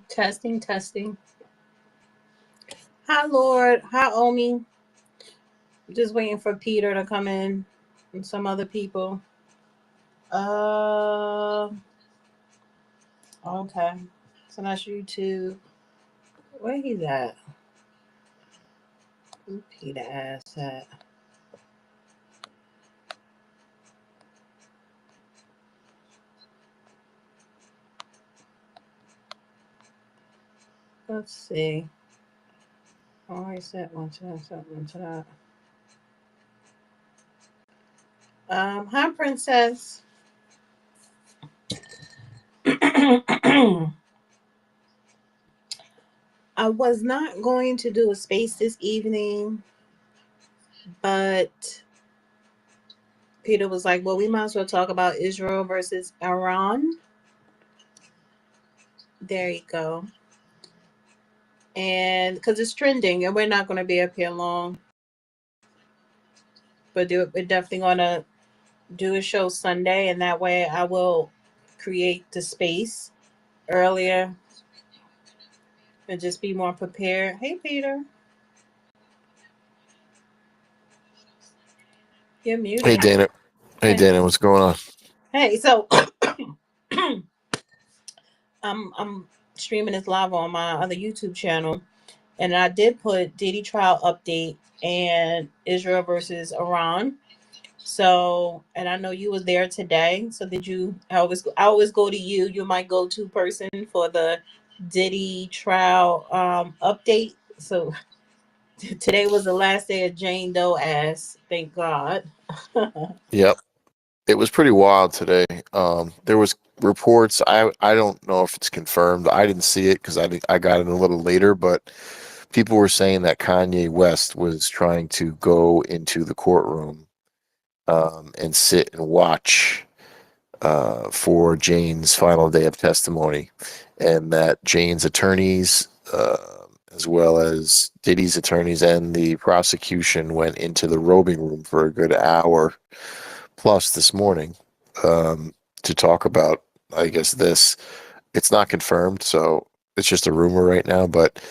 Testing, testing. Hi, Lord. Hi, Omi. Just waiting for Peter to come in and some other people. Uh, okay. So that's YouTube. Where he's at? Who Peter ass at? Let's see. Oh, I said one to that, said one to that. Hi, Princess. I was not going to do a space this evening, but Peter was like, well, we might as well talk about Israel versus Iran. There you go. And because it's trending, and we're not going to be up here long, but we're definitely going to do a show Sunday, and that way I will create the space earlier and just be more prepared. Hey, Peter, you're Hey muted. Dana. Hey Hey, Dana, what's going on? hey, so I'm streaming this live on my other YouTube channel, and I did put Diddy trial update and Israel versus Iran. So, and I know you was there today. So, did you? I always go to you. You're my go-to person for the Diddy trial update. So, today was the last day of Jane Doe ass. Thank God. Yep. It was pretty wild today. There was reports. I don't know if it's confirmed. I didn't see it because I got it a little later, but people were saying that Kanye West was trying to go into the courtroom and sit and watch for Jane's final day of testimony, and that Jane's attorneys, as well as Diddy's attorneys and the prosecution, went into the robing room for a good hour plus this morning to talk about, I guess, this. It's not confirmed, so it's just a rumor right now, but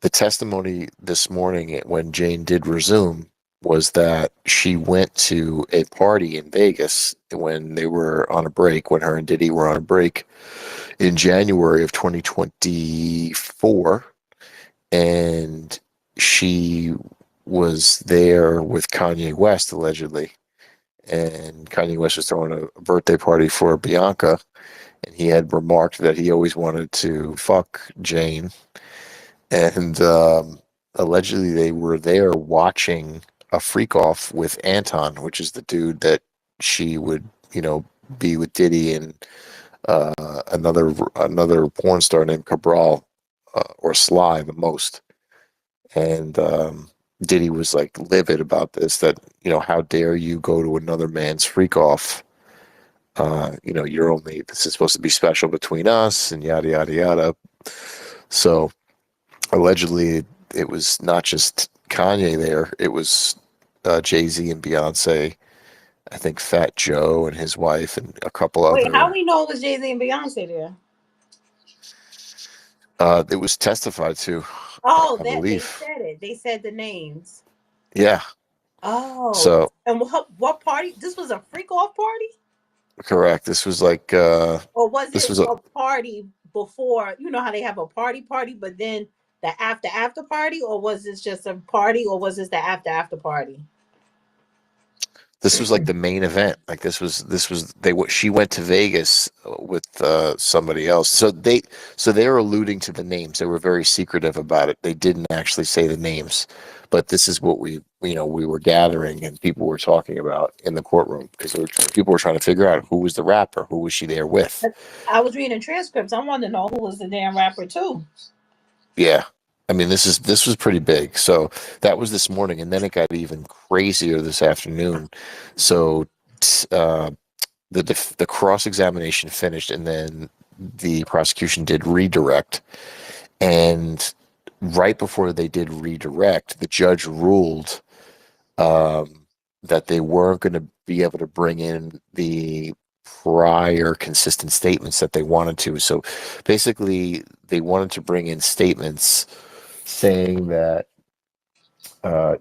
the testimony this morning when Jane did resume was that she went to a party in Vegas when they were on a break, when her and Diddy were on a break in January of 2024, and she was there with Kanye West, allegedly. And Kanye West was throwing a birthday party for Bianca, and he had remarked that he always wanted to fuck Jane. And allegedly, they were there watching a freak off with Anton, which is the dude that she would, be with Diddy and another porn star named Cabral, or Sly the most. And Diddy was like livid about this. That how dare you go to another man's freak off? You're only this is supposed to be special between us, and yada yada yada. So allegedly, it was not just Kanye there; it was Jay-Z and Beyonce. I think Fat Joe and his wife and a couple Wait, how other. we know it was Jay Z and Beyonce there? It was testified to, Oh, I that they believe. said it. They said the names. Yeah. Oh, So and what party? This was a freak off party? correct. This was like Or was this it was a a party before? You know how they have a party, but then the after party, or was this just a party, or was this the after party? this was like the main event. Like this was she went to Vegas with somebody else. So they were alluding to the names. They were very secretive about it. They didn't actually say the names, but this is what we were gathering and people were talking about in the courtroom because people were trying to figure out who was the rapper, who was she there with. But I was reading transcripts. I wanted to know who was the damn rapper too. Yeah. I mean, this was pretty big. So that was this morning, and then it got even crazier this afternoon. So uh, the cross examination finished, and then the prosecution did redirect. And right before they did redirect, the judge ruled that they weren't going to be able to bring in the prior consistent statements that they wanted to. So basically, they wanted to bring in statements saying that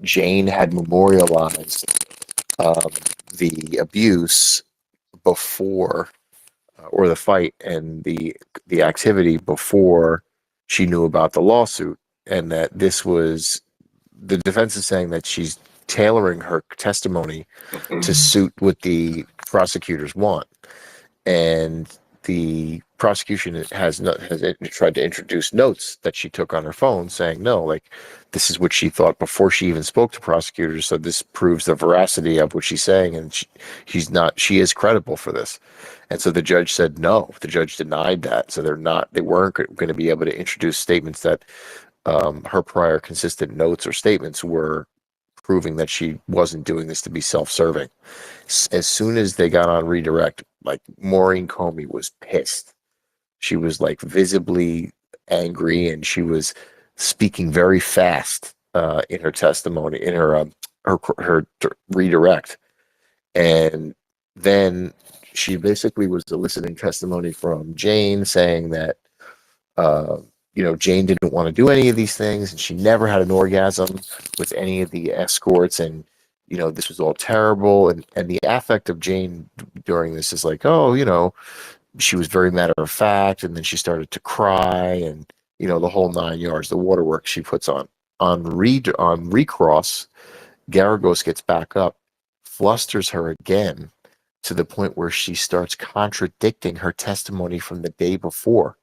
Jane had memorialized um, the abuse before, or the fight and the activity before she knew about the lawsuit, and that this was the defense is saying that she's tailoring her testimony to suit what the prosecutors want, and the prosecution has tried to introduce notes that she took on her phone saying no, like this is what she thought before she even spoke to prosecutors, so this proves the veracity of what she's saying, and she is credible for this. And so the judge said no, the judge denied that, so they weren't going to be able to introduce statements that her prior consistent notes or statements were proving that she wasn't doing this to be self-serving. As soon as they got on redirect, like Maureen Comey was pissed. She was like visibly angry, and she was speaking very fast in her testimony, in her redirect, and then she basically was eliciting testimony from Jane saying that uh, Jane didn't want to do any of these things, and she never had an orgasm with any of the escorts, and this was all terrible. And the affect of Jane during this is like, oh, she was very matter of fact, and then she started to cry, and the whole 9 yards, the waterworks she puts on recross. Garagos gets back up, flusters her again to the point where she starts contradicting her testimony from the day before.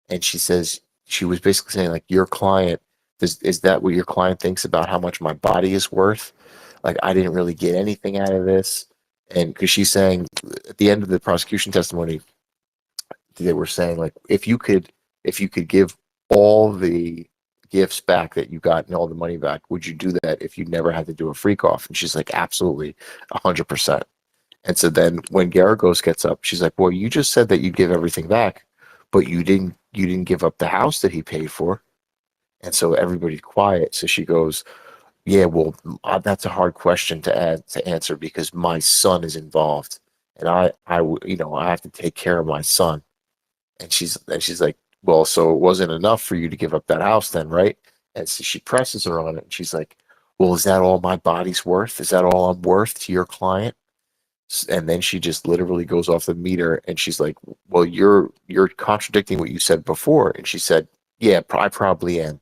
And she says, she was basically saying, like, your client, is that what your client thinks about how much my body is worth? Like, I didn't really get anything out of this. And because she's saying at the end of the prosecution testimony, they were saying, like, if you could give all the gifts back that you got and all the money back, would you do that if you never had to do a freak off? And she's like, absolutely, 100%. And so then when Garagos gets up, she's like, well, you just said that you'd give everything back, but you didn't give up the house that he paid for. And so everybody's quiet. So she goes, yeah, well, that's a hard question to answer because my son is involved, and I have to take care of my son. And she's like, well, so it wasn't enough for you to give up that house then, right? And so she presses her on it, and she's like, well, is that all my body's worth? Is that all I'm worth to your client? And then she just literally goes off the meter, and she's like, well, you're contradicting what you said before. And she said, yeah, I probably am.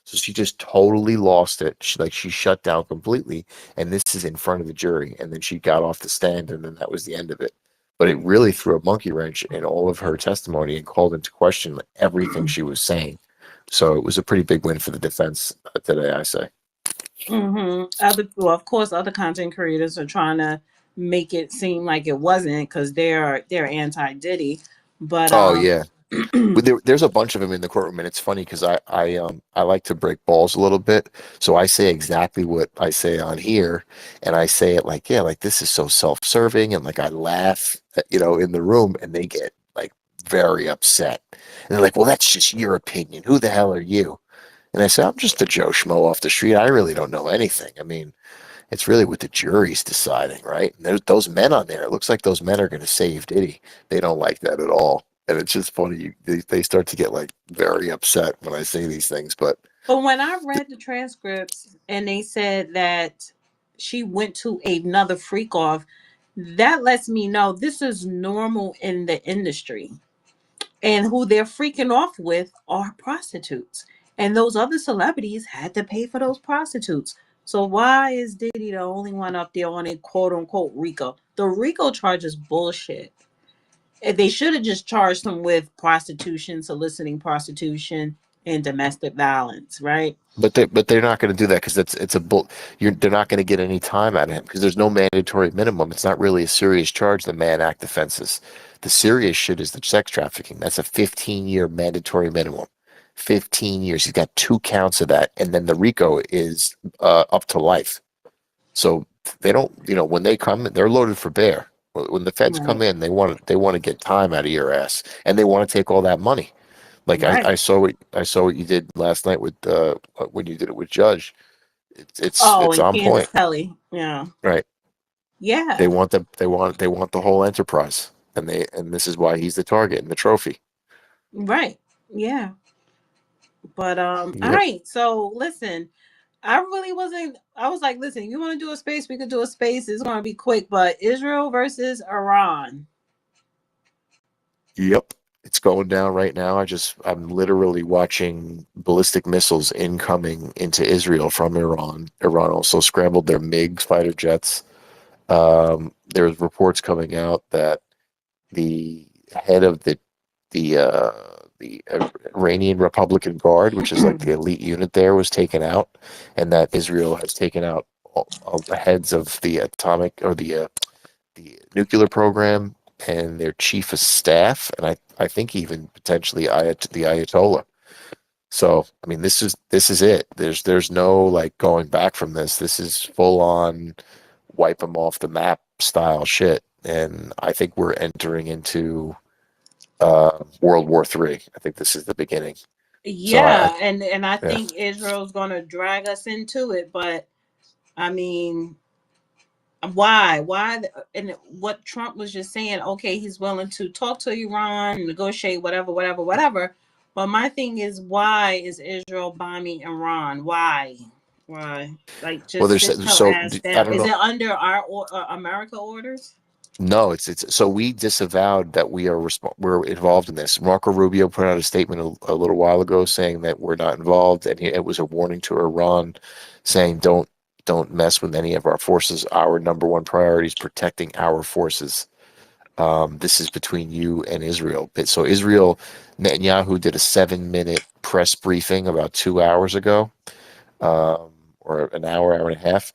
So she just totally lost it. She shut down completely, and this is in front of the jury. And then she got off the stand, and then that was the end of it. But it really threw a monkey wrench in all of her testimony and called into question everything she was saying. So it was a pretty big win for the defense today, I say. Well, of course, other content creators are trying to make it seem like it wasn't because they're anti Diddy, but Oh yeah, there's a bunch of them in the courtroom, and it's funny because I like to break balls a little bit, so I say exactly what I say on here, and I say it like, yeah, like this is so self-serving, and like I laugh, in the room, and they get like very upset, and they're like, well, that's just your opinion. Who the hell are you? And I say, I'm just a Joe Schmo off the street. I really don't know anything. I mean, it's really what the jury's deciding, right? And there's those men on there. It looks like those men are going to save Diddy. They don't like that at all. And it's just funny. They start to get like very upset when I say these things. But but when I read the transcripts and they said that she went to another freak off, that lets me know this is normal in the industry. And who they're freaking off with are prostitutes. And those other celebrities had to pay for those prostitutes. So why is Diddy the only one up there on a quote unquote RICO? The RICO charge is bullshit. They should have just charged him with prostitution, soliciting prostitution, and domestic violence, right? they're not going to do that because it's a bull. They're not going to get any time out of him because there's no mandatory minimum. It's not really a serious charge. The Mann Act offenses. The serious shit is the sex trafficking. That's a 15-year mandatory minimum. 15 years. He's got 2 counts of that, and then the RICO is up to life. So they don't, when they come, they're loaded for bear. When the feds Right. come in, they want to get time out of your ass, and they want to take all that money. Like Right. I saw what you did last night with when you did it with Judge. Oh, It's and on Candace point, Kelly. Yeah. right? Yeah. They want the whole enterprise. and this is why he's the target and the trophy. Right. Yeah. But all Yep. right. So listen, I really wasn't. I was like, listen, you want to do a space? We could do a space. It's going to be quick. But Israel versus Iran. Yep. It's going down right now. I'm literally watching ballistic missiles incoming into Israel from Iran. Iran also scrambled their MiG fighter jets. There's reports coming out that the head of the Iranian Republican Guard, which is like the elite unit there, was taken out, and that Israel has taken out all the heads of the atomic or the nuclear program and their chief of staff, and I think even potentially the Ayatollah. So I mean, this is it. There's no like going back from this. This is full on wipe them off the map style shit, and I think we're entering into World War III. I think this is the beginning. So Yeah, and I yeah. think Israel's going to drag us into it. But I mean, why? Why? And what Trump was just saying, okay, he's willing to talk to Iran, negotiate, whatever, whatever, whatever. But my thing is, why is Israel bombing Iran? Why? Why? Like, Well, just there's sit your so ass I down. don't Is know. it under our America orders? No, it's so we disavowed that we're involved in this. Marco Rubio put out a statement a little while ago saying that we're not involved, and it was a warning to Iran, saying don't mess with any of our forces. Our number one priority is protecting our forces. This is between you and Israel. So Israel, Netanyahu did a 7-minute press briefing about 2 hours ago, um, or an hour and a half,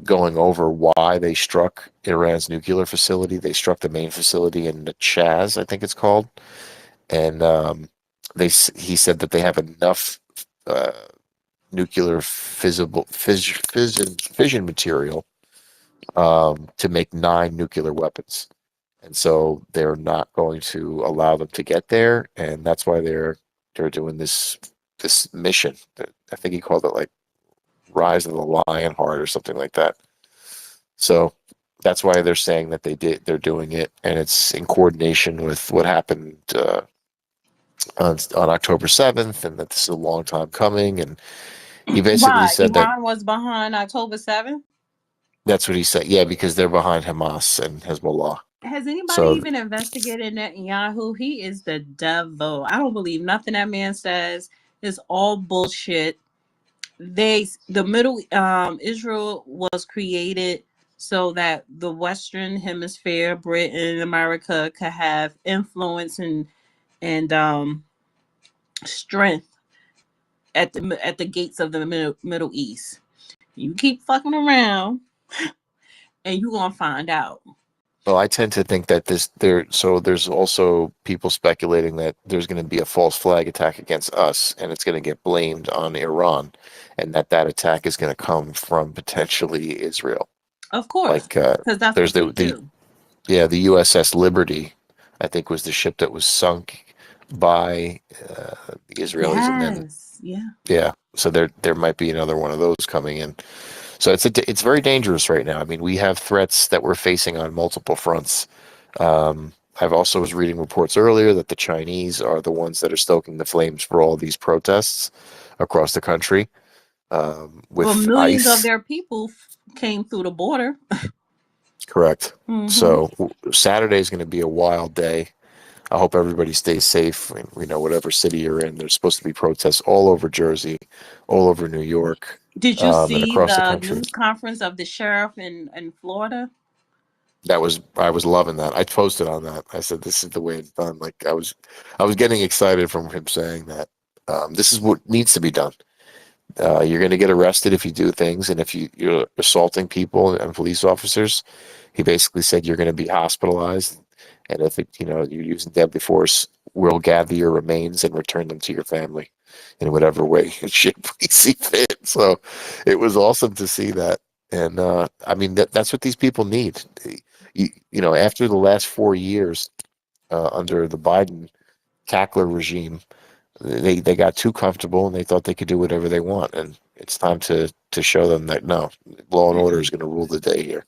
going over why they struck Iran's nuclear facility. They struck the main facility in the Chaz, I think it's called, and he said that they have enough uh, nuclear fission material to make 9 nuclear weapons, and so they're not going to allow them to get there, and that's why they're doing this mission. I think he called it like Rise of the Lionheart or something like that. So that's why they're saying that they're doing it, and it's in coordination with what happened on October 7th, and that this is a long time coming. And he basically Why? said that Iran was behind October 7th? that's what he said. Yeah, because they're behind Hamas and Hezbollah. Has anybody So, even investigated Netanyahu? He is the devil. I don't believe nothing that man says. It's all bullshit. The middle Israel was created so that the Western Hemisphere, Britain, America, could have influence and strength at the gates of the Middle East. You keep fucking around, and you gonna find out. well, I tend to think that there's also people speculating that there's going to be a false flag attack against us, and it's going to get blamed on Iran, and that attack is going to come from potentially Israel. Of course, Like because that's there's what they the do. yeah, the USS Liberty, I think, was the ship that was sunk by the Israelis, and then Yes, yeah. yeah, so there might be another one of those coming in. So it's very dangerous right now. I mean, we have threats that we're facing on multiple fronts. I've also was reading reports earlier that the Chinese are the ones that are stoking the flames for all these protests across the country Well, with millions of ICE. their people came through the border. Correct. Hmm. So Saturday is going to be a wild day. I hope everybody stays safe. Whatever city you're in, there's supposed to be protests all over Jersey, all over New York, Did you and see across the the country. news conference of the sheriff in Florida? I was loving that. I posted on that. I said, "This is the way it's done." Like I was getting excited from him saying that this is what needs to be done. You're going to get arrested if you do things, and if you're assaulting people and police officers, he basically said you're going to be hospitalized, and if you're using deadly force, we'll gather your remains and return them to your family in whatever way and shape we see fit. So it was awesome to see that, and I mean that's what these people need. After the last 4 years under the Biden cackler regime, they got too comfortable and they thought they could do whatever they want, and it's time to show them that no, law and order is going to rule the day here.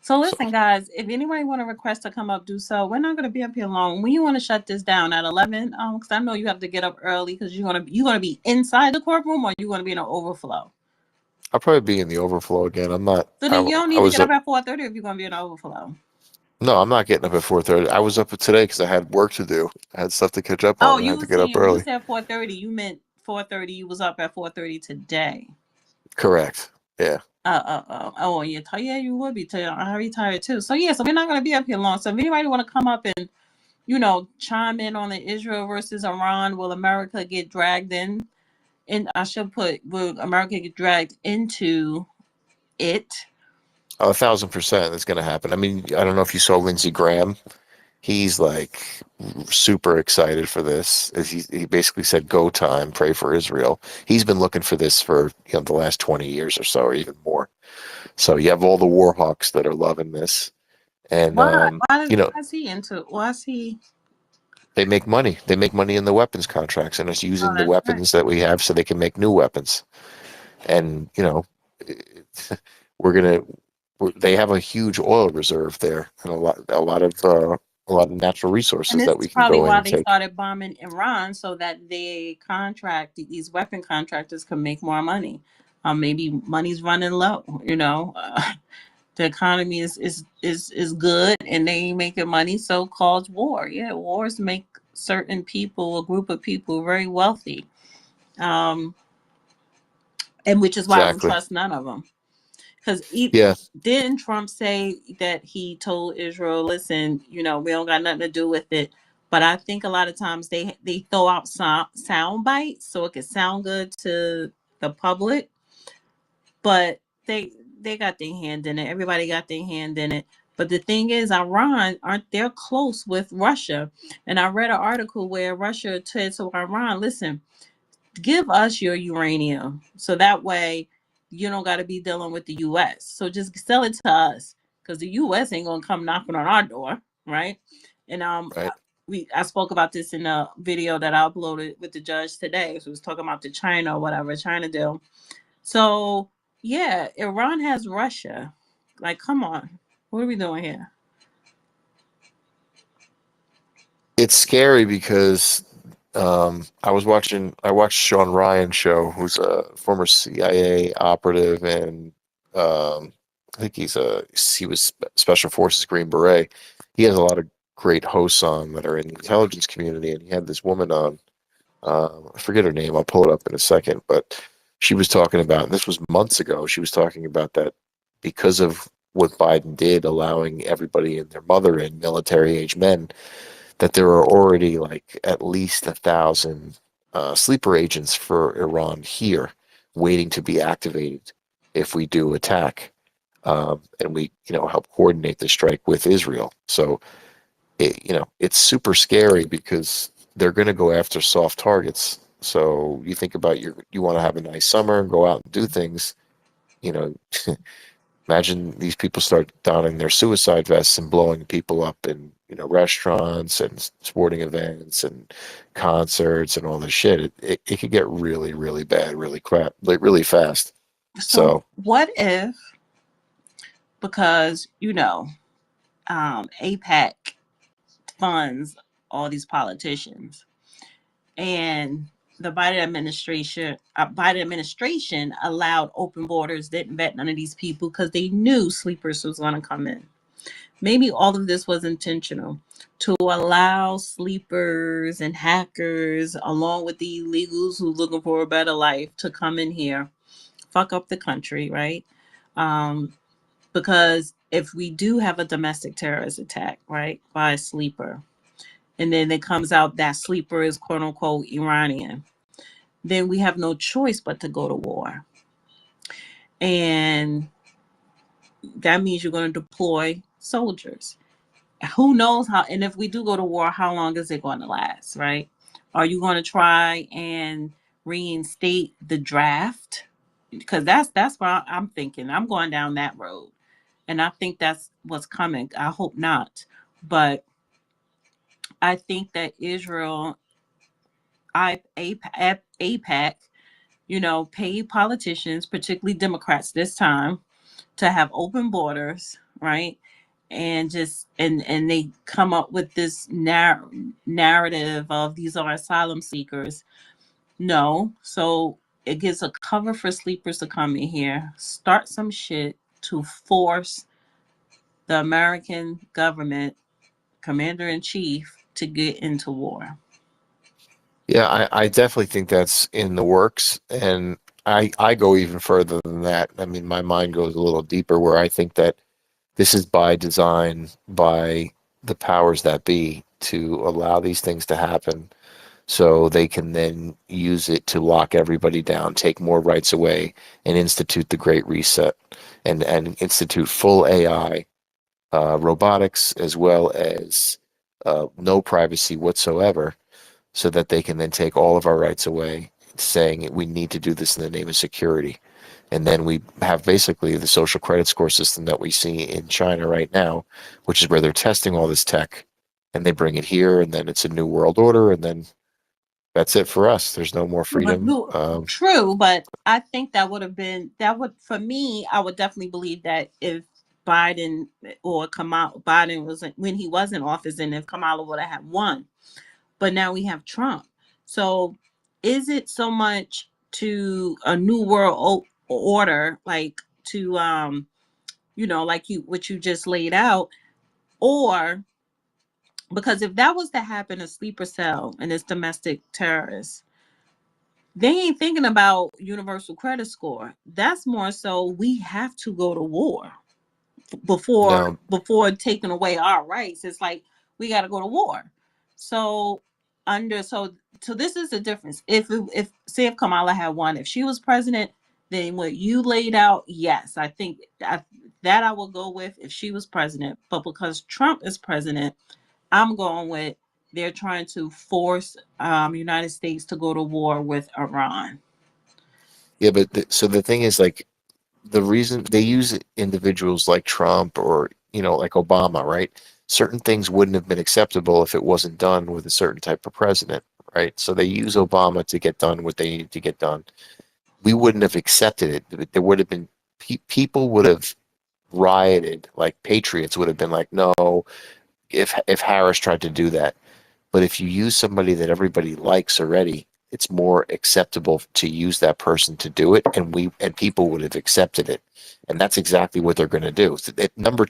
So So listen, guys, if anybody want to request to come up, do so. We're not going to be up here long. When you want to shut this down at 11, because I know you have to get up early because you're gonna be inside the courtroom or you're gonna be in an overflow. I'll probably be in the overflow again. I'm not. So then you don't I need to was get up up. at 4:30 if you're gonna be in an overflow. No, I'm not getting up at 4:30. I was up today because I had work to do. I had stuff to catch up Oh, on. I you had were to get up saying when you early. said 4:30, you meant 4:30. You was up at 4:30 today. Correct. Yeah. Oh, you're tired. Yeah, you would be tired. I'll be tired too. So yeah, so we're not gonna be up here long. So if anybody want to come up and chime in on the Israel versus Iran, will America get dragged in? And I should put, will America get dragged into it? 1,000% is going to happen. I mean, I don't know if you saw Lindsey Graham. He's like super excited for this. He basically said, "Go time, pray for Israel." He's been looking for this for the last 20 years or so, or even more. So you have all the war hawks that are loving this, and Why? Why you know is he into? Why is he? they make money. They make money in the weapons contracts, and it's Oh, using the that's right. weapons that we have so they can make new weapons. And we're gonna. They have a huge oil reserve there, and a lot of natural And resources this that is we can probably go in why and they take. started bombing Iran so that these weapon contractors can make more money. Maybe money's running low. The economy is good and they ain't making money, so cause war. Yeah, wars make certain people, a group of people, very wealthy. Um, and which is why I don't Exactly. trust none of them. Because Yeah, didn't Trump say that he told Israel, "Listen, we don't got nothing to do with it." But I think a lot of times they throw out sound bites so it can sound good to the public, but they got their hand in it. Everybody got their hand in it. But the thing is, Iran aren't they're close with Russia, and I read an article where Russia said to Iran, "Listen, give us your uranium so that way you don't got to be dealing with the US. So just sell it to us because the US ain't gonna come knocking on our door, right?" And right. I spoke about this in a video that I uploaded with the judge today. So it was talking about the China or whatever China deal. So yeah, Iran has Russia. Like, come on, what are we doing here? It's scary because I watched Sean Ryan show, who's a former CIA operative, and I think he was Special Forces Green Beret. He has a lot of great hosts on that are in the intelligence community, and he had this woman on. I forget her name. I'll pull it up in a second, but she was talking about, and this was months ago. She was talking about that because of what Biden did, allowing everybody and their mother in military age men, that there are already like at least 1,000 sleeper agents for Iran here waiting to be activated if we do attack. And we, help coordinate the strike with Israel. So, it's super scary because they're going to go after soft targets. So you think about you want to have a nice summer and go out and do things, you know, imagine these people start donning their suicide vests and blowing people up in restaurants and sporting events and concerts and all this shit. It could get really really bad, really crap, like really fast. So So what if, because APAC funds all these politicians, and the Biden administration allowed open borders, didn't vet none of these people because they knew sleepers was going to come in. Maybe all of this was intentional to allow sleepers and hackers, along with the illegals who looking for a better life, to come in here, fuck up the country, right? Um, because if we do have a domestic terrorist attack, right, by a sleeper, and then it comes out that sleeper is quote unquote Iranian, then we have no choice but to go to war. And that means you're going to deploy soldiers. Who knows how, and if we do go to war, how long is it going to last, right? Are you going to try and reinstate the draft? Because that's what I'm thinking. I'm going down that road. And I think that's what's coming. I hope not. But I think that Israel, APAC, pay politicians, particularly Democrats this time, to have open borders, right? And just and they come up with this narrative of these are asylum seekers. No, so it gives a cover for sleepers to come in here, start some shit to force the American government, commander in chief, to get into war. Yeah, I definitely think that's in the works, and I go even further than that. I mean, my mind goes a little deeper, where I think that this is by design by the powers that be to allow these things to happen, so they can then use it to lock everybody down, take more rights away, and institute the Great Reset, and institute full AI, robotics, as well as no privacy whatsoever, so that they can then take all of our rights away, saying we need to do this in the name of security. And then we have basically the social credit score system that we see in China right now, which is where they're testing all this tech, and they bring it here, and then it's a new world order, and then that's it for us. There's no more But freedom. no, true, but I think that would have been that would for me. I would definitely believe that if Biden or Kamala Biden was when he was in office, and if Kamala would have had won, but now we have Trump. So, is it so much to a new world order, like to like you what you just laid out, or because if that was to happen, a sleeper cell and it's domestic terrorists, they ain't thinking about universal credit score. That's more so we have to go to war before No, taking away our rights. It's like we got to go to war. So under so this is the difference. If say if Kamala had won, if she was president, then what you laid out, yes, I think that I will go with if she was president. But because Trump is president, I'm going with they're trying to force United States to go to war with Iran. yeah, but so the thing is, like, the reason they use individuals like Trump, or like Obama, right? Certain things wouldn't have been acceptable if it wasn't done with a certain type of president, right? So they use Obama to get done what they needed to get done. We wouldn't have accepted it. There would have been people would have rioted, like patriots would have been like, no, if Harris tried to do that. But if you use somebody that everybody likes already, it's more acceptable to use that person to do it, and people would have accepted it, and that's exactly what they're going to do. So number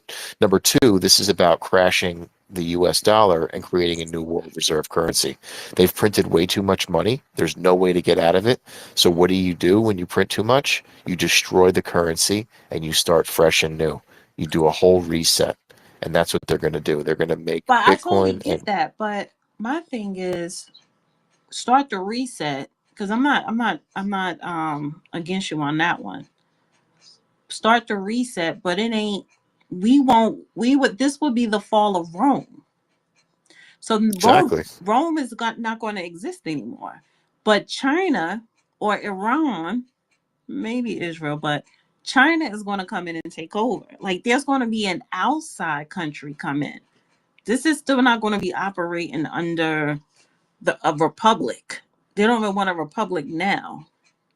two, this is about crashing the U.S. dollar and creating a new world reserve currency. They've printed way too much money. There's no way to get out of it. So what do when you print too much? You destroy the currency and you start fresh and new. You do a whole reset, and that's what they're going to do. They're going to make But I totally Bitcoin get and that. But my thing is start the reset because I'm not against you on that one. Start the reset, but it ain't. We would. This would be the fall of Rome. So exactly. Rome is not going to exist anymore. But China or Iran, maybe Israel, but China is going to come in and take over. Like there's going to be an outside country come in. This is still not going to be operating under a republic. They don't even want a republic now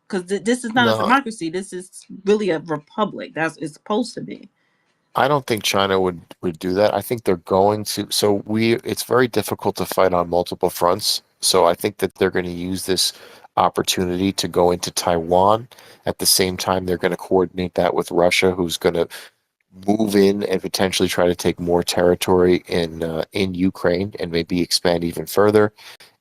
because this is not a No, democracy. This is really a republic. That's it's supposed to be. I don't think China would do that. I think they're going to. So it's very difficult to fight on multiple fronts. So I think that they're going to use this opportunity to go into Taiwan. At the same time, they're going to coordinate that with Russia, who's going to move in and potentially try to take more territory in Ukraine and maybe expand even further.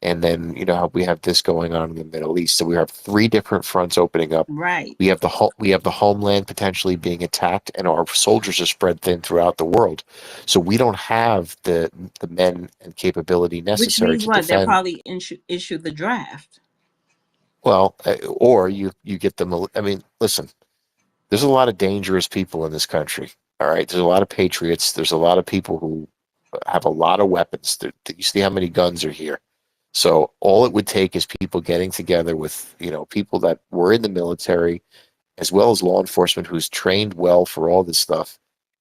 And then how we have this going on in the Middle East. So we have three different fronts opening up. Right. We have the homeland potentially being attacked, and our soldiers are spread thin throughout the world. So we don't have the men and capability Which necessary means to what? They'll defend. probably issue the draft. Well, or you get them. I mean, listen, there's a lot of dangerous people in this country. All right. There's a lot of patriots. There's a lot of people who have a lot of weapons. You see how many guns are here. So all it would take is people getting together with, people that were in the military, as well as law enforcement who's trained well for all this stuff.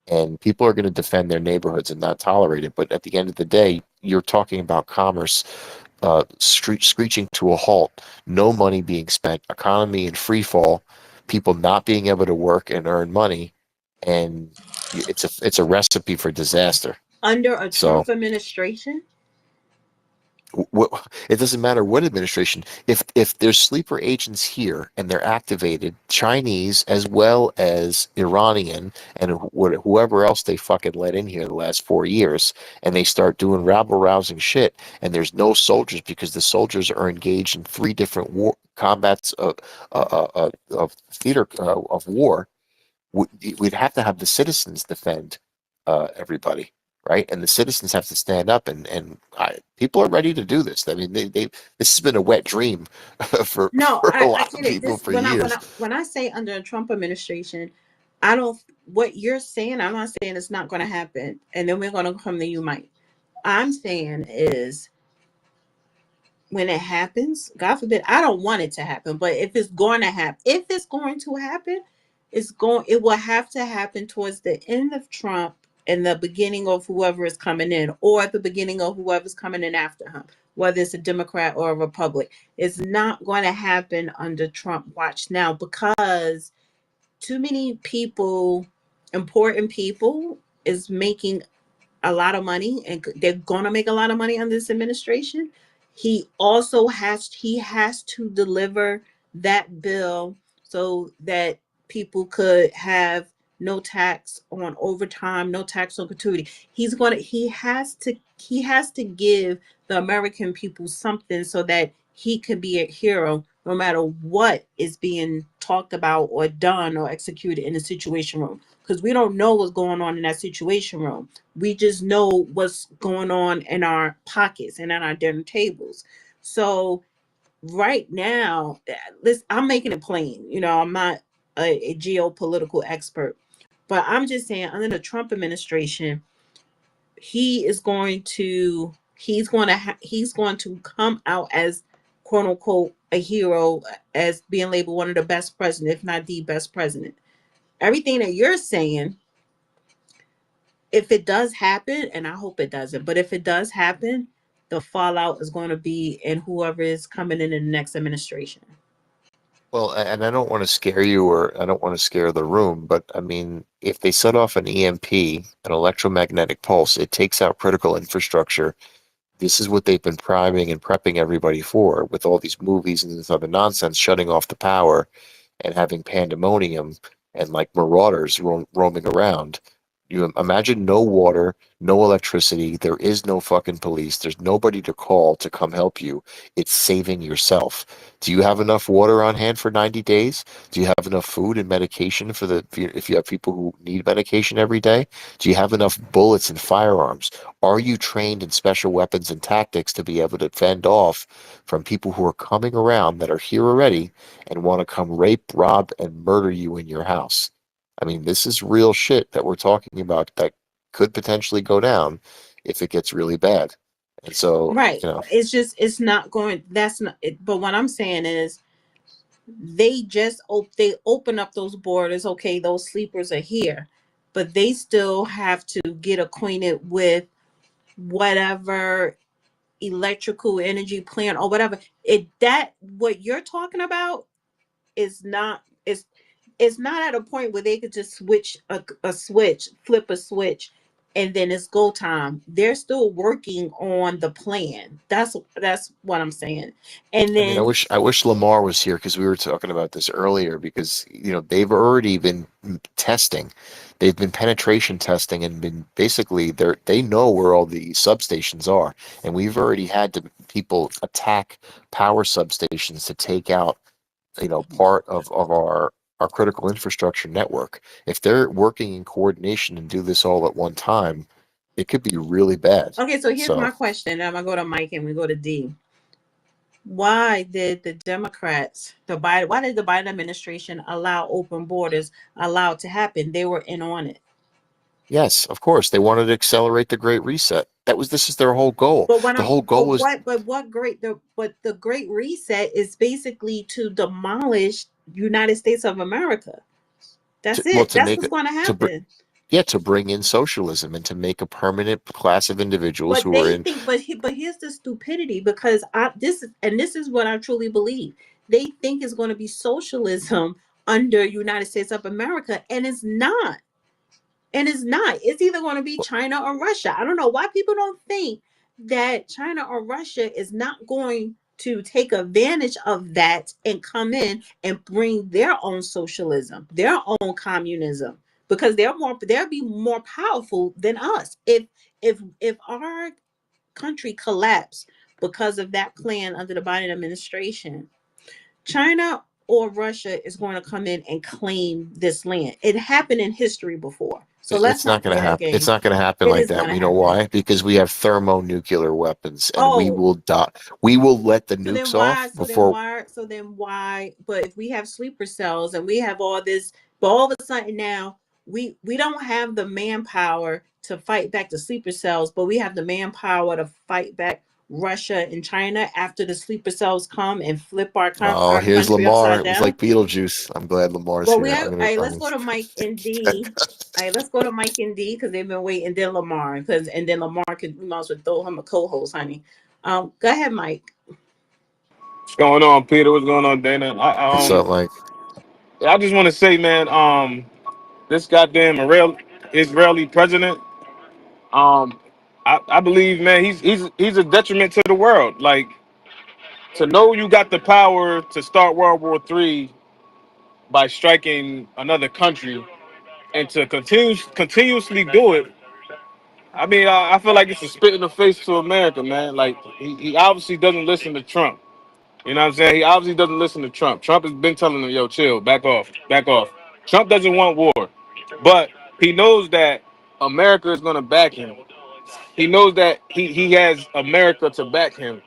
And people are going to defend their neighborhoods and not tolerate it. But at the end of the day, you're talking about commerce screeching to a halt, no money being spent, economy in free fall, people not being able to work and earn money. and it's a recipe for disaster. Under a So Trump administration? it doesn't matter what administration. If there's sleeper agents here and they're activated, Chinese as well as Iranian and whoever else they fucking let in here the last 4 years, and they start doing rabble rousing shit, and there's no soldiers because the soldiers are engaged in three different war combats of theater of war. We'd have to have the citizens defend everybody, right? And the citizens have to stand up, and people are ready to do this. I mean, this has been a wet dream for No, a I lot of get it. people This for years. when I say under a Trump administration, I don't what you're saying, I'm not saying it's not gonna happen. And then we're gonna come to you, Mike. I'm saying is when it happens, God forbid, I don't want it to happen, but if it's going to happen, it will have to happen towards the end of Trump and the beginning of whoever is coming in, or at the beginning of whoever's coming in after him, whether it's a Democrat or a Republican. It's not going to happen under Trump watch now because too many people, important people, is making a lot of money and they're going to make a lot of money under this administration. He has to deliver that bill so that people could have no tax on overtime, no tax on gratuity. He has to give the American people something so that he can be a hero no matter what is being talked about or done or executed in the situation room, because we don't know what's going on in that situation room. We just know what's going on in our pockets and at our dinner tables. So right now, listen, I'm making it plain. I'm not a geopolitical expert, but I'm just saying under the Trump administration, he's going to come out as quote unquote a hero, as being labeled one of the best president, if not the best president. Everything that you're saying, if it does happen, and I hope it doesn't, but if it does happen, the fallout is going to be in whoever is coming in the next administration. Well, and I don't want to scare you or I don't want to scare the room, but I mean, if they set off an EMP, an electromagnetic pulse, it takes out critical infrastructure. This is what they've been priming and prepping everybody for with all these movies and this other nonsense, shutting off the power and having pandemonium and like marauders roaming around. You imagine no water, no electricity. There is no fucking police. There's nobody to call to come help you. It's saving yourself. Do you have enough water on hand for 90 days? Do you have enough food and medication for if you have people who need medication every day? Do you have enough bullets and firearms? Are you trained in special weapons and tactics to be able to fend off from people who are coming around that are here already and want to come rape, rob, and murder you in your house? I mean, this is real shit that we're talking about that could potentially go down if it gets really bad. And so, Right. you know, It's not going. That's not. But what I'm saying is, they open up those borders. Okay, those sleepers are here, but they still have to get acquainted with whatever electrical energy plant or whatever. What you're talking about is not is it's not at a point where they could just flip a switch, and then it's go time. They're still working on the plan. That's what I'm saying. And I mean, then I wish Lamar was here because we were talking about this earlier because, they've already been testing. They've been penetration testing and been basically they know where all the substations are. And we've already had people attack power substations to take out part of our critical infrastructure network. If they're working in coordination and do this all at one time, it could be really bad. okay, so here's So my question. I'm gonna go to Mike and we go to D. Why did why did the Biden administration allow open borders allowed to happen? They were in on it. yes, of course, they wanted to accelerate the Great Reset. This is their whole goal. But when The I'm whole goal was but what great the but the Great Reset is basically to demolish United States of America. to That's well it. to That's make what's it going to to happen. yeah, to bring in socialism and to make a permanent class of individuals But who are they in. think, but here's the stupidity, because this is what I truly believe. They think it's going to be socialism under United States of America, and it's not. And it's not. It's either going to be China or Russia. I don't know why people don't think that China or Russia is not going to take advantage of that and come in and bring their own socialism, their own communism, because they'll be more powerful than us. If our country collapse because of that plan under the Biden administration, China or Russia is going to come in and claim this land. It happened in history before. So let's It's not not going to play our happen. It's games. not going to happen It like is that. going to We know happen. why? Because we have thermonuclear weapons, and we Oh, will die. We will let the so then nukes why? off So then before. why? So then why? But if we have sleeper cells and we have all this, but all of a sudden now we don't have the manpower to fight back the sleeper cells, but we have the manpower to fight back Russia and China after the sleeper cells come and flip Oh, our here's country Lamar. upside It was down. like Beetlejuice. I'm glad Lamar's Well, we here. have. All right, let's go to Mike and D. All right, let's go to Mike and D because they've been waiting. Then Lamar, because and then Lamar could we might as well throw him a co-host, honey. Go ahead, Mike. What's going on, Peter? What's going on, Dana? What's up, Mike? I just want to say, man, this goddamn Israeli president, um, I believe, man, he's a detriment to the world. Like, to know you got the power to start World War III by striking another country, and to continuously do it. I mean, I feel like it's a spit in the face to America, man. Like, he obviously doesn't listen to Trump. You know what I'm saying? He obviously doesn't listen to Trump. Trump has been telling him, yo, chill, back off, back off. Trump doesn't want war. But he knows that America is going to back him. He knows that he has America to back him.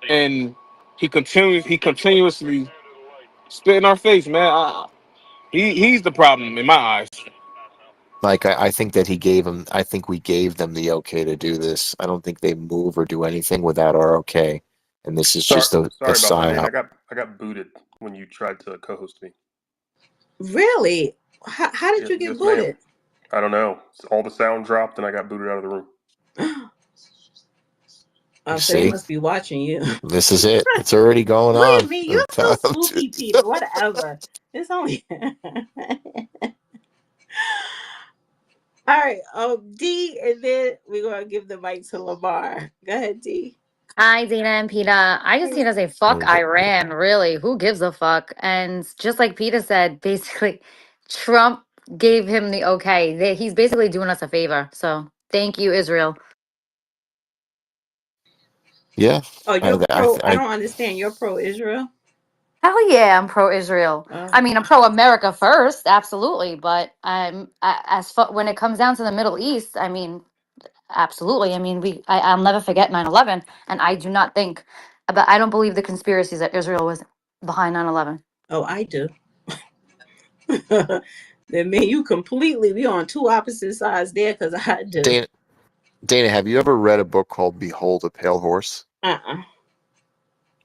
And he continuously spit in our face, man. He's the problem in my eyes. Mike, I think that he gave him. I think we gave them the okay to do this. I don't think they move or do anything without our okay. And this is Sorry, just a sorry about that, Dan. psyop. I got booted when you tried to co-host me. Really? How did you get Yes, ma'am. booted? I don't know. All the sound dropped, and I got booted out of the room. You So they see, must be watching you. this is it. It's already going Look on. at me. You're I'm so telling you. spooky, Peter. Whatever. It's only. All right. D, and then we're gonna give the mic to Lamar. Go ahead, D. Hi, Dina and Peter. I just need to say, fuck Mm. Iran, really. Who gives a fuck? And just like Peter said, basically, Trump gave him the okay. He's basically doing us a favor. So thank you, Israel. Yeah, Oh, I, you're I, pro. I I, don't understand. You're pro Israel. Hell yeah, I'm pro Israel. I mean, I'm pro America first, absolutely. But when it comes down to the Middle East, I mean, absolutely. I mean, I'll never forget 9/11, and I do not think I don't believe the conspiracies that Israel was behind 9/11. Oh, I do. Then me, you completely we on two opposite sides there because I do. Dana, Dana, have you ever read a book called "Behold a Pale Horse"? Uh-uh.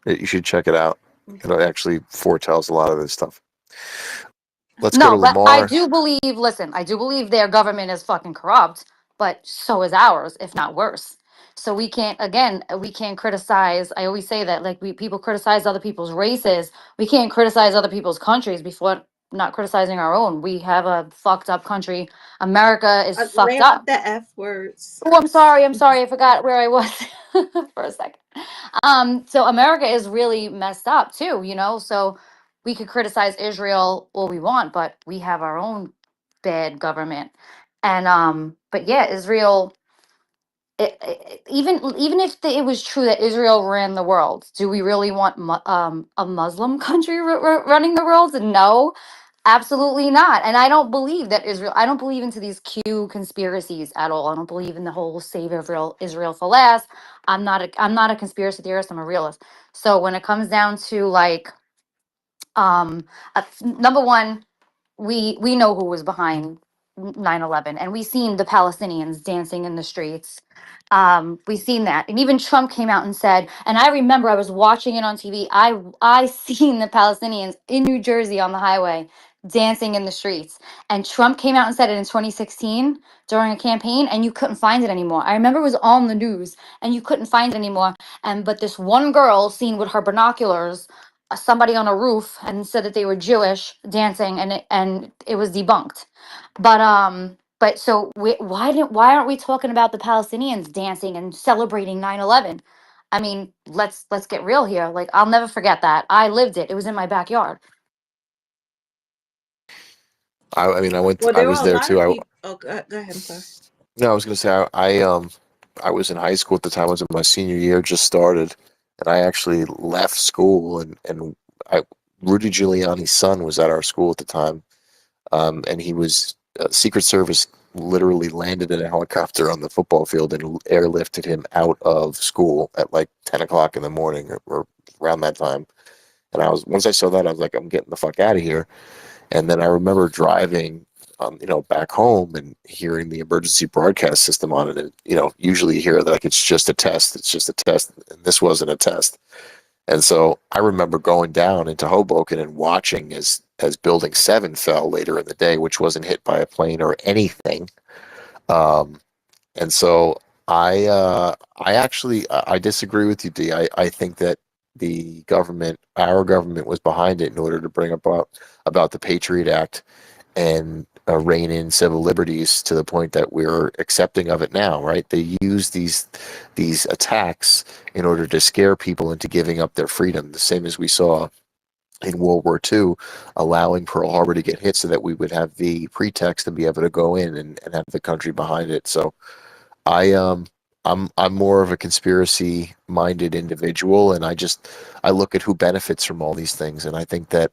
You should check it out. It Okay. actually foretells a lot of this stuff. Let's go to No, but I Lamar. do believe, listen, I do believe their government is fucking corrupt, but so is ours, if not worse. So we can't, again, we can't criticize. I always say that, like, people criticize other people's races. We can't criticize other people's countries before not criticizing our own. We have a fucked up country. America is Lay fucked off up. the F words. Oh, I'm sorry. I'm sorry. I forgot where I was for a second. So America is really messed up too, So we could criticize Israel all we want, but we have our own bad government. And but yeah, Israel. Even if it was true that Israel ran the world, do we really want a Muslim country running the world? No, absolutely not. And I don't believe that Israel. I don't believe into these Q conspiracies at all. I don't believe in the whole save Israel for last. I'm not a conspiracy theorist. I'm a realist. So when it comes down to like number one, we know who was behind 9/11, and we seen the Palestinians dancing in the streets. We seen that, and even Trump came out and said, and I remember I was watching it on TV. I seen the Palestinians in New Jersey on the highway dancing in the streets, and Trump came out and said it in 2016 during a campaign, and you couldn't find it anymore. I remember it was on the news, and you couldn't find it anymore. And but this one girl seen with her binoculars somebody on a roof and said that they were Jewish dancing, and it was debunked. But But so why aren't we talking about the Palestinians dancing and celebrating 9/11? I mean, let's get real here. Like, I'll never forget that. I lived it. It was in my backyard. I mean, Well, I there were was a there lot of too. people. Oh, go ahead. I'm sorry. No, I was going to say I was in high school at the time. I was in my senior year, just started, and I actually left school, and I Rudy Giuliani's son was at our school at the time, and he was Secret Service literally landed in a helicopter on the football field and airlifted him out of school at like 10 o'clock in the morning or around that time. And once I saw that, I was like, I'm getting the fuck out of here. And then I remember driving, back home and hearing the emergency broadcast system on it. And, usually you hear that like it's just a test. It's just a test. And this wasn't a test. And so I remember going down into Hoboken and watching as Building 7 fell later in the day, which wasn't hit by a plane or anything. And so I actually I disagree with you, D. I think that our government was behind it in order to bring about the Patriot Act and rein in civil liberties to the point that we're accepting of it now, right? They use these attacks in order to scare people into giving up their freedom, the same as we saw in World War II, allowing Pearl Harbor to get hit so that we would have the pretext to be able to go in and have the country behind it. So I I'm more of a conspiracy minded individual, and I look at who benefits from all these things, and I think that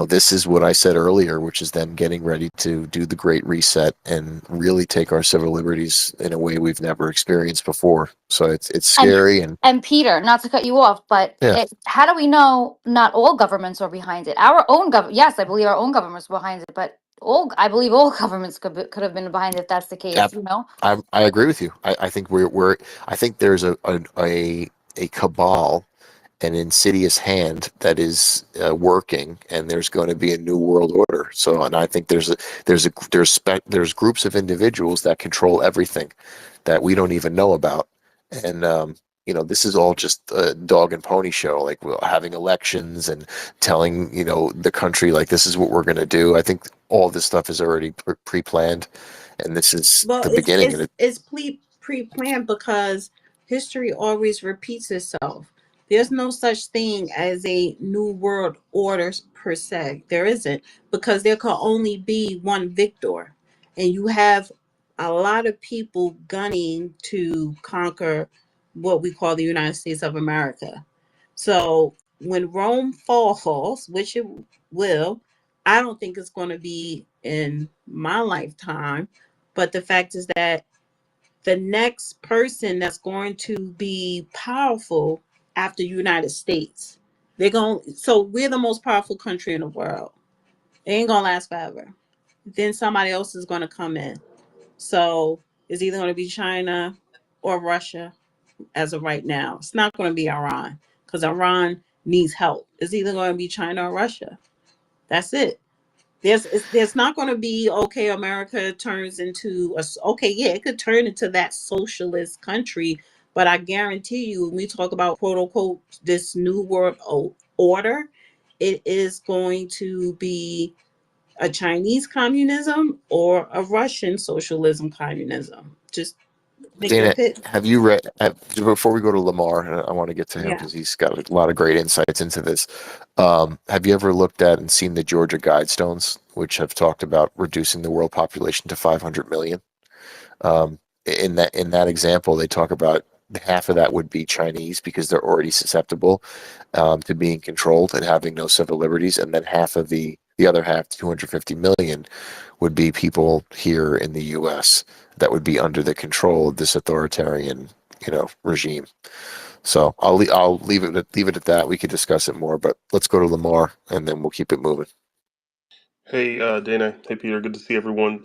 this is what I said earlier, which is them getting ready to do the Great Reset and really take our civil liberties in a way we've never experienced before. So it's And scary, and and Peter, not to cut you off, but yeah, how do we know not all governments are behind it? Our own government, yes, I believe our own government's behind it, but I believe all governments could have been behind it if that's the case. I agree with you. I think I think there's a cabal, an insidious hand that is working, and there's going to be a new world order. So, and I think there's groups of individuals that control everything that we don't even know about, and this is all just a dog and pony show. Like, we're having elections and telling the country like this is what we're going to do. I think all this stuff is already pre-planned, and this is Well, the beginning of it. it's pre-planned because history always repeats itself. There's no such thing as a new world order per se. There isn't, because there can only be one victor, and you have a lot of people gunning to conquer what we call the United States of America. So when Rome falls, which it will, I don't think it's going to be in my lifetime. But the fact is that the next person that's going to be powerful after the United States, so we're the most powerful country in the world. It ain't gonna last forever. Then somebody else is gonna come in. So it's either gonna be China or Russia as of right now. It's not gonna be Iran, because Iran needs help. It's either gonna be China or Russia. That's it. There's not going to be, okay, America turns into okay, yeah, it could turn into that socialist country, but I guarantee you, when we talk about quote unquote this new world order, it is going to be a Chinese communism or a Russian socialism communism. Just make your Dana, pick. have you read, before we go to Lamar, and I want to get to him Yeah. because he's got a lot of great insights into this. Have you ever looked at and seen the Georgia Guidestones, which have talked about reducing the world population to 500 million? In that example, they talk about half of that would be Chinese because they're already susceptible to being controlled and having no civil liberties, and then the other half, 250 million, would be people here in the U.S. that would be under the control of this authoritarian, regime. So I'll leave it at that. We could discuss it more, but let's go to Lamar and then we'll keep it moving. Hey, Dana. Hey, Peter. Good to see everyone.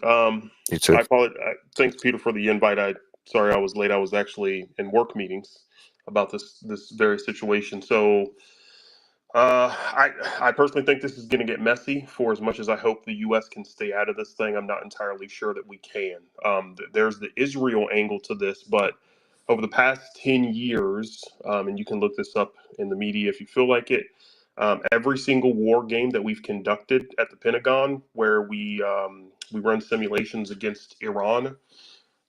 You too. I apologize. Thanks, Peter, for the invite. Sorry I was late. I was actually in work meetings about this very situation. So, I personally think this is going to get messy. For as much as I hope the U.S. can stay out of this thing, I'm not entirely sure that we can. There's the Israel angle to this, but over the past 10 years, and you can look this up in the media if you feel like it, every single war game that we've conducted at the Pentagon, where we we run simulations against Iran,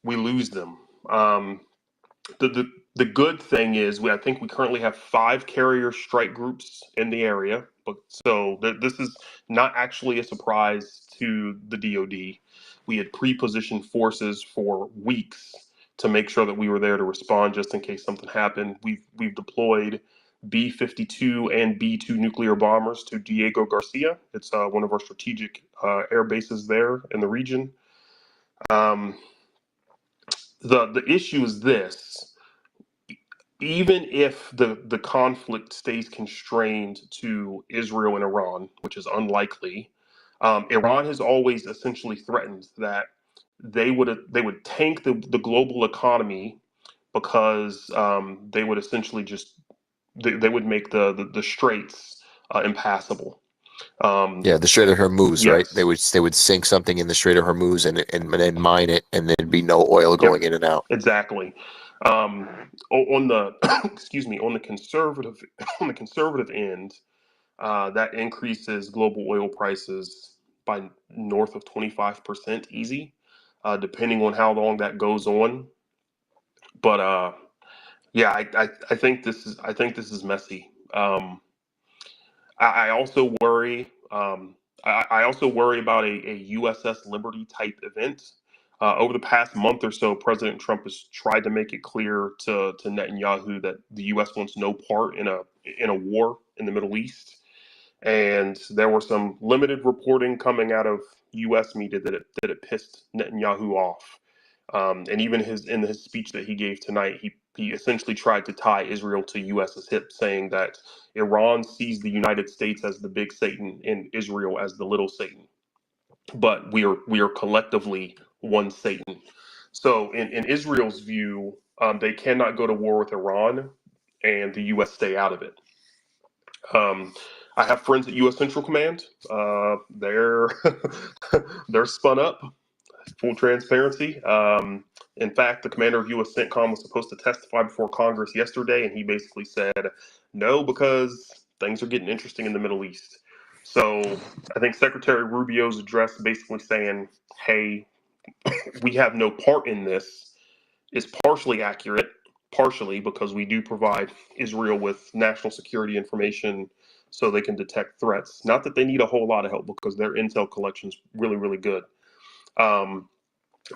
we lose them. The good thing is I think we currently have 5 carrier strike groups in the area, but so this is not actually a surprise to the DoD. We had pre-positioned forces for weeks to make sure that we were there to respond just in case something happened. We've deployed B-52 and B-2 nuclear bombers to Diego Garcia. It's one of our strategic air bases there in the region. Um, the issue is this. Even if the conflict stays constrained to Israel and Iran, which is unlikely, Iran has always essentially threatened that they would tank the global economy because they would essentially just they would make the straits impassable. Yeah, the Strait of Hormuz, right? They Yes. would sink something in the Strait of Hormuz and then mine it, and there'd be no oil Yep. going in and out. Exactly. On the excuse me, on the conservative end, that increases global oil prices by north of 25% easy, depending on how long that goes on. But yeah, I think this is messy. I also worry. I also worry about a USS Liberty type event. Over the past month or so, President Trump has tried to make it clear to Netanyahu that the U.S. wants no part in a war in the Middle East. And there were some limited reporting coming out of U.S. media that it pissed Netanyahu off. And even in his speech that he gave tonight, he essentially tried to tie Israel to U.S.'s hip, saying that Iran sees the United States as the big Satan and Israel as the little Satan. But we are collectively one Satan. So in Israel's view, they cannot go to war with Iran, and the U.S. stay out of it. Um, I have friends at U.S. Central Command. They're they're spun up. Full transparency. In fact, the commander of U.S. CENTCOM was supposed to testify before Congress yesterday, and he basically said no because things are getting interesting in the Middle East. So I think Secretary Rubio's address basically saying, "Hey, we have no part in this," is partially accurate, partially because we do provide Israel with national security information so they can detect threats. Not that they need a whole lot of help because their intel collection is really, really good. Um,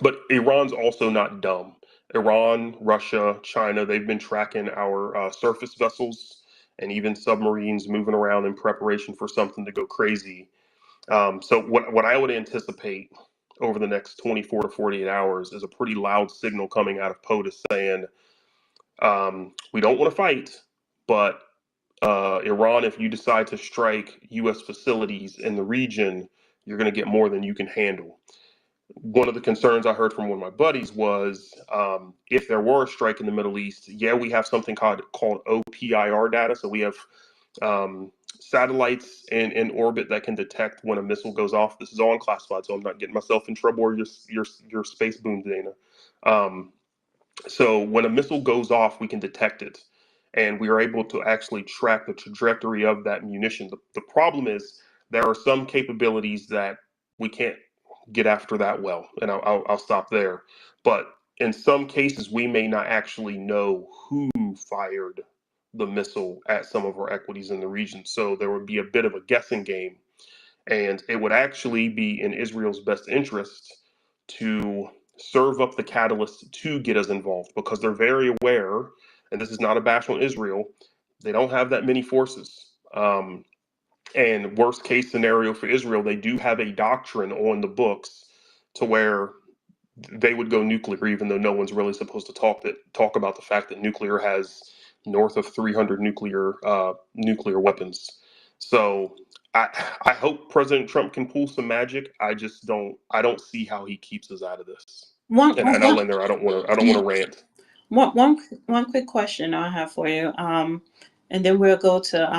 but Iran's also not dumb. Iran, Russia, China, they've been tracking our surface vessels and even submarines moving around in preparation for something to go crazy. So what I would anticipate over the next 24 to 48 hours is a pretty loud signal coming out of POTUS saying, we don't want to fight, but Iran, if you decide to strike U.S. facilities in the region, you're going to get more than you can handle. One of the concerns I heard from one of my buddies was if there were a strike in the Middle East, yeah, we have something called OPIR data. So we have satellites in orbit that can detect when a missile goes off. This is all unclassified, so I'm not getting myself in trouble or your space boom, Dana. So when a missile goes off, we can detect it. And we are able to actually track the trajectory of that munition. The problem is there are some capabilities that we can't get after that well, and I'll stop there. But in some cases, we may not actually know who fired the missile at some of our equities in the region. So there would be a bit of a guessing game, and it would actually be in Israel's best interest to serve up the catalyst to get us involved because they're very aware, and this is not a bash on Israel, they don't have that many forces. And worst case scenario for Israel, they do have a doctrine on the books to where they would go nuclear, even though no one's really supposed to talk about the fact that nuclear has north of 300 nuclear weapons. So I hope President Trump can pull some magic. I don't see how he keeps us out of this. And I'll end there. I don't want to rant. One quick question I have for you. And then we'll go to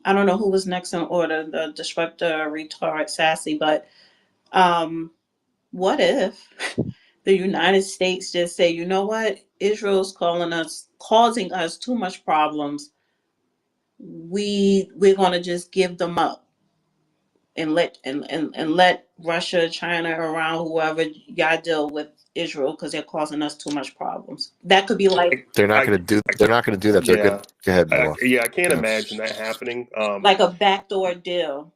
I don't know who was next in order, the disruptor, retard, sassy, but what if the United States just say, you know what, Israel's causing us too much problems. We're gonna just give them up and let Russia, China, Iran, whoever y'all deal with Israel because they're causing us too much problems. That could be like They're not I, going to do. They're not going to do that. They're good. yeah, Go ahead, Noah. yeah, I can't Yeah. imagine that happening. like a backdoor deal.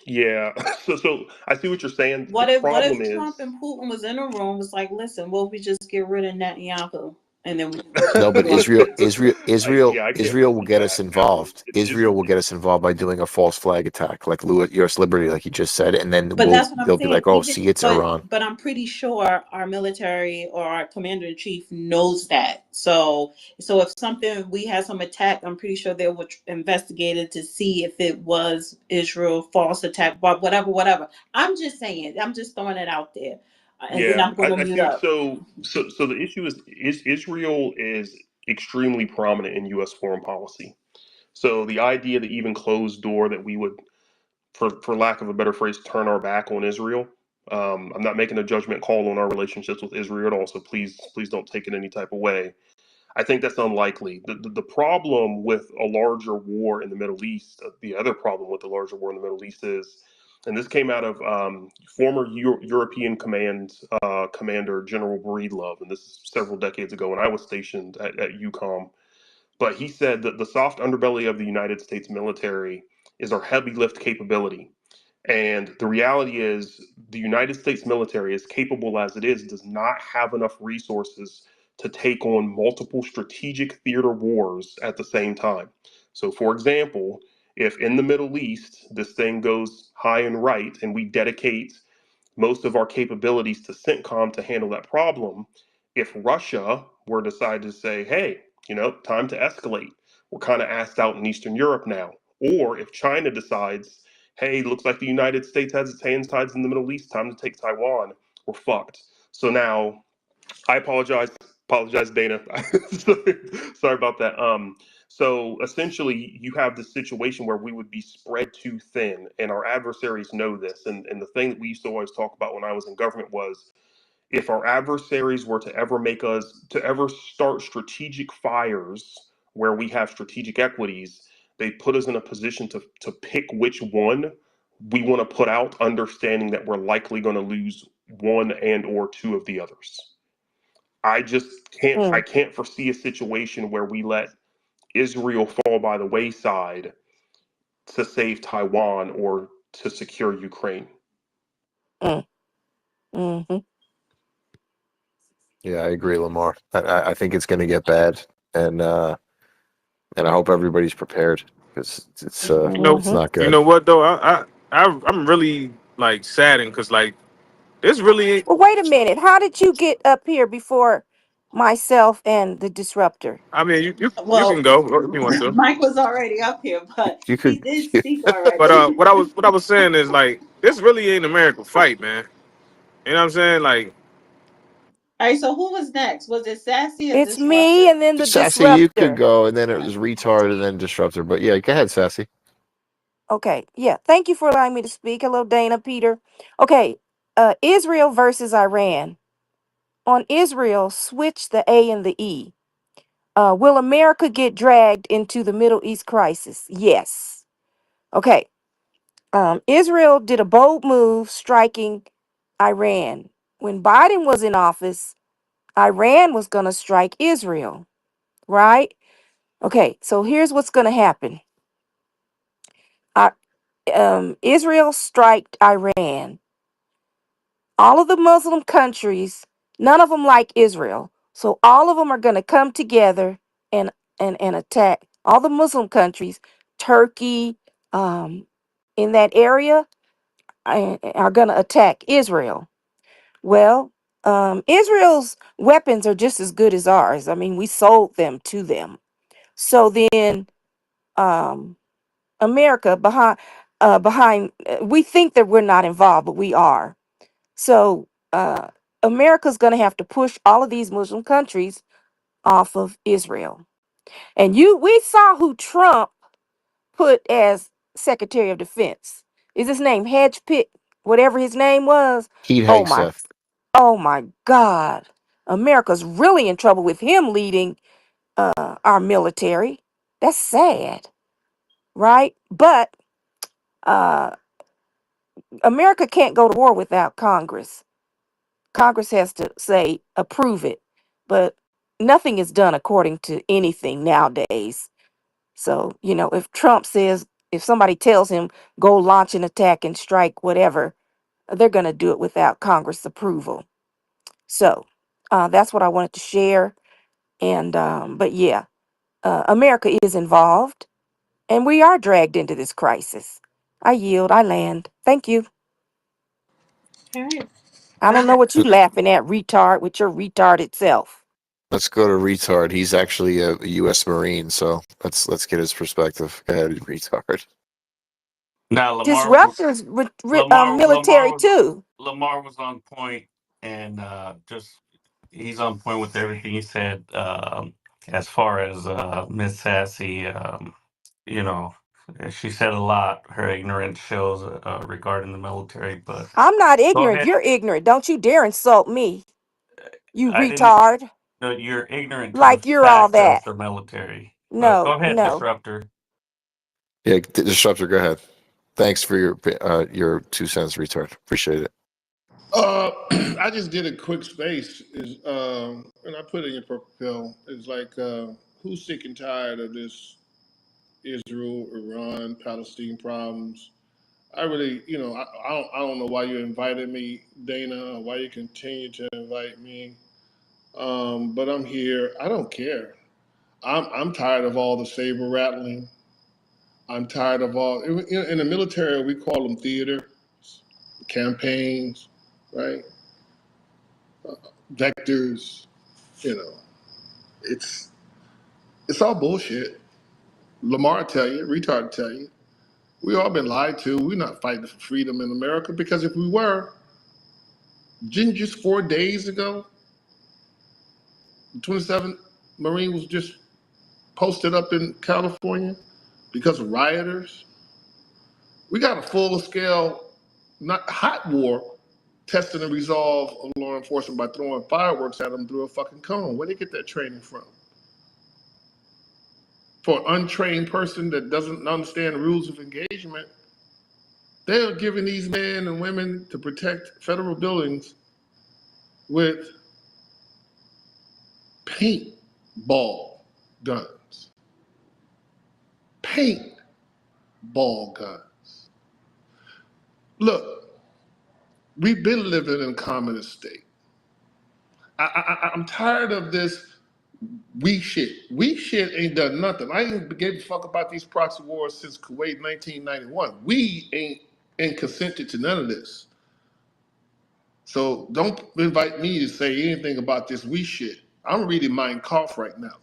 Yeah, so I see what you're saying. The What if problem Trump is, and Putin was in a room was like, listen, well we just get rid of Netanyahu and then we go No, but to yeah, I can't Israel will foresee get us that happening. involved. Israel will get us involved by doing a false flag attack, like U.S. Liberty, like you just said, and then But that's what I'm they'll be saying. like, "Oh, Even see, it's Iran." but I'm pretty sure our military or our commander in chief knows that. So if something we had some attack, I'm pretty sure they would investigate it to see if it was Israel false attack, but whatever. I'm just saying. I'm just throwing it out there, and then Yeah, I'm gonna I mute see. up. So the issue is Israel is extremely prominent in U.S. foreign policy. So the idea that even closed door that we would, for lack of a better phrase, turn our back on Israel. I'm not making a judgment call on our relationships with Israel at all. So please don't take it any type of way. I think that's unlikely. The problem with a larger war in the Middle East, the other problem with the larger war in the Middle East is, and this came out of former European commander General Breedlove, and this is several decades ago when I was stationed at UCOM. But he said that the soft underbelly of the United States military is our heavy lift capability. And the reality is, the United States military, as capable as it is, does not have enough resources to take on multiple strategic theater wars at the same time. So, for example, if in the Middle East this thing goes high and right and we dedicate most of our capabilities to CENTCOM to handle that problem, if Russia were to decide to say, hey, time to escalate, we're kind of asked out in Eastern Europe now. Or if China decides, hey, looks like the United States has its hands tied in the Middle East, time to take Taiwan, we're fucked. So now, I apologize, Dana. Sorry about that. So essentially, you have this situation where we would be spread too thin, and our adversaries know this. And the thing that we used to always talk about when I was in government was, if our adversaries were to ever start strategic fires where we have strategic equities, they put us in a position to pick which one we want to put out, understanding that we're likely going to lose one and or two of the others. I just Mm, can't foresee a situation where we let Israel fall by the wayside to save Taiwan or to secure Ukraine. mm, mm-hmm. Yeah, I agree, Lamar. I think it's going to get bad, and and I hope everybody's prepared because You know, it's Mm-hmm. not you good. know what though? I'm really like saddened because like this really. Well, wait a minute. How did you get up here before myself and the disruptor? I mean, you can Well, go if you want to. Mike was already up here, but You he could. did speak But already. what I was saying is like this really ain't an American fight, man. You know what I'm saying? Like, All right, so who was next? Was it Sassy or It's me Disruptor? and then the Sassy, you could disruptor. go, and then it was retard, and then disruptor. But yeah, go ahead, Sassy. Okay. Yeah. Thank you for allowing me to speak. Hello, Dana, Peter. Okay. Israel versus Iran. On Israel, switch the A and the E. Will America get dragged into the Middle East crisis? Yes. Okay. Israel did a bold move striking Iran. When Biden was in office, Iran was going to strike Israel, right? Okay, so here's what's going to happen. Uh, Israel striked Iran. All of the Muslim countries, none of them like Israel. So all of them are going to come together and, and attack. All the Muslim countries, Turkey, um, in that area, are going to attack Israel. Well, Israel's weapons are just as good as ours. I mean, we sold them to them. So then, um, America we think that we're not involved, but we are. So America's going to have to push all of these Muslim countries off of Israel. And we saw who Trump put as Secretary of Defense. Is his name Hedge Pitt? Whatever his name was. Heat Oh my, Hegseth. oh my God. America's really in trouble with him leading our military. That's sad, right? But uh, America can't go to war without Congress. Congress has to say approve it, but nothing is done according to anything nowadays. So, if Trump says, if somebody tells him go launch an attack and strike whatever, they're going to do it without Congress approval. So, that's what I wanted to share. And, but yeah, America is involved and we are dragged into this crisis. I yield, I land. Thank you. All right. I don't know what you laughing at, retard, with your retarded self. Let's go to retard. He's actually a U.S. Marine, so let's get his perspective. Go ahead, retard. Now Disruptors with military too. Lamar was on point, and just he's on point with everything he said. As far as Miss Sassy, you know, she said a lot. Her ignorance shows regarding the military. But I'm not go ignorant. ahead. You're ignorant. Don't you dare insult me, you I didn't. retard. No, you're ignorant to the Like you're all fact of that. the military. But go No, ahead, no. disruptor. Yeah, disruptor. Go ahead. Thanks for your 2 cents, retard. Appreciate it. I just did a quick space, and I put it in your purple. It's like, who's sick and tired of this Israel, Iran, Palestine problems? I really, I don't know why you invited me, Dana, or why you continue to invite me. But I'm here. I don't care. I'm tired of all the saber rattling. I'm tired of all. In the military, we call them theater campaigns, right? Vectors. You know, it's it's all bullshit. Lamar tell you, retard tell you. We all been lied to. We're not fighting for freedom in America because if we were, didn't just 4 days ago, the 27th Marine was just posted up in California because of rioters. We got a full scale, not hot war, testing the resolve of law enforcement by throwing fireworks at them through a fucking cone. Where they get that training from? For an untrained person that doesn't understand the rules of engagement, they're giving these men and women to protect federal buildings with paintball guns. Paintball guns. Look, we've been living in a communist state. I'm tired of this we shit. We shit ain't done nothing. I ain't gave a fuck about these proxy wars since Kuwait 1991. We ain't consented to none of this. So don't invite me to say anything about this we shit. I'm reading Mein Kampf right now.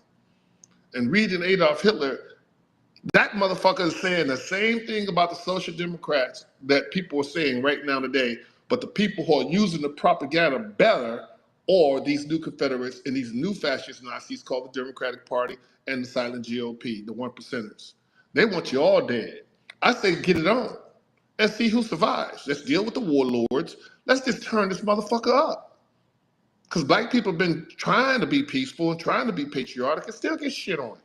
And reading Adolf Hitler, that motherfucker is saying the same thing about the Social Democrats that people are saying right now today, but the people who are using the propaganda better are these new Confederates and these new fascist Nazis called the Democratic Party and the silent GOP, the one percenters. They want you all dead. I say get it on. Let's see who survives. Let's deal with the warlords. Let's just turn this motherfucker up. Because black people have been trying to be peaceful and trying to be patriotic and still get shit on.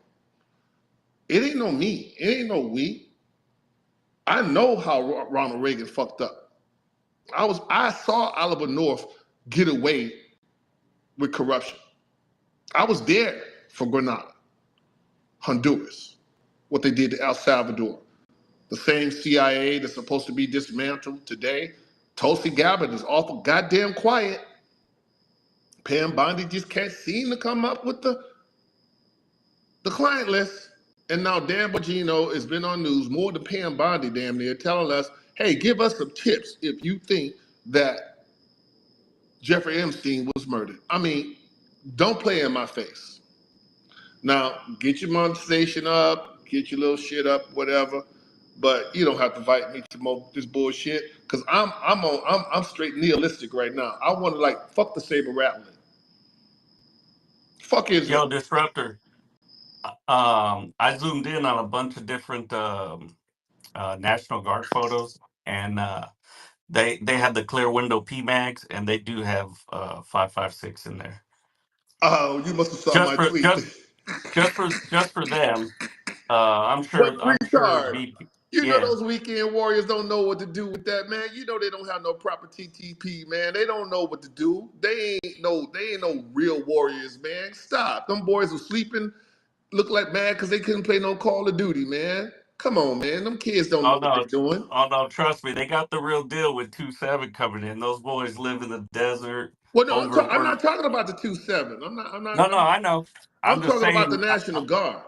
It ain't no me. It ain't no we. I know how Ronald Reagan fucked up. I saw Oliver North get away with corruption. I was there for Grenada, Honduras, what they did to El Salvador. The same CIA that's supposed to be dismantled today. Tulsi Gabbard is awful goddamn quiet. Pam Bondi just can't seem to come up with the client list. And now Dan Bongino has been on news more than Pam Bondi damn near telling us, hey, give us some tips if you think that Jeffrey Epstein was murdered. I mean, don't play in my face. Now, get your monetization up, get your little shit up, whatever. But you don't have to invite me to this bullshit because I'm straight nihilistic right now. I want to like fuck the saber rattling, fuck Yo, Israel. disruptor. I zoomed in on a bunch of different National Guard photos, and they have the clear window PMags, and they do have 5.56 in there. Oh, you must have saw Just my for tweet. just just for them. I'm What sure. I'm sure. retard? You know Yeah. those weekend warriors don't know what to do with that, man. You know they don't have no proper TTP, man. They don't know what to do. They ain't no real warriors, man. Stop. Them boys were sleeping, look like mad because they couldn't play no Call of Duty, man. Come on, man. Them kids don't know Oh what they're no, doing. oh no, trust me, they got the real deal with 2-7 coming in. Those boys live in the desert, Well, no, I'm not overworked. talking about the 2-7. I'm not. I'm not. No, no, I know. I'm I'm just talking about the saying. National Guard.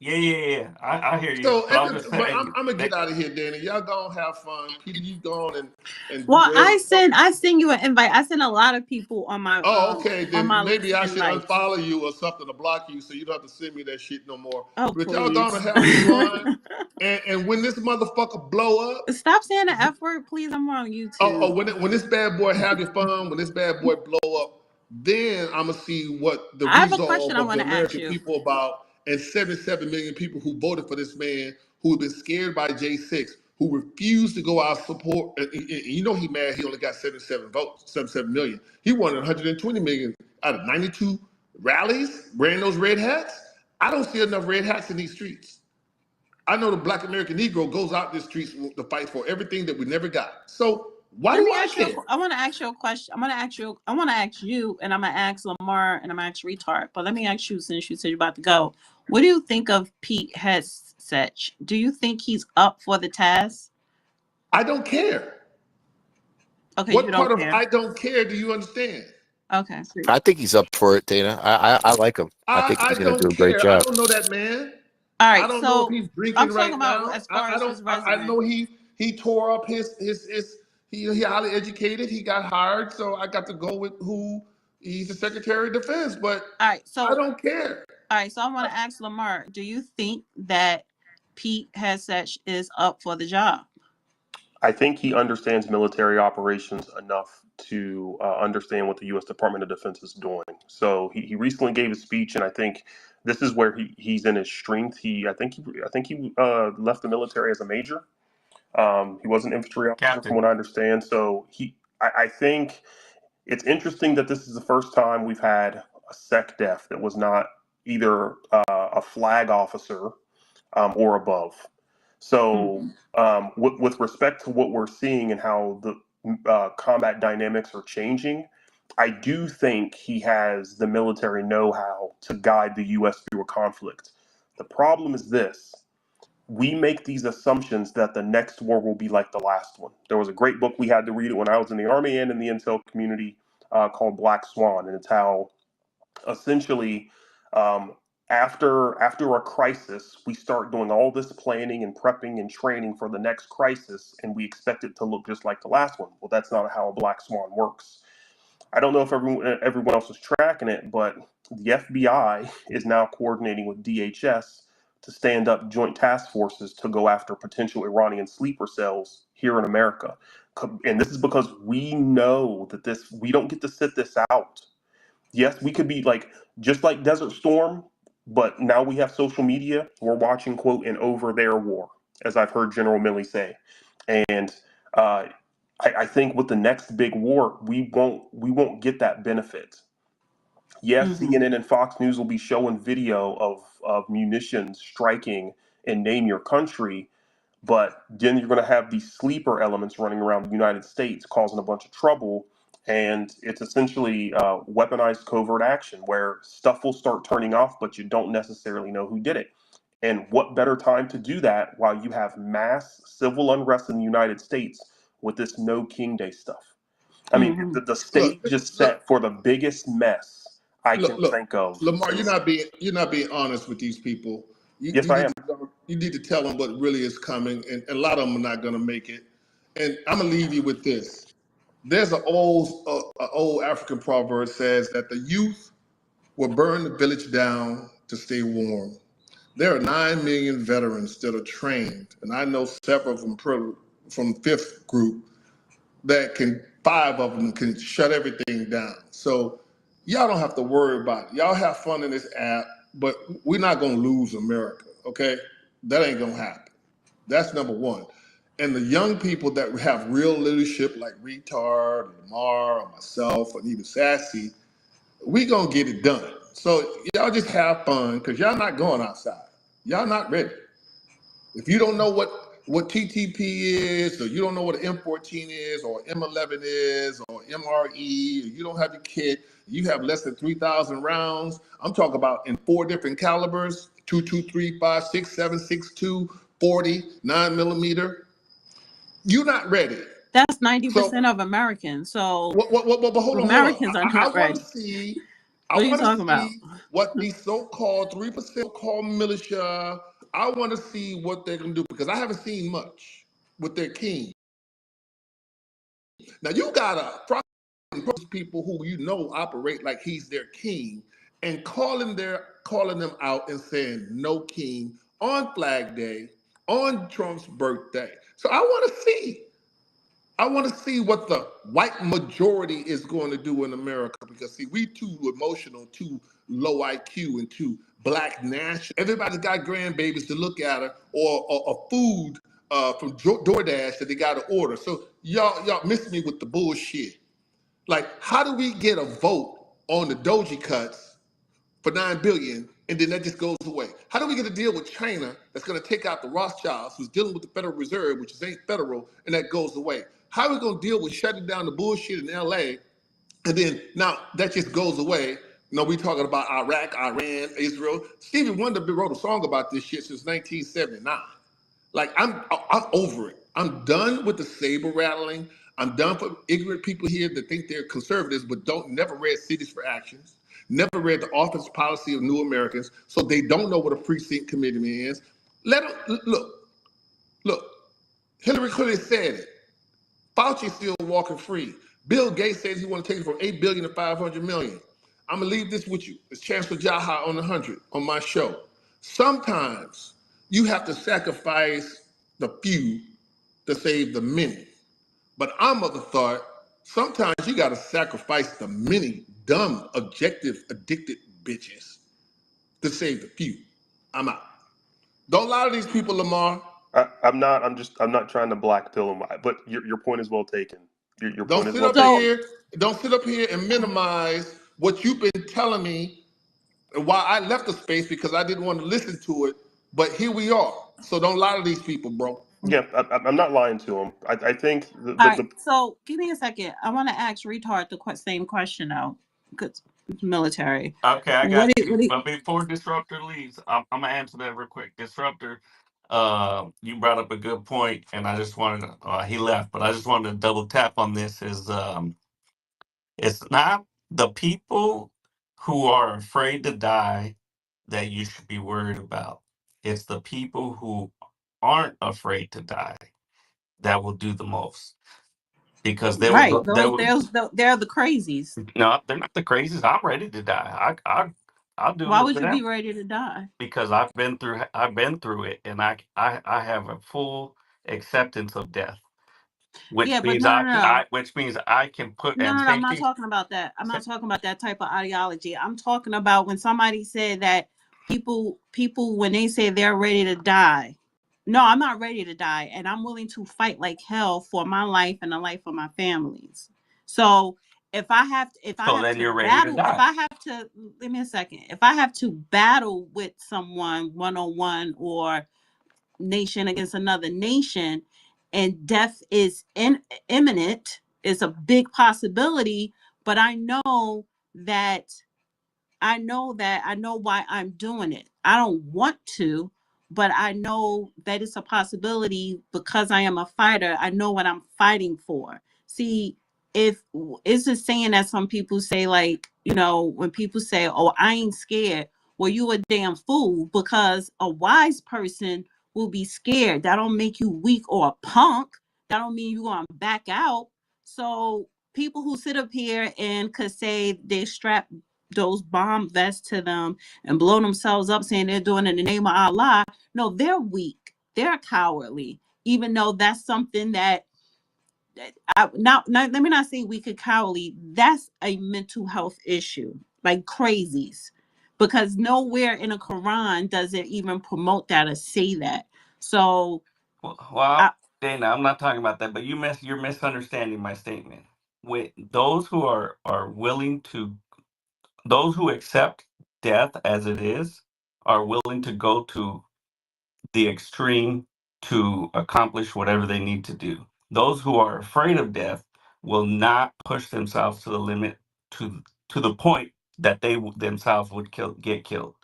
Yeah, yeah, yeah. I hear you, So, but I'm just but I'm saying gonna they get out of here, Danny. Y'all gonna have fun. Peter, you go on and do Well, whatever the fuck. I send you an invite. I send a lot of people Oh, okay. on Then my maybe list I should invites. unfollow you or something to block you, so you don't have to send me that shit no more. Oh But y'all gonna please. have fun, and when this motherfucker blow up. Stop saying the F word, please. I'm on Oh, YouTube. when this bad boy have your fun, when this bad boy blow up, then I'm gonna see what the I have a question resolve I of want the to ask American you. people about, and 77 million people who voted for this man, who have been scared by J6, who refused to go out support. And you know he mad. He only got 77 votes, 77 million. He wanted 120 million out of 92 rallies, wearing those red hats. I don't see enough red hats in these streets. I know the Black American Negro goes out the streets to fight for everything that we never got. So why Let do me I ask you. care? I want to ask you a question. I want to ask you, and I'm gonna ask Lamar, and I'm gonna ask Retard. But let me ask you, since you said you're about to go, what do you think of Pete Hegseth? Do you think he's up for the task? I don't care. Okay, you What part don't of care. I don't care do you understand? Okay. I think he's up for it, Dana. I like him. I think I he's going to do don't a great care. I job. don't know that man. All I right. don't know if So he's I'm drinking talking right about now. as far I as don't. his I resume. know he tore up his he highly educated. He got hired, so I got to go with who he's the Secretary of Defense. But All right. I So don't care. all right. So I want to ask Lamar. Do you think that Pete Hegseth is up for the job? I think he understands military operations enough to understand what the U.S. Department of Defense is doing. So he recently gave a speech, and I think this is where he's in his strength. I think he left the military as a major. He was an infantry officer, from captain. what I understand. So I think it's interesting that this is the first time we've had a SecDef that was not either a flag officer or above. So, Mm-hmm. with respect to what we're seeing and how the combat dynamics are changing, I do think he has the military know how to guide the U.S. through a conflict. The problem is this: we make these assumptions that the next war will be like the last one. There was a great book, we had to read it when I was in the Army and in the intel community, called Black Swan, and it's how essentially, um, after a crisis, we start doing all this planning and prepping and training for the next crisis, and we expect it to look just like the last one. Well, that's not how a black swan works. I don't know if everyone else is tracking it, but the FBI is now coordinating with DHS to stand up joint task forces to go after potential Iranian sleeper cells here in America. And this is because we know that we don't get to sit this out. Yes, we could be like just like Desert Storm, but now we have social media. We're watching quote an over there war, as I've heard General Milley say, and uh, I think with the next big war, we won't get that benefit. Yes, Mm-hmm. CNN and Fox News will be showing video of munitions striking and name your country, but then you're going to have these sleeper elements running around the United States causing a bunch of trouble. And it's essentially weaponized covert action where stuff will start turning off, but you don't necessarily know who did it. And what better time to do that while you have mass civil unrest in the United States with this No King Day stuff? I mean, Mm-hmm. the Look, stage is look, set for the biggest mess I look, can look. think of Lamar, since. you're not being honest with these people. Yes, I am. You need to tell them what really is coming, and a lot of them are not going to make it. And I'm gonna leave you with this. There's an old African proverb says that the youth will burn the village down to stay warm. There are 9 million veterans that are trained, and I know several from fifth group that can, 5 of them can shut everything down. So y'all don't have to worry about it. Y'all have fun in this app, but we're not gonna lose America, okay? That ain't gonna happen. That's number one. And the young people that have real leadership like Retard, Lamar, or myself, and even Sassy, we gonna get it done. So y'all just have fun because y'all not going outside. Y'all not ready. If you don't know what what TTP is, or you don't know what an M14 is, or M11 is, or MRE, or you don't have your kit, you have less than 3,000 rounds. I'm talking about in 4 different calibers: 223, 5, 6, 7, 6, 2, 40, 9 millimeter. You're not ready. That's So 90% of Americans. So but hold on, hold on. Americans are I not want to ready. see, I What are you want to talking about? see what these so-called 3% called militia. I want to see what they're gonna do because I haven't seen much with their king. Now you gotta people who you know operate like he's their king and calling them out and saying no king on Flag Day, on Trump's birthday. So I want to see what the white majority is going to do in America because see, we too emotional, too low IQ, and too black national. Everybody's got grandbabies to look at her or a food from DoorDash that they got to order. So y'all miss me with the bullshit. Like, how do we get a vote on the Doji cuts for 9 billion, and then that just goes away? How do we get a deal with China that's going to take out the Rothschilds, who's dealing with the Federal Reserve, which is ain't federal, and that goes away? How are we going to deal with shutting down the bullshit in LA, and then now that just goes away? No, we talking about Iraq, Iran, Israel. Stevie Wonder wrote a song about this shit since 1979. Like I'm over it. I'm done with the saber rattling. I'm done for ignorant people here that think they're conservatives but don't never read Cities for Actions, never read the Office Policy of New Americans, so they don't know what a precinct committee is. Let them look. Hillary Clinton said it. Fauci's still walking free. Bill Gates says he want to take it from 8 billion to 500 million. I'm gonna leave this with you. It's Chancellor Jaha on 100 on my show. Sometimes you have to sacrifice the few to save the many. But I'm of the thought sometimes you got to sacrifice the many dumb, objective, addicted bitches to save the few. I'm out. Don't lie to these people, Lamar. I'm not. I'm not trying to black pill him. But your point is well taken. Your point Don't is sit well up taken. So here. Don't sit up here and minimize what you've been telling me and why I left the space because I didn't want to listen to it. But here we are. So don't lie to these people, bro. Yeah, I'm not lying to him. I think all right. the So give me a second. I want to ask retard the same question though, because it's military. Okay, I What got do, what you. do, But before Disruptor leaves, I'm gonna answer that real quick. Disruptor, you brought up a good point, and I just wanted to. He left, but I just wanted to double tap on this. It's not the people who are afraid to die that you should be worried about. It's the people who aren't afraid to die that will do the most because they will right? go. They will. They're the crazies. No, they're not the craziest. I'm ready to die. I'll do Why it would for you be them ready to die? because I've been through it, and I have a full acceptance of death, Yeah, which but means no, no, no. I can put No, and no, no, I'm not safety. talking about that. I'm not talking about that type of ideology. I'm talking about when somebody said that people when they say they're ready to die. No, I'm not ready to die, and I'm willing to fight like hell for my life and the life of my families. So if I So have then to you're ready to battle, if die. I have to, give me a second. If I have to battle with someone one on one or nation against another nation and death is imminent, is a big possibility, but that I know why I'm doing it. I don't want to, but I know that it's a possibility because I am a fighter. I know what I'm fighting for. See, if it's a saying that some people say, like, when people say, "Oh, I ain't scared," well, you a damn fool because a wise person will be scared. That don't make you weak or a punk. That don't mean you're gonna back out. So people who sit up here and could say they strap those bomb vests to them and blow themselves up saying they're doing it in the name of Allah. No, they're weak. They're cowardly. Even though that's something that let me not say weak or cowardly. That's a mental health issue, like crazies, because nowhere in the Quran does it even promote that or say that. So, Well, I, Dana, I'm not talking about that, but you're misunderstanding my statement. With those who are willing to, those who accept death as it is, are willing to go to the extreme to accomplish whatever they need to do. Those who are afraid of death will not push themselves to the limit to the point that they themselves would get killed.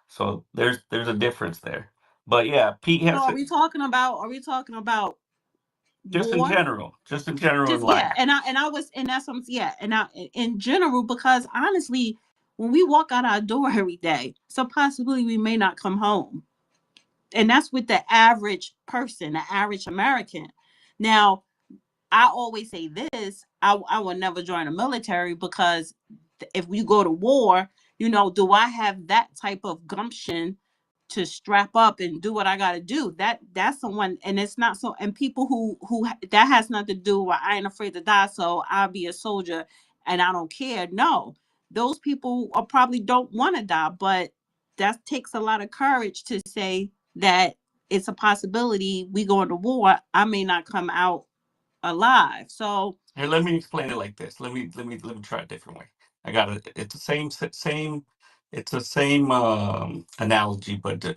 So there's a difference there. But yeah, Pete So has are to, we talking about? Are we talking about war? just in general in Just yeah, life. and I was and that's what yeah, and I in general because honestly, when we walk out our door every day, so possibly we may not come home, and that's with the average person, the average American. Now, I always say this: I will never join the military because if we go to war, do I have that type of gumption to strap up and do what I got to do? That's someone, and it's not so. And people who that has nothing to do with I ain't afraid to die, so I'll be a soldier and I don't care. No, those people are probably don't want to die, but that takes a lot of courage to say that it's a possibility we go into war. I may not come out alive. So Here, let me explain it like this. Let me try a different way. I got it. It's the same. It's the same analogy, but a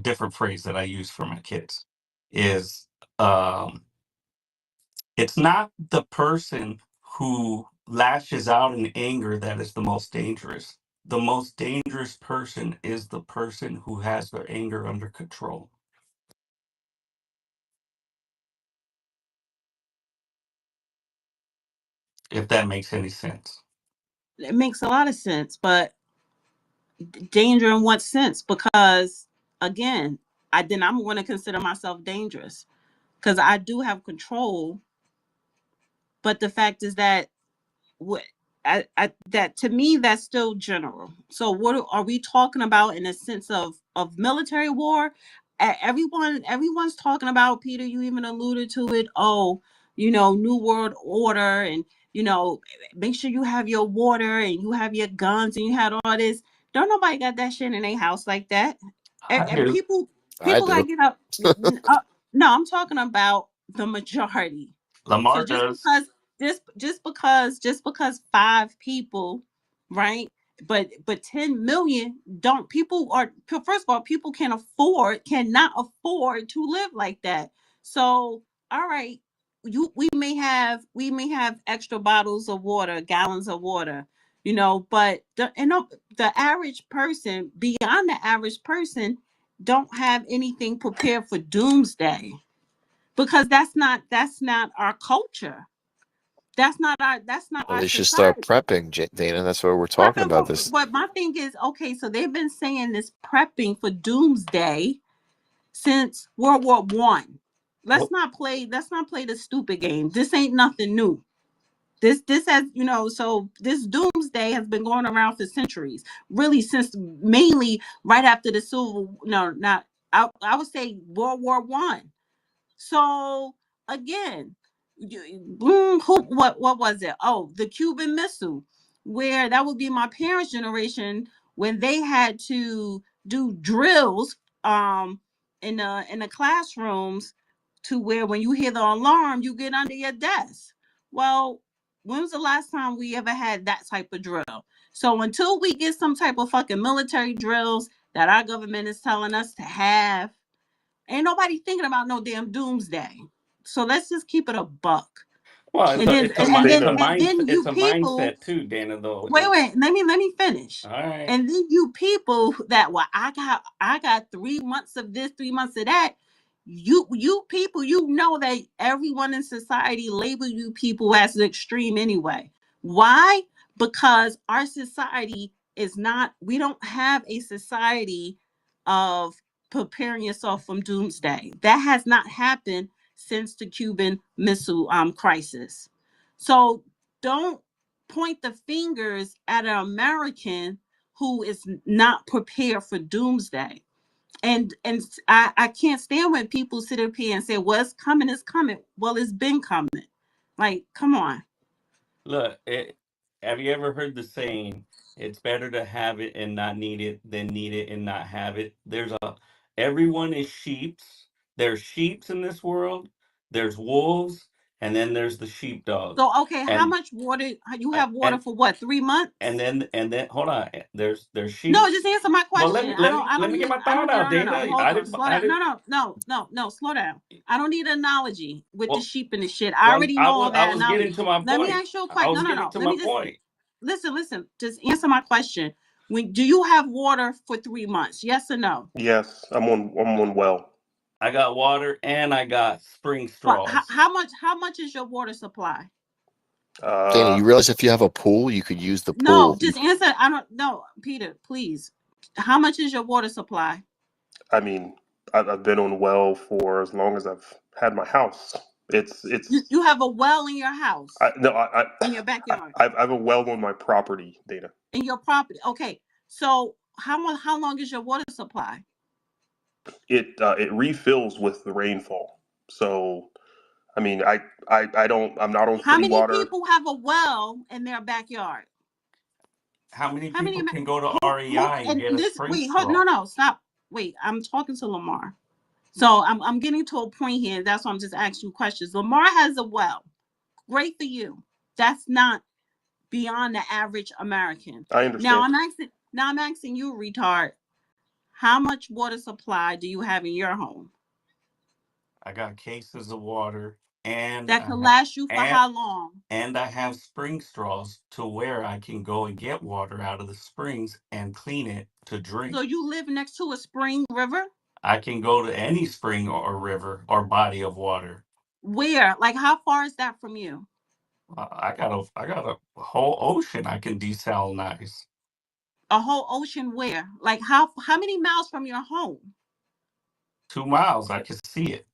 different phrase that I use for my kids is um, it's not the person who lashes out in anger that is the most dangerous. The most dangerous person is the person who has their anger under control. If that makes any sense. it makes a lot of sense, but danger in what sense? Because again, I'm going to consider myself dangerous because I do have control. But the fact is that what that to me that's still general. So what are we talking about in a sense of military war? Everyone's talking about, Peter, you even alluded to it. Oh, new world order, and make sure you have your water and you have your guns and you had all this. Don't nobody got that shit in their house like that. I And do. I people gotta do. get up. No, I'm talking about the majority. So Lamar does. just because five people, right? But 10 million don't people are first of all, people cannot afford to live like that. So all right, we may have extra bottles of water, gallons of water, but the average person, beyond the average person, don't have anything prepared for doomsday because that's not our culture. That's not our Well, they should start society. prepping, Dana. That's why we're talking Prepping about for this. but my thing is, okay, so they've been saying this prepping for doomsday since World War I. Let's not play the stupid game. This ain't nothing new. This has, so this doomsday has been going around for centuries, really, since mainly right after the civil no not I would say World War I. So again, what was it? Oh, the Cuban Missile, where that would be my parents' generation when they had to do drills in the classrooms, to where when you hear the alarm, you get under your desk. Well, when was the last time we ever had that type of drill? So until we get some type of fucking military drills that our government is telling us to have, ain't nobody thinking about no damn doomsday. So let's just keep it a buck. Well, And then So and then Dana, and then it's you a people, mindset too, Dana. Though. wait, let me finish. All right. And then you people that, well, I got 3 months of this, 3 months of that. You people, that everyone in society label you people as extreme anyway. Why? Because our society is not. We don't have a society of preparing yourself from doomsday. That has not happened since the Cuban Missile crisis. So don't point the fingers at an American who is not prepared for doomsday. And I can't stand when people sit up here and say, well, it's coming, it's coming. Well, it's been coming. Like, come on. Look, have you ever heard the saying, it's better to have it and not need it than need it and not have it? Everyone is sheeps. There's sheeps in this world. There's wolves and then there's the sheepdog. So okay, how And much water you have water and for what, 3 months? and then hold on. There's No, sheep. just answer my Well, question. I let don't me get need my thought out, no. Dana. Hold I on, didn't slow I down. didn't. No, slow down. I don't need an analogy with the Well, sheep and the shit. I well, already know all I that was analogy. getting to my Let me point. ask you a I question. was getting No. to Let my me just point. listen. Just answer my question. When do you have water for 3 months? Yes or no? Yes, I'm on well. I got water and I got spring But straws. how much is your water supply? Dana, Uh, you realize if you have a pool, you could use the No, pool. just answer. I don't know, Peter, please. How much is your water supply? I mean, I've been on well for as long as I've had my house. It's You have a well in your house, I no in your backyard, I have a well on my property, Dana. in your property. Okay, so how long is your water supply? It refills with the rainfall. So I mean, I don't I'm not on How city many water. people have a well in their backyard? How many How many? people can go to Who? REI and get And a this. spring Wait, no, straw? no, stop. Wait, I'm talking to Lamar. So I'm getting to a point here. That's why I'm just asking you questions. Lamar has a well. Great for you. That's not beyond the average American. I understand. Now I'm asking you, retard. How much water supply do you have in your home I got cases of water and that could last you for how long? and I have spring straws to where I can go and get water out of the springs and clean it to So drink. you live next to a spring, river? I can go to any spring or river or body of water. Where? Like how far is that from you? I got a whole ocean I can desalinize. A whole ocean where? Like how many miles from your home? 2 miles, I can see it.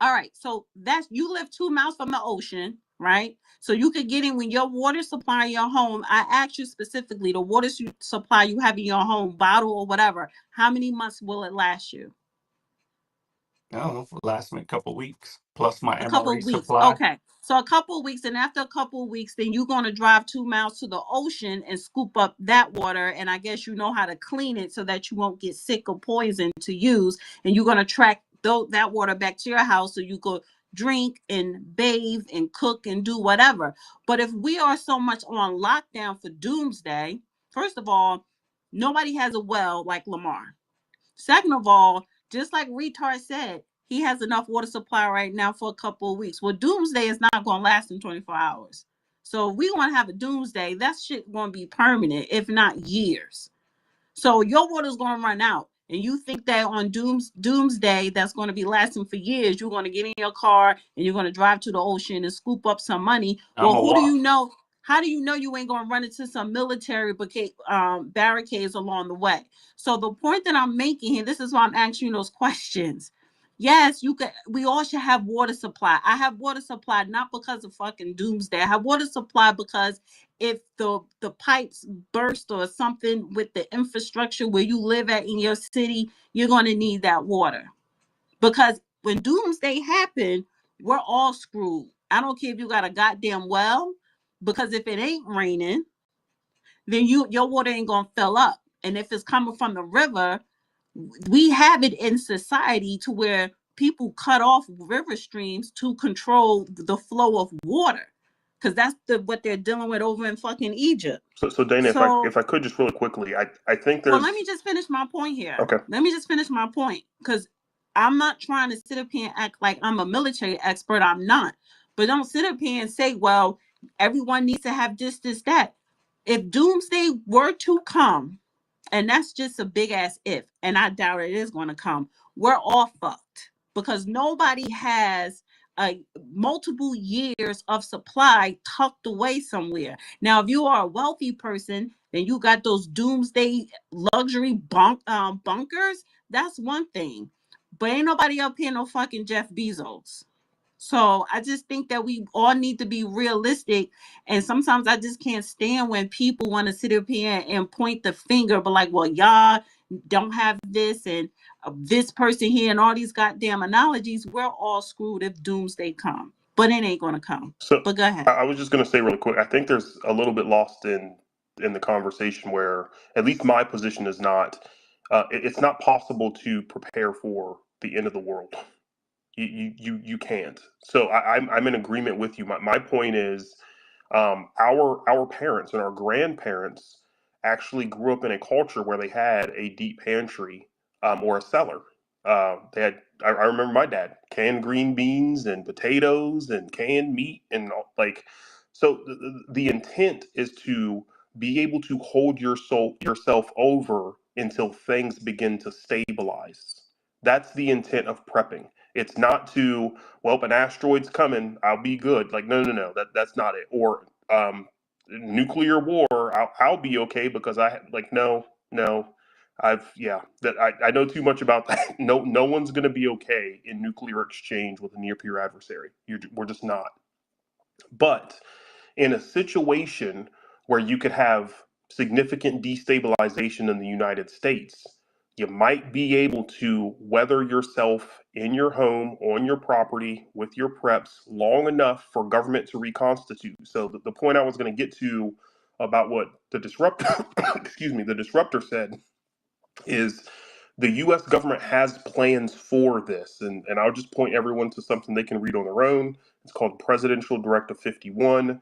All right. So that's you live 2 miles from the ocean, right? So you could get in when your water supply in your home. I asked you specifically the water supply you have in your home, bottle or whatever. How many months will it last you? I don't know, for the last me a couple weeks. Plus my A couple MRE of weeks. supply. Okay. So a couple of weeks, and after a couple of weeks, then you're gonna drive 2 miles to the ocean and scoop up that water. And I guess you know how to clean it so that you won't get sick or poison to use. And you're gonna track that water back to your house so you could drink and bathe and cook and do whatever. But if we are so much on lockdown for doomsday, first of all, nobody has a well like Lamar. Second of all, just like Retard said, he has enough water supply right now for a couple of weeks. Well, doomsday is not going to last in 24 hours. So if we want to have a doomsday, that shit going to be permanent, if not years. So your water's going to run out. And you think that on doomsday that's going to be lasting for years, you're going to get in your car and you're going to drive to the ocean and scoop up some money. I'm Well, a who do walk. you know? How do you know you ain't going to run into some military barricades along the way? So the point that I'm making here, this is why I'm asking you those questions. Yes, you could. We all should have water supply. I have water supply not because of fucking doomsday. I have water supply because if the pipes burst or something with the infrastructure where you live at in your city, you're going to need that water. Because when doomsday happen, we're all screwed. I don't care if you got a goddamn well, because if it ain't raining, then your water ain't going to fill up. And if it's coming from the river, we have it in society to where people cut off river streams to control the flow of water, because that's what they're dealing with over in fucking Egypt. So Dana, So if I could just really quickly, I think well, let there's me just finish my point here. okay. Let me just finish my point, because I'm not trying to sit up here and act like I'm a military expert. I'm not. But don't sit up here and say, well, everyone needs to have this, that. If doomsday were to come, and that's just a big ass if, and I doubt it is going to come, we're all fucked because nobody has multiple years of supply tucked away somewhere. Now, if you are a wealthy person, then you got those doomsday luxury bunkers. That's one thing, but ain't nobody up here no fucking Jeff Bezos. So I just think that we all need to be realistic. And sometimes I just can't stand when people want to sit up here and point the finger, but like, well, y'all don't have this and this person here and all these goddamn analogies. We're all screwed if doomsday come, but it ain't gonna come. So But go ahead. I was just going to say really quick. I think there's a little bit lost in the conversation where at least my position is not. It's not possible to prepare for the end of the world. You can't. So I'm in agreement with you. My point is, our parents and our grandparents actually grew up in a culture where they had a deep pantry, or a cellar. They had. I remember my dad canned green beans and potatoes and canned meat and like. So the intent is to be able to hold yourself over until things begin to stabilize. That's the intent of prepping. It's not to, well, an asteroid's coming, I'll be good. Like, no. That's not it. Or nuclear war, I'll be okay because like, no. That I know too much about that. No one's gonna be okay in nuclear exchange with a near peer adversary. We're just not. But in a situation where you could have significant destabilization in the United States, you might be able to weather yourself in your home, on your property, with your preps long enough for government to reconstitute. So the point I was going to get to about what the disruptor, excuse me, the disruptor said is the U.S. government has plans for this, and I'll just point everyone to something they can read on their own. It's called Presidential Directive 51.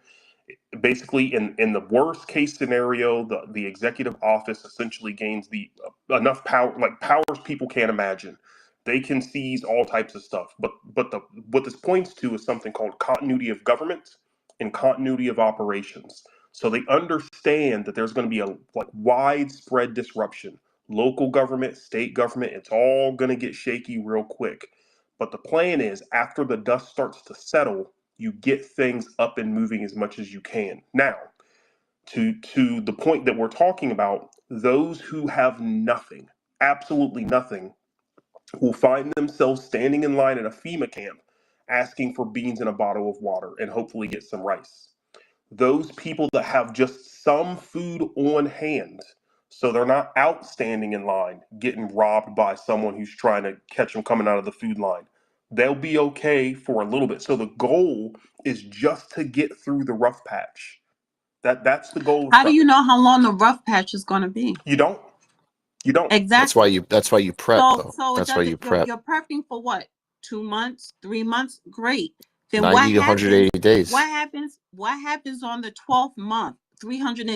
Basically, in the worst case scenario, the executive office essentially gains the enough power, like powers people can't imagine. They can seize all types of stuff, but what this points to is something called continuity of government and continuity of operations. So they understand that there's going to be a like widespread disruption. Local government, state government, it's all going to get shaky real quick. But the plan is after the dust starts to settle, you get things up and moving as much as you can. Now, to the point that we're talking about, those who have nothing, absolutely nothing, will find themselves standing in line at a FEMA camp asking for beans and a bottle of water and hopefully get some rice. Those people that have just some food on hand, so they're not out standing in line getting robbed by someone who's trying to catch them coming out of the food line, they'll be okay for a little bit. So the goal is just to get through the rough patch. That's the goal of How do you prepping. know how long the rough patch is going to be? You don't. You don't. Exactly. That's why you prep though. So it That's why you doesn't. prep. You're prepping for what? 2 months, 3 months. Great. Then 90 what to happens? 180 days. What happens? What happens on the 12th month? 300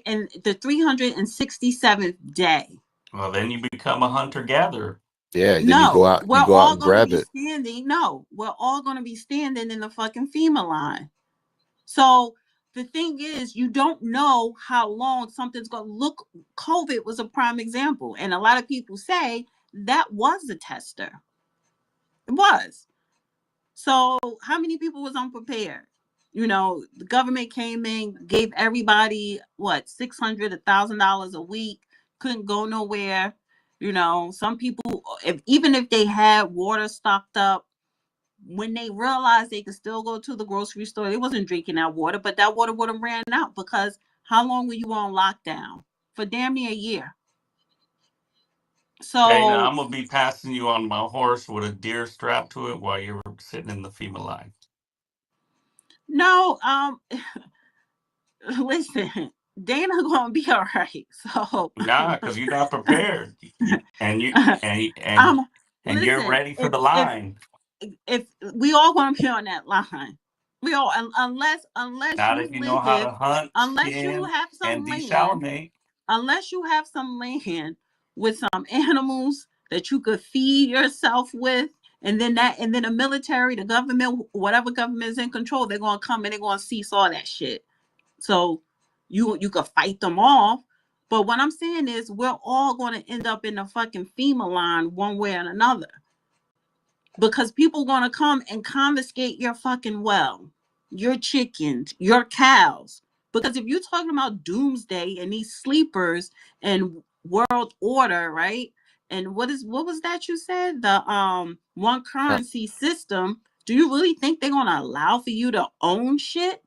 and the 367th day. Well, then you become a hunter gatherer. Yeah, then No, you we're go out all and going to grab be it. standing. No, we're all going to be standing in the fucking FEMA line. So the thing is, you don't know how long something's going to look. COVID was a prime example. And a lot of people say that was a tester. It was. So how many people was unprepared? The government came in, gave everybody what, $600, $1,000 a week, couldn't go nowhere. Some people, even if they had water stocked up, when they realized they could still go to the grocery store, they wasn't drinking that water, but that water would have ran out because how long were you on lockdown? For damn near a year. Dana, So I'm gonna be passing you on my horse with a deer strapped to it while you're sitting in the FEMA line. no, listen, Dana gonna be all right. So Nah, because you're not prepared, and you um and you're listen, ready for the line. if we all gonna be on that line. We all, unless Not you if you know how live, to hunt, unless you skin, have and some land, desalinate. unless you have some land with some animals that you could feed yourself with, and then the military, the government, whatever government is in control, they're gonna come and they're gonna cease all that shit. So you could fight them off. But what I'm saying is we're all gonna end up in the fucking FEMA line one way or another. Because people gonna come and confiscate your fucking well, your chickens, your cows. Because if you're talking about doomsday and these sleepers and world order, right? And what was that you said? The one Huh. currency system. Do you really think they're gonna allow for you to own shit?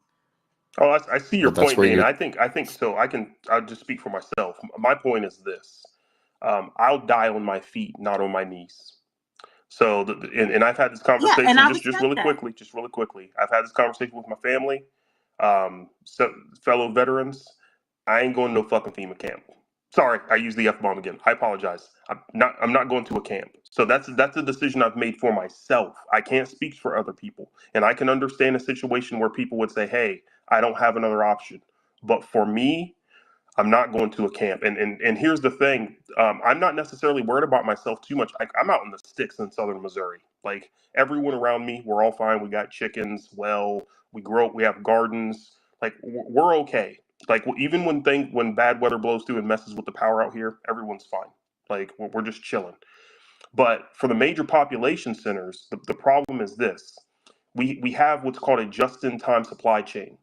Oh, I see your But that's point, where Dana. you're I think so. I'll just speak for myself. My point is this: I'll die on my feet, not on my knees. So, and I've had this Yeah, and conversation I just respect that. just really quickly. I've had this conversation with my family, so fellow veterans. I ain't going to no fucking FEMA camp. Sorry, I used the F bomb again. I apologize. I'm not going to a camp. So that's a decision I've made for myself. I can't speak for other people. And I can understand a situation where people would say, "Hey, I don't have another option." But for me, I'm not going to a camp. And here's the thing. I'm not necessarily worried about myself too much. I'm out in the sticks in southern Missouri. Like everyone around me, we're all fine. We got chickens. Well, we grow. We have gardens. Like we're okay. Like even when bad weather blows through and messes with the power out here, everyone's fine. Like we're just chilling. But for the major population centers, the problem is this: we have what's called a just-in-time supply chain.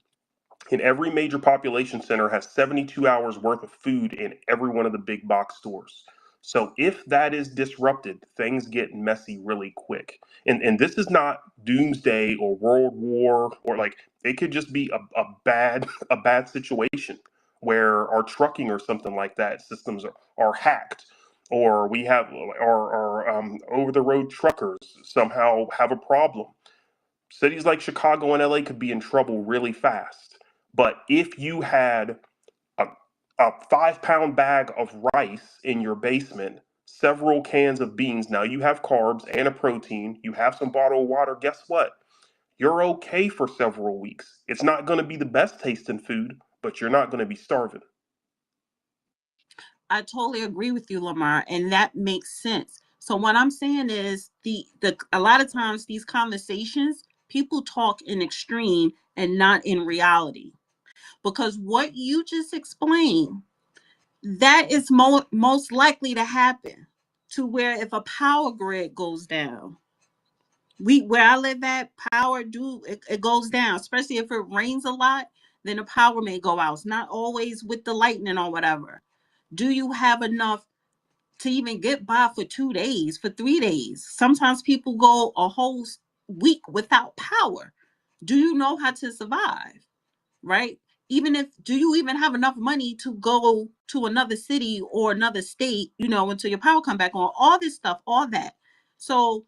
And every major population center has 72 hours worth of food in every one of the big box stores. So if that is disrupted, things get messy really quick. And this is not doomsday or world war or like it could just be a bad a bad situation where our trucking or something like that systems are hacked or we have our over the road truckers somehow have a problem. Cities like Chicago and LA could be in trouble really fast. But if you had a, a 5 pound bag of rice in your basement, several cans of beans, now you have carbs and a protein, you have some bottled water, guess what? You're okay for several weeks. It's not going to be the best tasting food, but you're not going to be starving. I totally agree with you, Lamar, and that makes sense. So what I'm saying is the a lot of times these conversations people talk in extreme and not in reality. Because what you just explained, that is most likely to happen to where if a power grid goes down, we where I live at, power it goes down, especially if it rains a lot, then the power may go out. It's not always with the lightning or whatever. Do you have enough to even get by for 2 days, for 3 days? Sometimes people go a whole week without power. Do you know how to survive? Right? Even if do you even have enough money to go to another city or another state, until your power come back on? All this stuff, all that. So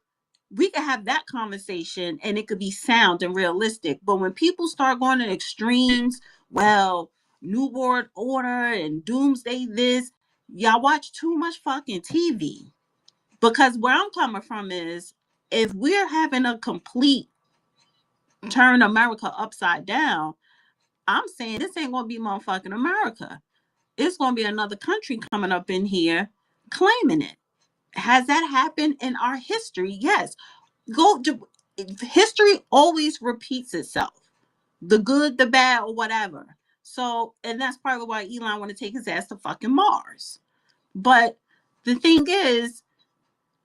we could have that conversation and it could be sound and realistic. But when people start going to extremes, well, New World Order and Doomsday this, y'all watch too much fucking TV. Because where I'm coming from is if we're having a complete turn America upside down, I'm saying this ain't gonna be motherfucking America. It's gonna be another country coming up in here claiming it. Has that happened in our history? Yes. Go to history always repeats itself. The good, the bad, or whatever. So, and that's probably why Elon want to take his ass to fucking Mars. But the thing is,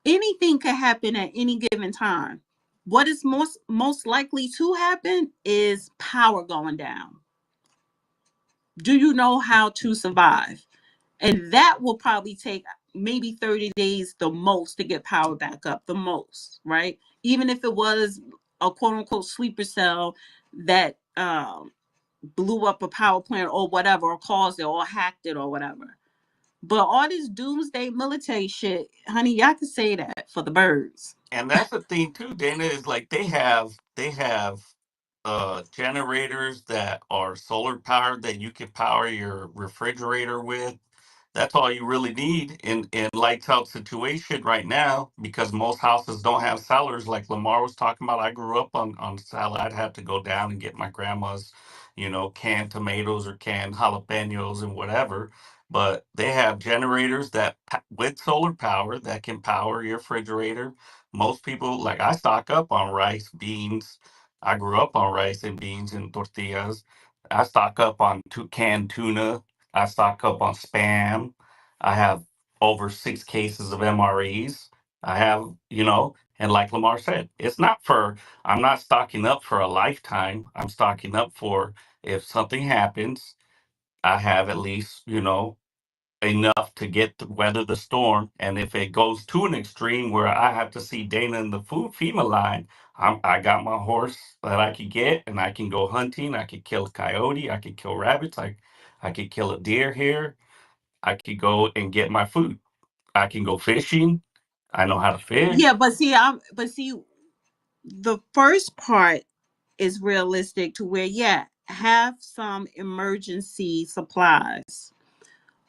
anything could happen at any given time. What is most likely to happen is power going down. Do you know how to survive? And that will probably take maybe 30 days the most to get power back up, the most, right? Even if it was a quote unquote sleeper cell that blew up a power plant or whatever, or caused it or hacked it or whatever. But all this doomsday military shit, honey, y'all can say that for the birds. And that's the thing too, Dana, is like they have generators that are solar powered that you can power your refrigerator with. That's all you really need in lights out situation right now, because most houses don't have cellars like Lamar was talking about. I grew up on salad. I'd have to go down and get my grandma's, canned tomatoes or canned jalapenos and whatever. But they have generators that with solar power that can power your refrigerator. Most people, like, I stock up on rice, beans. I grew up on rice and beans and tortillas. I stock up on canned tuna. I stock up on spam. I have over 6 cases of MREs. I have, and like Lamar said, I'm not stocking up for a lifetime. I'm stocking up for if something happens, I have at least, enough to get to weather the storm. And if it goes to an extreme where I have to see Dana in the food FEMA line, I got my horse that I could get, and I can go hunting. I could kill a coyote. I could kill rabbits. I could kill a deer here. I could go and get my food. I can go fishing. I know how to Yeah, fish. but see, the first part is realistic to where, yeah, have some emergency supplies.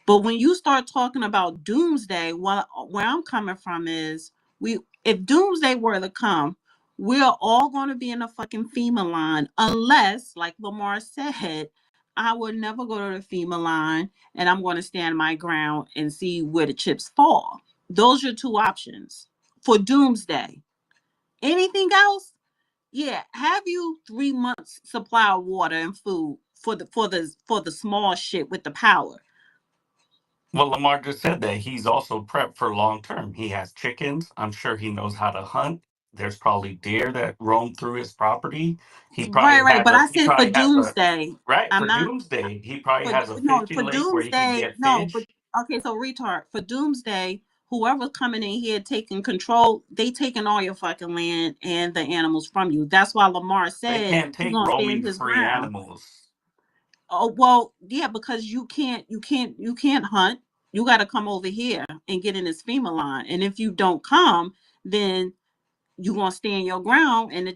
But when you start talking about doomsday, where I'm coming from is if doomsday were to come, we're all going to be in a fucking FEMA line, unless, like Lamar said, I would never go to the FEMA line and I'm going to stand my ground and see where the chips fall. Those are two options for doomsday. Anything else? Yeah, have you 3 months supply of water and food for the small shit with the power. Well, Lamar just said that he's also prepped for long term. He has chickens. I'm sure he knows how to hunt. There's probably deer that roam through his property. He Right, probably right. has But a I he said for probably has a doomsday. right I'm for not doomsday. He probably for has a no fishing for lake where he can doomsday. get No, for fish. okay. So retard for doomsday. Whoever's coming in here taking control, they taking all your fucking land and the animals from you. That's why Lamar They said can't he take gonna stand roaming his free ground. animals. Oh well, yeah, because you can't hunt. You got to come over here and get in this FEMA line. And if you don't come, then you gonna stand your ground, and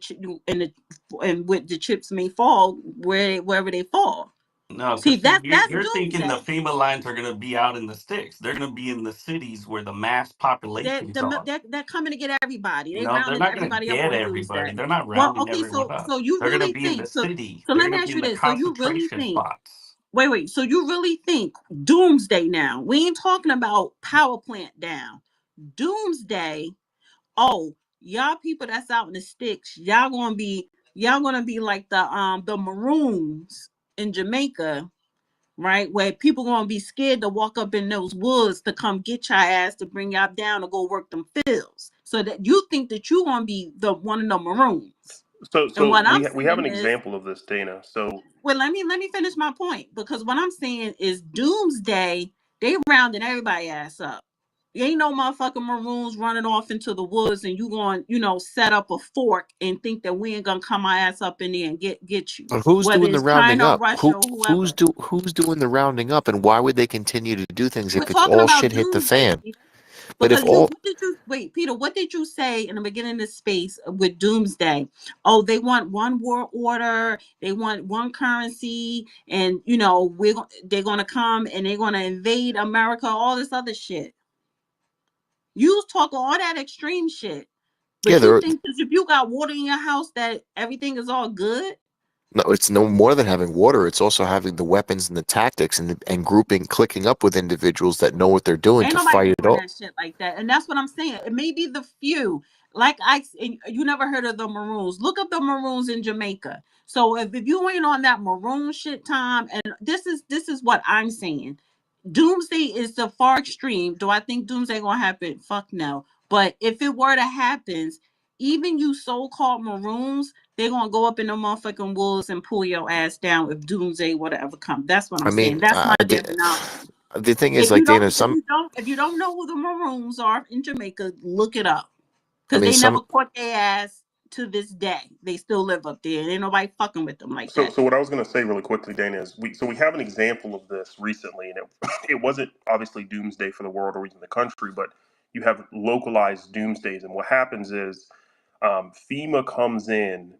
and with the chips may fall wherever they fall. No, See, because that's you're thinking the doomsday. FEMA lines are going to be out in the sticks. They're going to be in the cities where the mass populations are. They're coming to get everybody. They No, they're rounding not going to everybody up get on everybody. doomsday. They're not Well, rounding okay, everyone so up. so you They're going to really be in the think so? city. So They're let me going to ask be you in the this. So you really concentration think? spots. Wait. So you really think doomsday now? We ain't talking about power plant down. Doomsday. Oh, y'all people that's out in the sticks, y'all gonna be like the Maroons in Jamaica, right? Where people gonna be scared to walk up in those woods to come get your ass to bring y'all down to go work them fields. So that you think that you gonna be the one of the Maroons. So And so what I'm we have saying an is, example of this, Dana. So well, let me finish my point, because what I'm saying is doomsday, they rounding everybody ass up. You ain't no motherfucking Maroons running off into the woods and you going, set up a fork and think that we ain't gonna come our ass up in there and get you. But who's Whether doing the it's rounding China or up? Russia or whoever. Who's doing the rounding up, and why would they continue to do things We're if it's talking all about shit hit the doomsday, fan? Peter. But if Because you all what did you wait, Peter, what did you say in the beginning of this space with doomsday? Oh, they want one world order, they want one currency, and they're gonna come and they're gonna invade America, all this other shit. You talk all that extreme shit. yeah, But you there think that if you got water in your house that everything is all good? no, it's no more than having water. It's also having the weapons and the tactics and grouping, clicking up with individuals that know what they're doing Ain't to nobody fight it doing all. that shit like that. And that's what I'm saying. It may be the few. Like and you never heard of the Maroons. Look up the Maroons in Jamaica. So if you ain't on that Maroon shit time, and this is what I'm saying. Doomsday is the far extreme. Do I think doomsday gonna happen? Fuck no. But if it were to happen, even you so-called Maroons, they're gonna go up in the motherfucking woods and pull your ass down if doomsday were to ever come. That's what I I'm saying. mean, That's my terminology. the thing is, If like you don't, Dana, if you don't, if you don't know who the Maroons are in Jamaica, look it up. Because they never some caught their ass to this day. They still live up there. Ain't nobody fucking with them like that. so what I was going to say really quickly, Dana, is we have an example of this recently, and it wasn't obviously doomsday for the world or even the country, but you have localized doomsdays, and what happens is FEMA comes in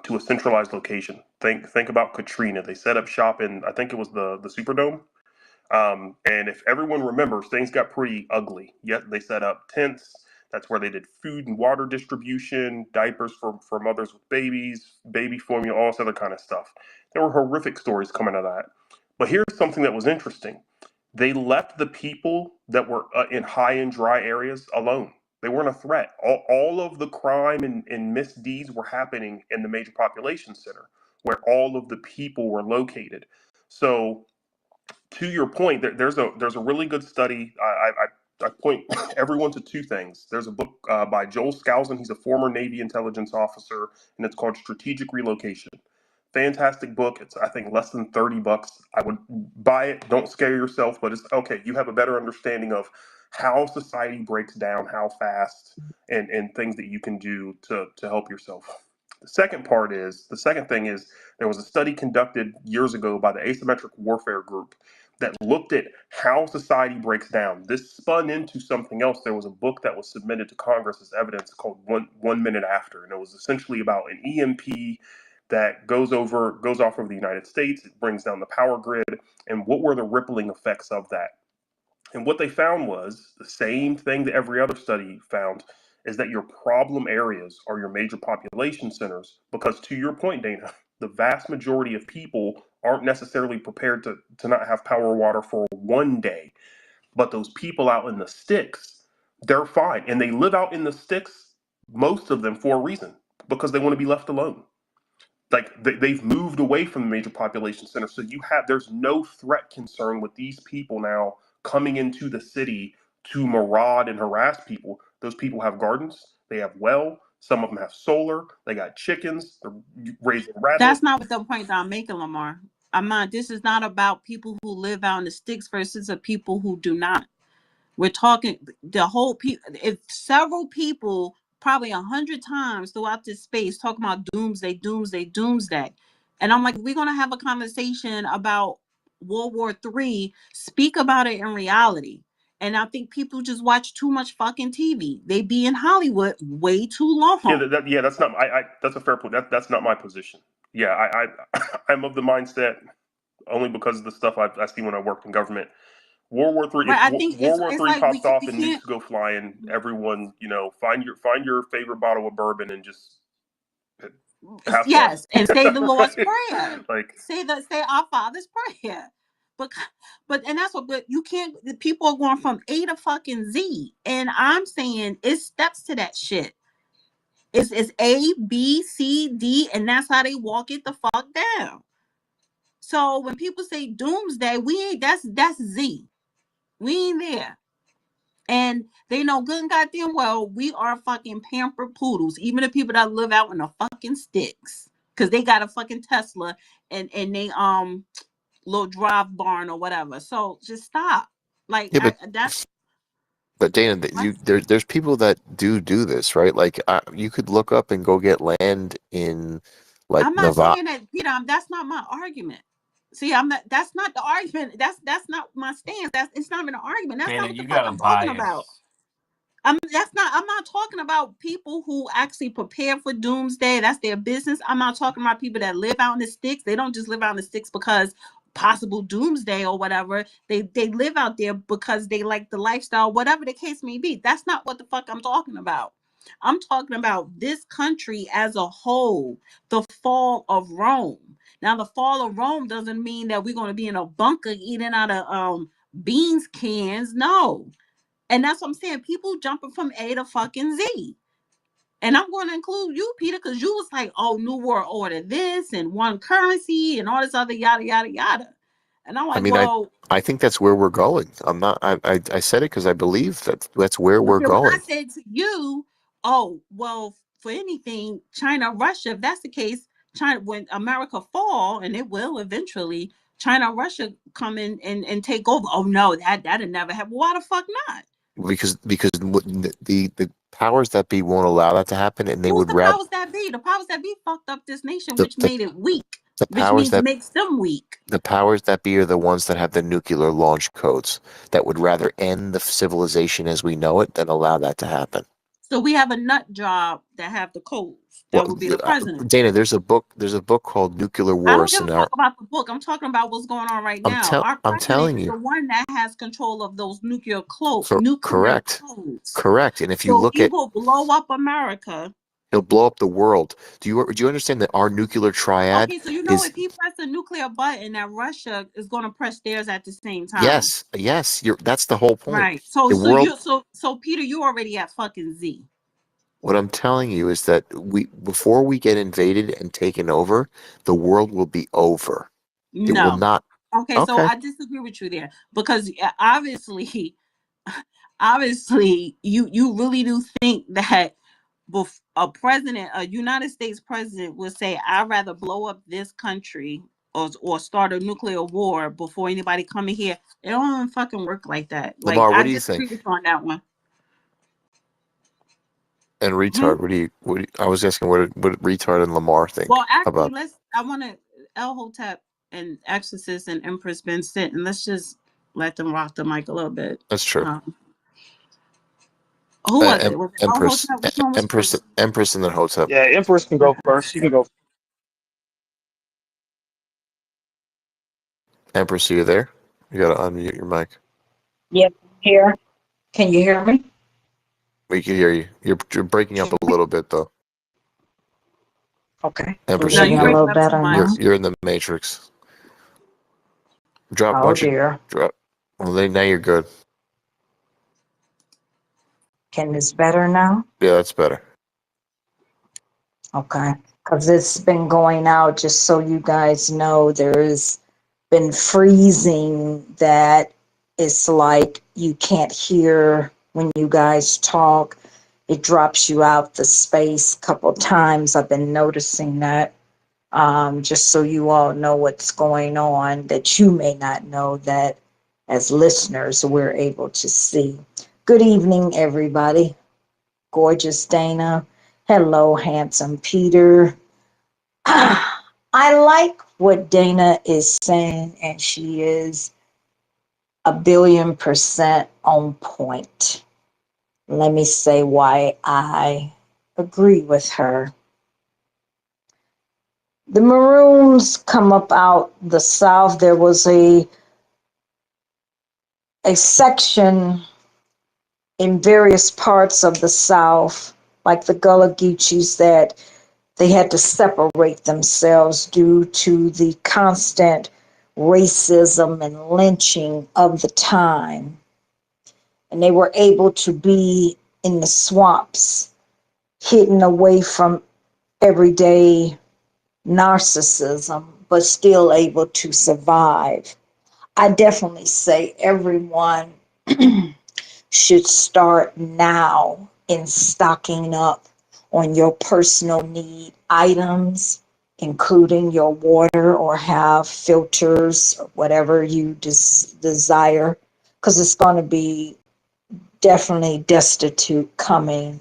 to a centralized location. Think about Katrina. They set up shop in, I think it was the Superdome. And if everyone remembers, things got pretty ugly. Yet they set up tents. That's where they did food and water distribution, diapers for mothers with babies, baby formula, all this other kind of stuff. There were horrific stories coming out of that. But here's something that was interesting. They left the people that were in high and dry areas alone. They weren't a threat. All of the crime and misdeeds were happening in the major population center where all of the people were located. So to your point, there's a really good study. I point everyone to two things. There's a book by Joel Skousen. He's a former Navy intelligence officer, and it's called Strategic Relocation. Fantastic book. It's I think less than $30. I would buy it. Don't scare yourself, but it's okay. You have a better understanding of how society breaks down, how fast, and things that you can do to help yourself. The second thing is there was a study conducted years ago by the Asymmetric Warfare Group that looked at how society breaks down. This spun into something else. There was a book that was submitted to Congress as evidence called One Minute After, and it was essentially about an EMP that goes off over the United States. It brings down the power grid. And what were the rippling effects of that? And what they found was the same thing that every other study found, is that your problem areas are your major population centers. Because to your point, Dana, the vast majority of people aren't necessarily prepared to not have power or water for one day. But those people out in the sticks, they're fine. And they live out in the sticks, most of them, for a reason, because they want to be left alone. Like they've moved away from the major population center, so there's no threat concern with these people now coming into the city to maraud and harass people. Those people have gardens, they have well, some of them have solar, they got chickens, they're raising rabbits. That's not what the point that I'm making, Lamar. I'm not. This is not about people who live out in the sticks versus the people who do not. We're talking the whole people. If several people, probably 100 times throughout this space, talking about doomsday, doomsday, doomsday, and I'm like, we're gonna have a conversation about World War III. Speak about it in reality. And I think people just watch too much fucking TV. They be in Hollywood way too Yeah, long. that's not. That's a fair point. That's not my position. Yeah, I'm of the mindset only because of the stuff I see when I worked in government. World War Three. Right? If I think World War it's Three like pops off we and nukes can't. go flying, everyone, find your favorite bottle of bourbon and just have fun. Yes, and say the Lord's Right? Prayer. Like, Say our Father's Prayer. But and that's what. But you can't. The people are going from A to fucking Z, and I'm saying it's steps to that shit. It's A B C D, and that's how they walk it the fuck down. So when people say doomsday, we ain't. That's Z. We ain't there. And they know good and goddamn well we are fucking pampered poodles, even the people that live out in the fucking sticks. Cause they got a fucking Tesla and they little drive barn or whatever. So just stop. Like Yeah, but Dana, there's people that do this, right? Like you could look up and go get land in like I'm not Nevada. saying that, that's not my argument. See, I'm not. That's not the argument. That's not my stance. It's not even an argument. That's not Dana, what the you fuck got a I'm talking about. bias. I'm not talking about people who actually prepare for doomsday. That's their business. I'm not talking about people that live out in the sticks. They don't just live out in the sticks because possible doomsday or whatever. They live out there because they like the lifestyle, whatever the case may be. That's not what the fuck I'm talking about. I'm talking about this country as a whole, the fall of Rome. Now, the fall of Rome doesn't mean that we're going to be in a bunker eating out of beans cans. No, and that's what I'm saying. People jumping from A to fucking Z. And I'm going to include you, Peter, because you was like, oh, New World Order this and one currency and all this other yada, yada, yada. And I'm I like, mean, well, I think that's where we're going. I'm not. I said it because I believe that's where we're okay, when I going. said to you, oh, well, for anything, China, Russia, if that's the case, China, when America fall, and it will eventually, China, Russia come in and take over. Oh, no, that'd never happen. Why the fuck not? Because the powers that be won't allow that to happen, and they Who's would the rather powers that be? The powers that be fucked up this nation, the, which the made it weak, the which powers means that makes them weak. the powers that be are the ones that have the nuclear launch codes that would rather end the civilization as we know it than allow that to happen. So we have a nut job that have the codes. Well, That would be the president. Dana, there's a book. There's a book called Nuclear I War don't give a fuck Scenario. about the book. I'm talking about what's going on right now. Our I'm president telling is you, the one that has control of those nuclear correct, codes. correct. And if you So look he at, will blow up America. he'll blow up the world. Do you understand that our nuclear triad Okay, so is if he pressed a nuclear button, that Russia is going to press theirs at the same time. yes. That's the whole point. Right. So The so world. you so Peter, you already at fucking Z. What I'm telling you is that before we get invaded and taken over, the world will be over. It will No. not. Okay, so Okay. I disagree with you there because obviously, obviously, you really do think that a president, a United States president, would say, "I'd rather blow up this country or start a nuclear war before anybody coming here." It don't fucking work like that. Like Lamar, what I do you disagree think? with you on that one. And Hmm? retard, I was asking what retard and Lamar Well, think actually, about. I want to El Hotep and Exorcist and Empress been sitting. Let's just let them rock the mic a little bit. That's true. Um, who was it? Was it El Empress, Hotep? Which one was first? Empress, and then Hotep. Yeah, Empress can go first. She can go. Empress, are you there? You gotta unmute your mic. Yep, here. Can you hear me? We can hear you. You're breaking up a little bit though. Okay. Empress, No, Maybe you're a you're breaking little up too better you're now. much. you're in the matrix. Drop. Why Oh don't you dear. drop? Well, now you're good. Can this better now? Yeah, that's better. Okay. Because it's been going out, just so you guys know, there's been freezing that it's like you can't hear when you guys talk. It drops you out the space a couple times. I've been noticing that. Just so you all know what's going on, that you may not know, that as listeners we're able to see. Good evening, everybody. Gorgeous Dana. Hello, handsome Peter. I like what Dana is saying, and she is 1,000,000,000% on point. Let me say why I agree with her. The Maroons come up out the South. There was a section in various parts of the South, like the Gullah Geechees, that they had to separate themselves due to the constant racism and lynching of the time. And they were able to be in the swamps, hidden away from everyday narcissism, but still able to survive. I definitely say everyone should start now in stocking up on your personal need items, including your water, or have filters or whatever you desire, because it's going to be definitely destitute coming.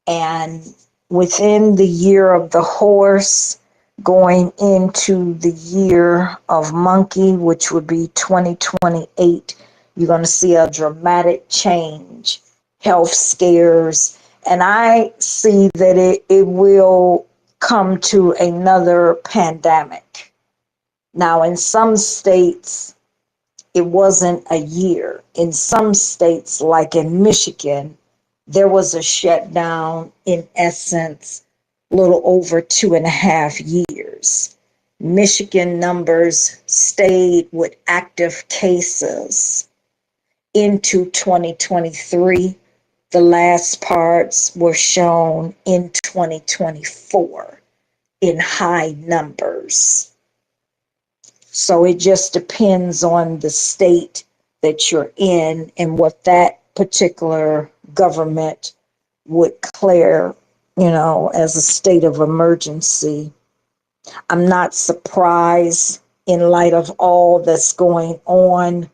And within the year of the horse, going into the year of monkey, which would be 2028, you're going to see a dramatic change, health scares, and I see that it will come to another pandemic. Now, in some states, it wasn't a year. In some states, like in Michigan, there was a shutdown, in essence, a little over 2.5 years. Michigan numbers stayed with active cases into 2023. The last parts were shown in 2024 in high numbers. So it just depends on the state that you're in and what that particular government would declare, as a state of emergency. I'm not surprised in light of all that's going on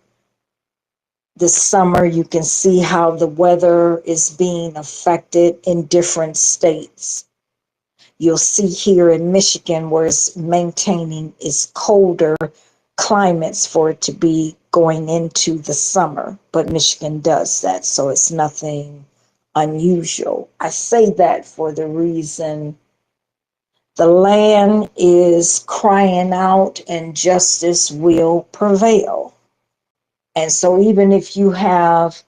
this summer. You can see how the weather is being affected in different states. You'll see here in Michigan where it's maintaining its colder climates for it to be going into the summer, but Michigan does that, so it's nothing unusual. I say that for the reason the land is crying out and justice will prevail. And so even if you have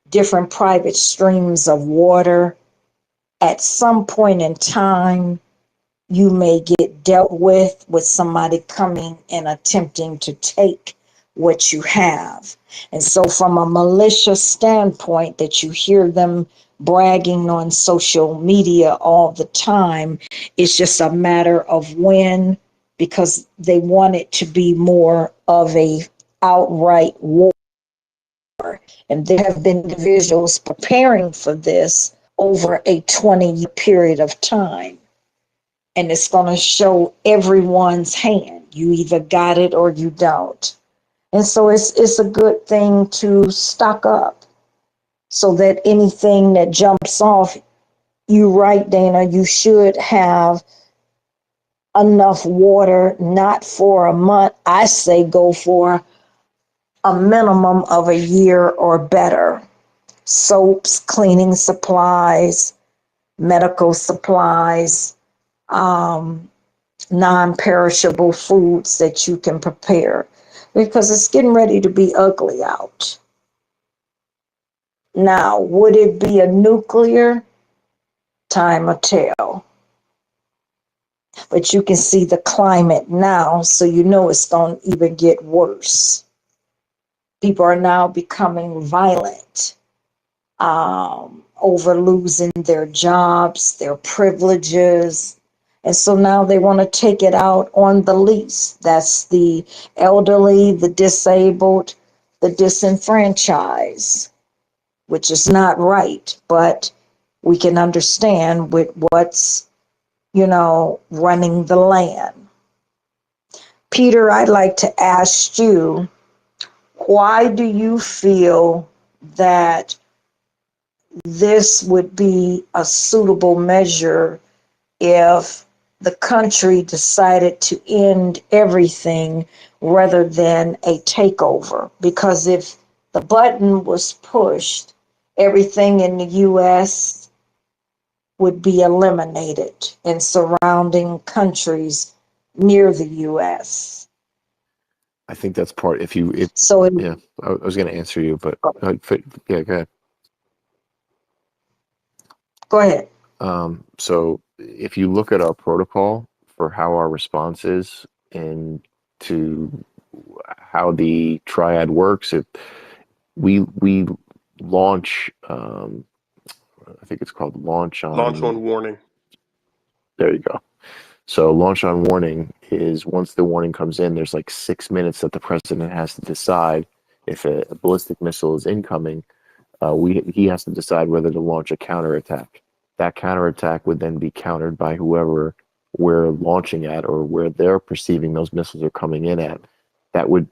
different private streams of water, at some point in time, you may get dealt with somebody coming and attempting to take what you have. And so from a malicious standpoint that you hear them bragging on social media all the time, it's just a matter of when, because they want it to be more of a outright war. And there have been individuals preparing for this over a 20-year period of time. And it's going to show everyone's hand. You either got it or you don't. And so it's a good thing to stock up so that anything that jumps off, you're right, Dana, you should have enough water, not for a month. I say go for a minimum of a year or better. Soaps, cleaning supplies, medical supplies, non-perishable foods that you can prepare, because it's getting ready to be ugly out. Now, would it be a nuclear? Time will tell. But you can see the climate now, so you know it's going to even get worse. People are now becoming violent over losing their jobs, their privileges. And so now they want to take it out on the least. That's the elderly, the disabled, the disenfranchised, which is not right, but we can understand with what's, running the land. Peter, I'd like to ask you, why do you feel that this would be a suitable measure if the country decided to end everything rather than a takeover? Because if the button was pushed, everything in the U.S. would be eliminated in surrounding countries near the U.S. I think that's part. So, Yeah, I was going to answer you, but yeah, go ahead. go ahead. So if you look at our protocol for how our response is and to how the triad works, we launch. I think it's called launch Launch on. on warning. There you go. So launch on warning is once the warning comes in, there's like 6 minutes that the president has to decide if a ballistic missile is incoming. He has to decide whether to launch a counterattack. That counterattack would then be countered by whoever we're launching at or where they're perceiving those missiles are coming in at. That would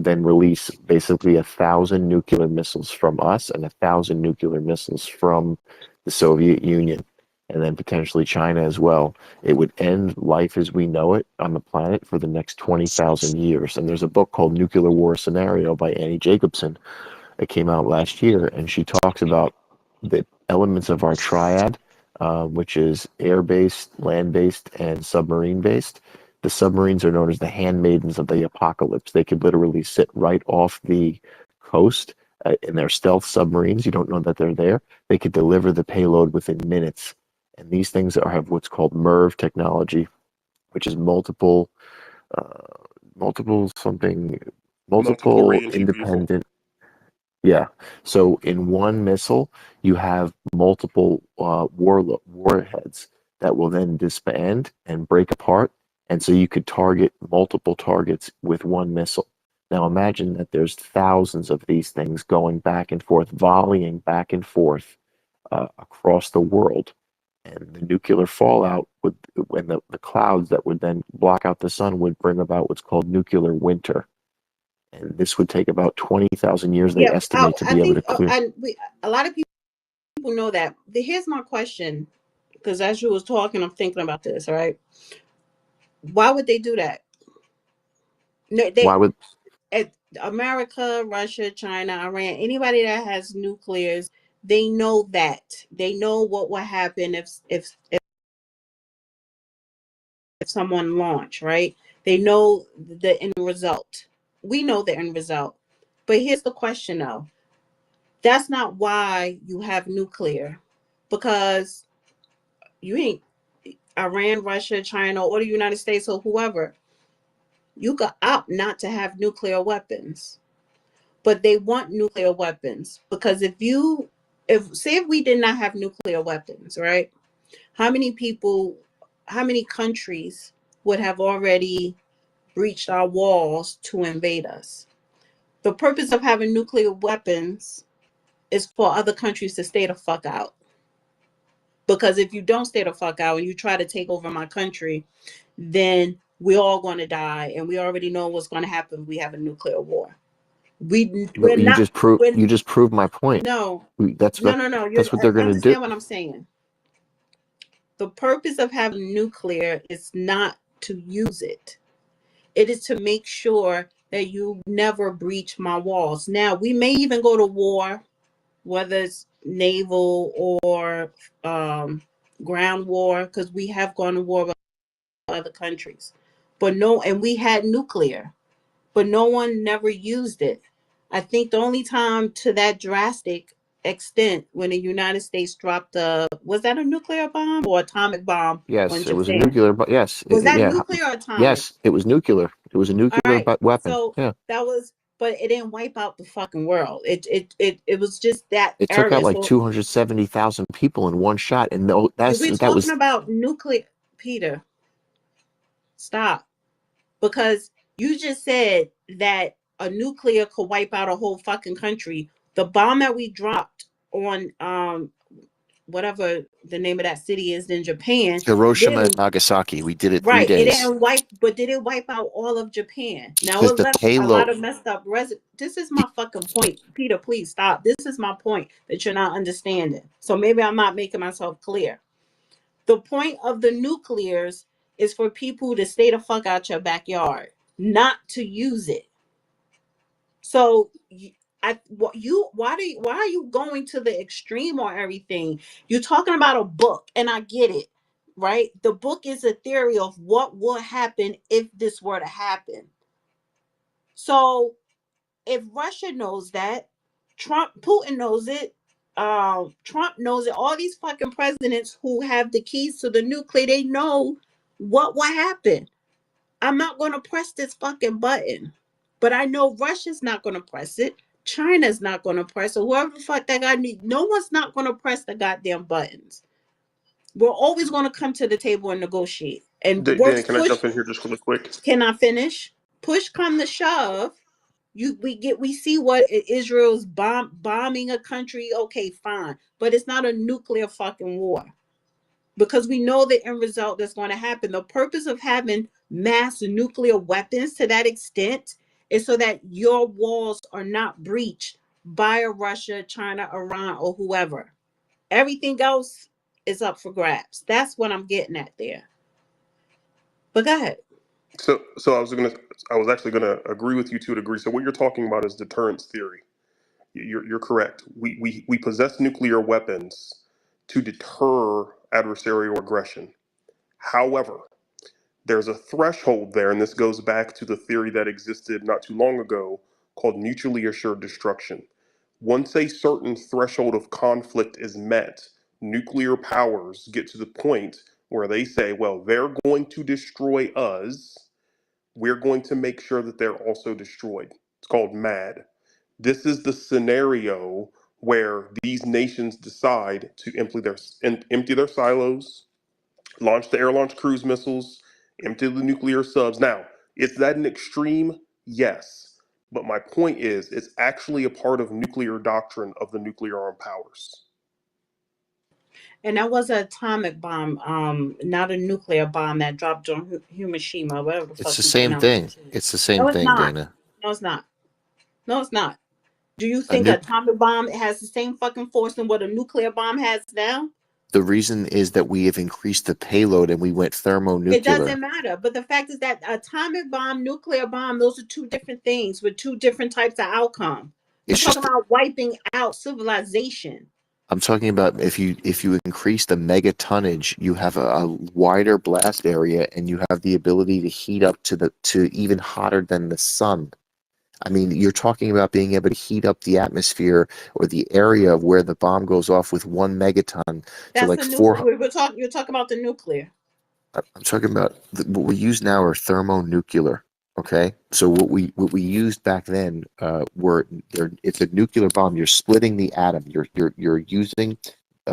then release basically 1,000 nuclear missiles from us and 1,000 nuclear missiles from the Soviet Union, and then potentially China as well. It would end life as we know it on the planet for the next 20,000 years. And there's a book called Nuclear War Scenario by Annie Jacobson. It came out last year, and she talks about the elements of our triad, which is air-based, land-based, and submarine-based. The submarines are known as the handmaidens of the apocalypse. They could literally sit right off the coast in their stealth submarines. You don't know that they're there. They could deliver the payload within minutes. And these things have what's called MERV technology, which is uh, multiple something, Multiple multiple reentry vehicle. independent. Yeah. So in one missile, you have multiple warheads that will then disband and break apart. And so you could target multiple targets with one missile. Now imagine that there's thousands of these things going back and forth, volleying back and forth across the world. And the nuclear fallout would, when the clouds that would then block out the sun would bring about what's called nuclear winter, and this would take about 20,000 years, they Yeah, estimate, to I be able to think clear. a lot of people know that. Here's my question, because as you was talking, I'm thinking about this. Right? Why would they do that? No, Why would at America, Russia, China, Iran, anybody that has nuclears, they know that. They know what will happen if someone launch, right? They know the end result. We know the end result. But here's the question though. That's not why you have nuclear. Because you ain't Iran, Russia, China, or the United States or whoever. You could opt not to have nuclear weapons. But they want nuclear weapons because if we did not have nuclear weapons, right? How many people, how many countries would have already breached our walls to invade us? The purpose of having nuclear weapons is for other countries to stay the fuck out. Because if you don't stay the fuck out and you try to take over my country, then we're all going to die, and we already know what's going to happen if we have a nuclear war. We're but not. you just proved my point. No, That's no, no, no. You that's what they're going to do. understand what I'm saying. The purpose of having nuclear is not to use it. It is to make sure that you never breach my walls. Now, we may even go to war, whether it's naval or ground war, because we have gone to war with other other countries. But no, and we had nuclear, but no one never used it. I think the only time to that drastic extent when the United States dropped was that a nuclear bomb or atomic bomb on Yes, it was a Japan? nuclear, but yes, Was that yeah, nuclear or atomic? yes, it was nuclear. It was a All nuclear right. weapon. So Yeah, that was, but it didn't wipe out the fucking world. It was just that it took out area. like So 270,000 people in one shot, and we're that talking was about nuclear. Peter, stop. Because you just said that a nuclear could wipe out a whole fucking country. The bomb that we dropped on whatever the name of that city is in Japan Hiroshima and didn't, Nagasaki. We did it three right, it days didn't wipe, but did it wipe out all of Japan? Now because it the left a payload. lot of messed up this is my fucking point. Peter, please stop. This is my point that you're not understanding. So maybe I'm not making myself clear. The point of the nuclears is for people to stay the fuck out your backyard, not to use it. So why are you going to the extreme or everything? You're talking about a book, and I get it, right? The book is a theory of what would happen if this were to happen. So if Russia knows that, Putin knows it, Trump knows it, all these fucking presidents who have the keys to the nuclear, they know what will happen. I'm not going to press this fucking button. But I know Russia's not going to press it. China's not going to press it. Whoever the fuck that guy need, no one's not going to press the goddamn buttons. We're always going to come to the table and negotiate. And Dana, works can I push. jump in here just really quick? Can I finish? Push come to shove. We see what Israel's bombing a country. Okay, fine, but it's not a nuclear fucking war, because we know the end result that's going to happen. The purpose of having mass nuclear weapons to that extent is so that your walls are not breached by a Russia, China, Iran, or whoever. Everything else is up for grabs. That's what I'm getting at there. But go ahead. So I was actually gonna agree with you to a degree. So what you're talking about is deterrence theory. You're correct. We possess nuclear weapons to deter adversarial aggression. However, there's a threshold there, and this goes back to the theory that existed not too long ago called mutually assured destruction. Once a certain threshold of conflict is met, nuclear powers get to the point where they say, well, they're going to destroy us. We're going to make sure that they're also destroyed. It's called MAD. This is the scenario where these nations decide to empty their silos, launch the air launched cruise missiles, empty the nuclear subs. Now, is that an extreme? Yes. But my point is, it's actually a part of nuclear doctrine of the nuclear armed powers. And that was an atomic bomb, not a nuclear bomb that dropped on Hiroshima, whatever the It's fuck the you same pronounce thing. it shit. It's the same No, it's thing, not. Dana. No, it's not. No, it's not. Do you A think nu- an atomic bomb has the same fucking force than what a nuclear bomb has now? the reason is that we have increased the payload and we went It thermonuclear. doesn't matter. But the fact is that atomic bomb, nuclear bomb, those are two different things with two different types of outcome. We're It's talking just about wiping out civilization. I'm talking about if you increase the megatonnage, you have a wider blast area and you have the ability to heat up to even hotter than the sun. I mean, you're talking about being able to heat up the atmosphere or the area of where the bomb goes off with 1 megaton to That's like the nuclear. four. You're talking about the nuclear. I'm talking about what we use now are thermonuclear. Okay, so what we used back then it's a nuclear bomb. You're splitting the atom. You're using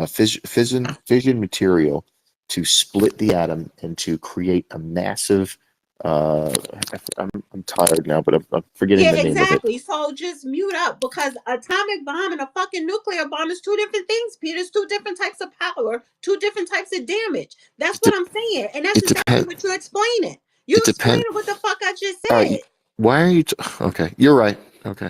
fission material to split the atom and to create a massive. Uh, I'm tired now, but I'm forgetting Yeah, the name of it. exactly. So just mute up, because atomic bomb and a fucking nuclear bomb is two different things, Peter. It's two different types of power, two different types of damage. That's It, what de- I'm saying. And that's it exactly depends. what you're explaining. You It depends. explaining what the fuck I just All said. right, why are you? Okay, you're right. Okay.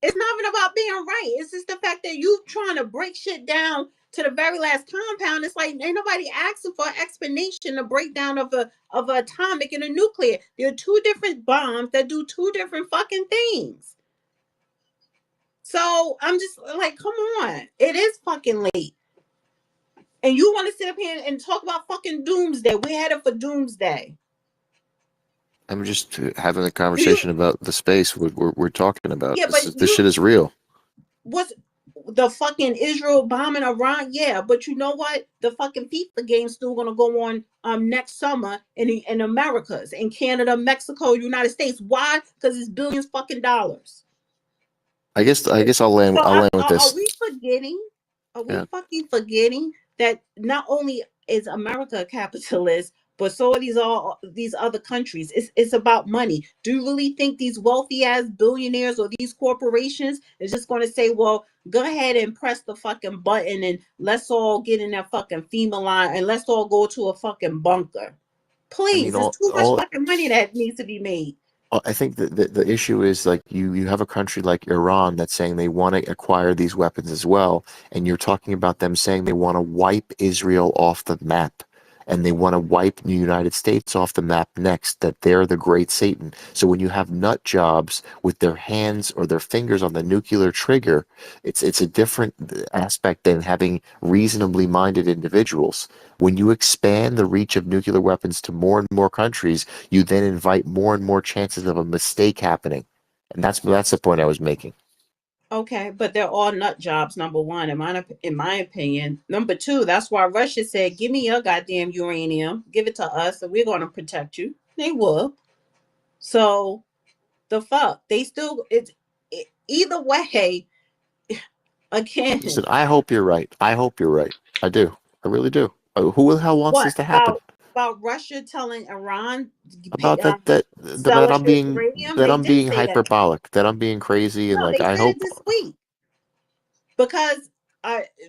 It's not even about being right. It's just the fact that you trying to break shit down to the very last compound. It's like ain't nobody asking for an explanation, a breakdown of a atomic and a nuclear. There are two different bombs that do two different fucking things. So I'm just like, come on. It is fucking late. And you want to sit up here and talk about fucking doomsday. We're headed for doomsday. I'm just having a Do you? conversation about the space we're talking about. Yeah, but This shit is real. what's the fucking Israel bombing Iran? Yeah, but you know what? The fucking FIFA game's still gonna go on next summer in Americas, in Canada, Mexico, United States. Why? Because it's billions fucking dollars. I guess So I'll land with are this. we forgetting? Are we Yeah. fucking forgetting that not only is America a capitalist, but so are these other countries. It's about money. Do you really think these wealthy ass billionaires or these corporations is just going to say, "Well, go ahead and press the fucking button and let's all get in that fucking FEMA line and let's all go to a fucking bunker"? I mean, Please, it's too much fucking money that needs to be made. I think that the issue is like you have a country like Iran that's saying they want to acquire these weapons as well, and you're talking about them saying they want to wipe Israel off the map, and they want to wipe the United States off the map next, that they're the great Satan. So when you have nut jobs with their hands or their fingers on the nuclear trigger, it's a different aspect than having reasonably minded individuals. When you expand the reach of nuclear weapons to more and more countries, you then invite more and more chances of a mistake happening. And that's the point I was making. Okay, but they're all nut jobs. Number one, in my opinion. Number two, that's why Russia said, "Give me your goddamn uranium, give it to us, and we're going to protect you." They will. So the fuck, they still either way. Again, Listen, I hope you're right. I hope you're right. I do. I really do. Who the hell wants what this to happen? about Russia telling Iran, About sell us your uranium? that They I'm did being say that. hyperbolic, that I'm being crazy, and No, like they I said it hope. this week. Because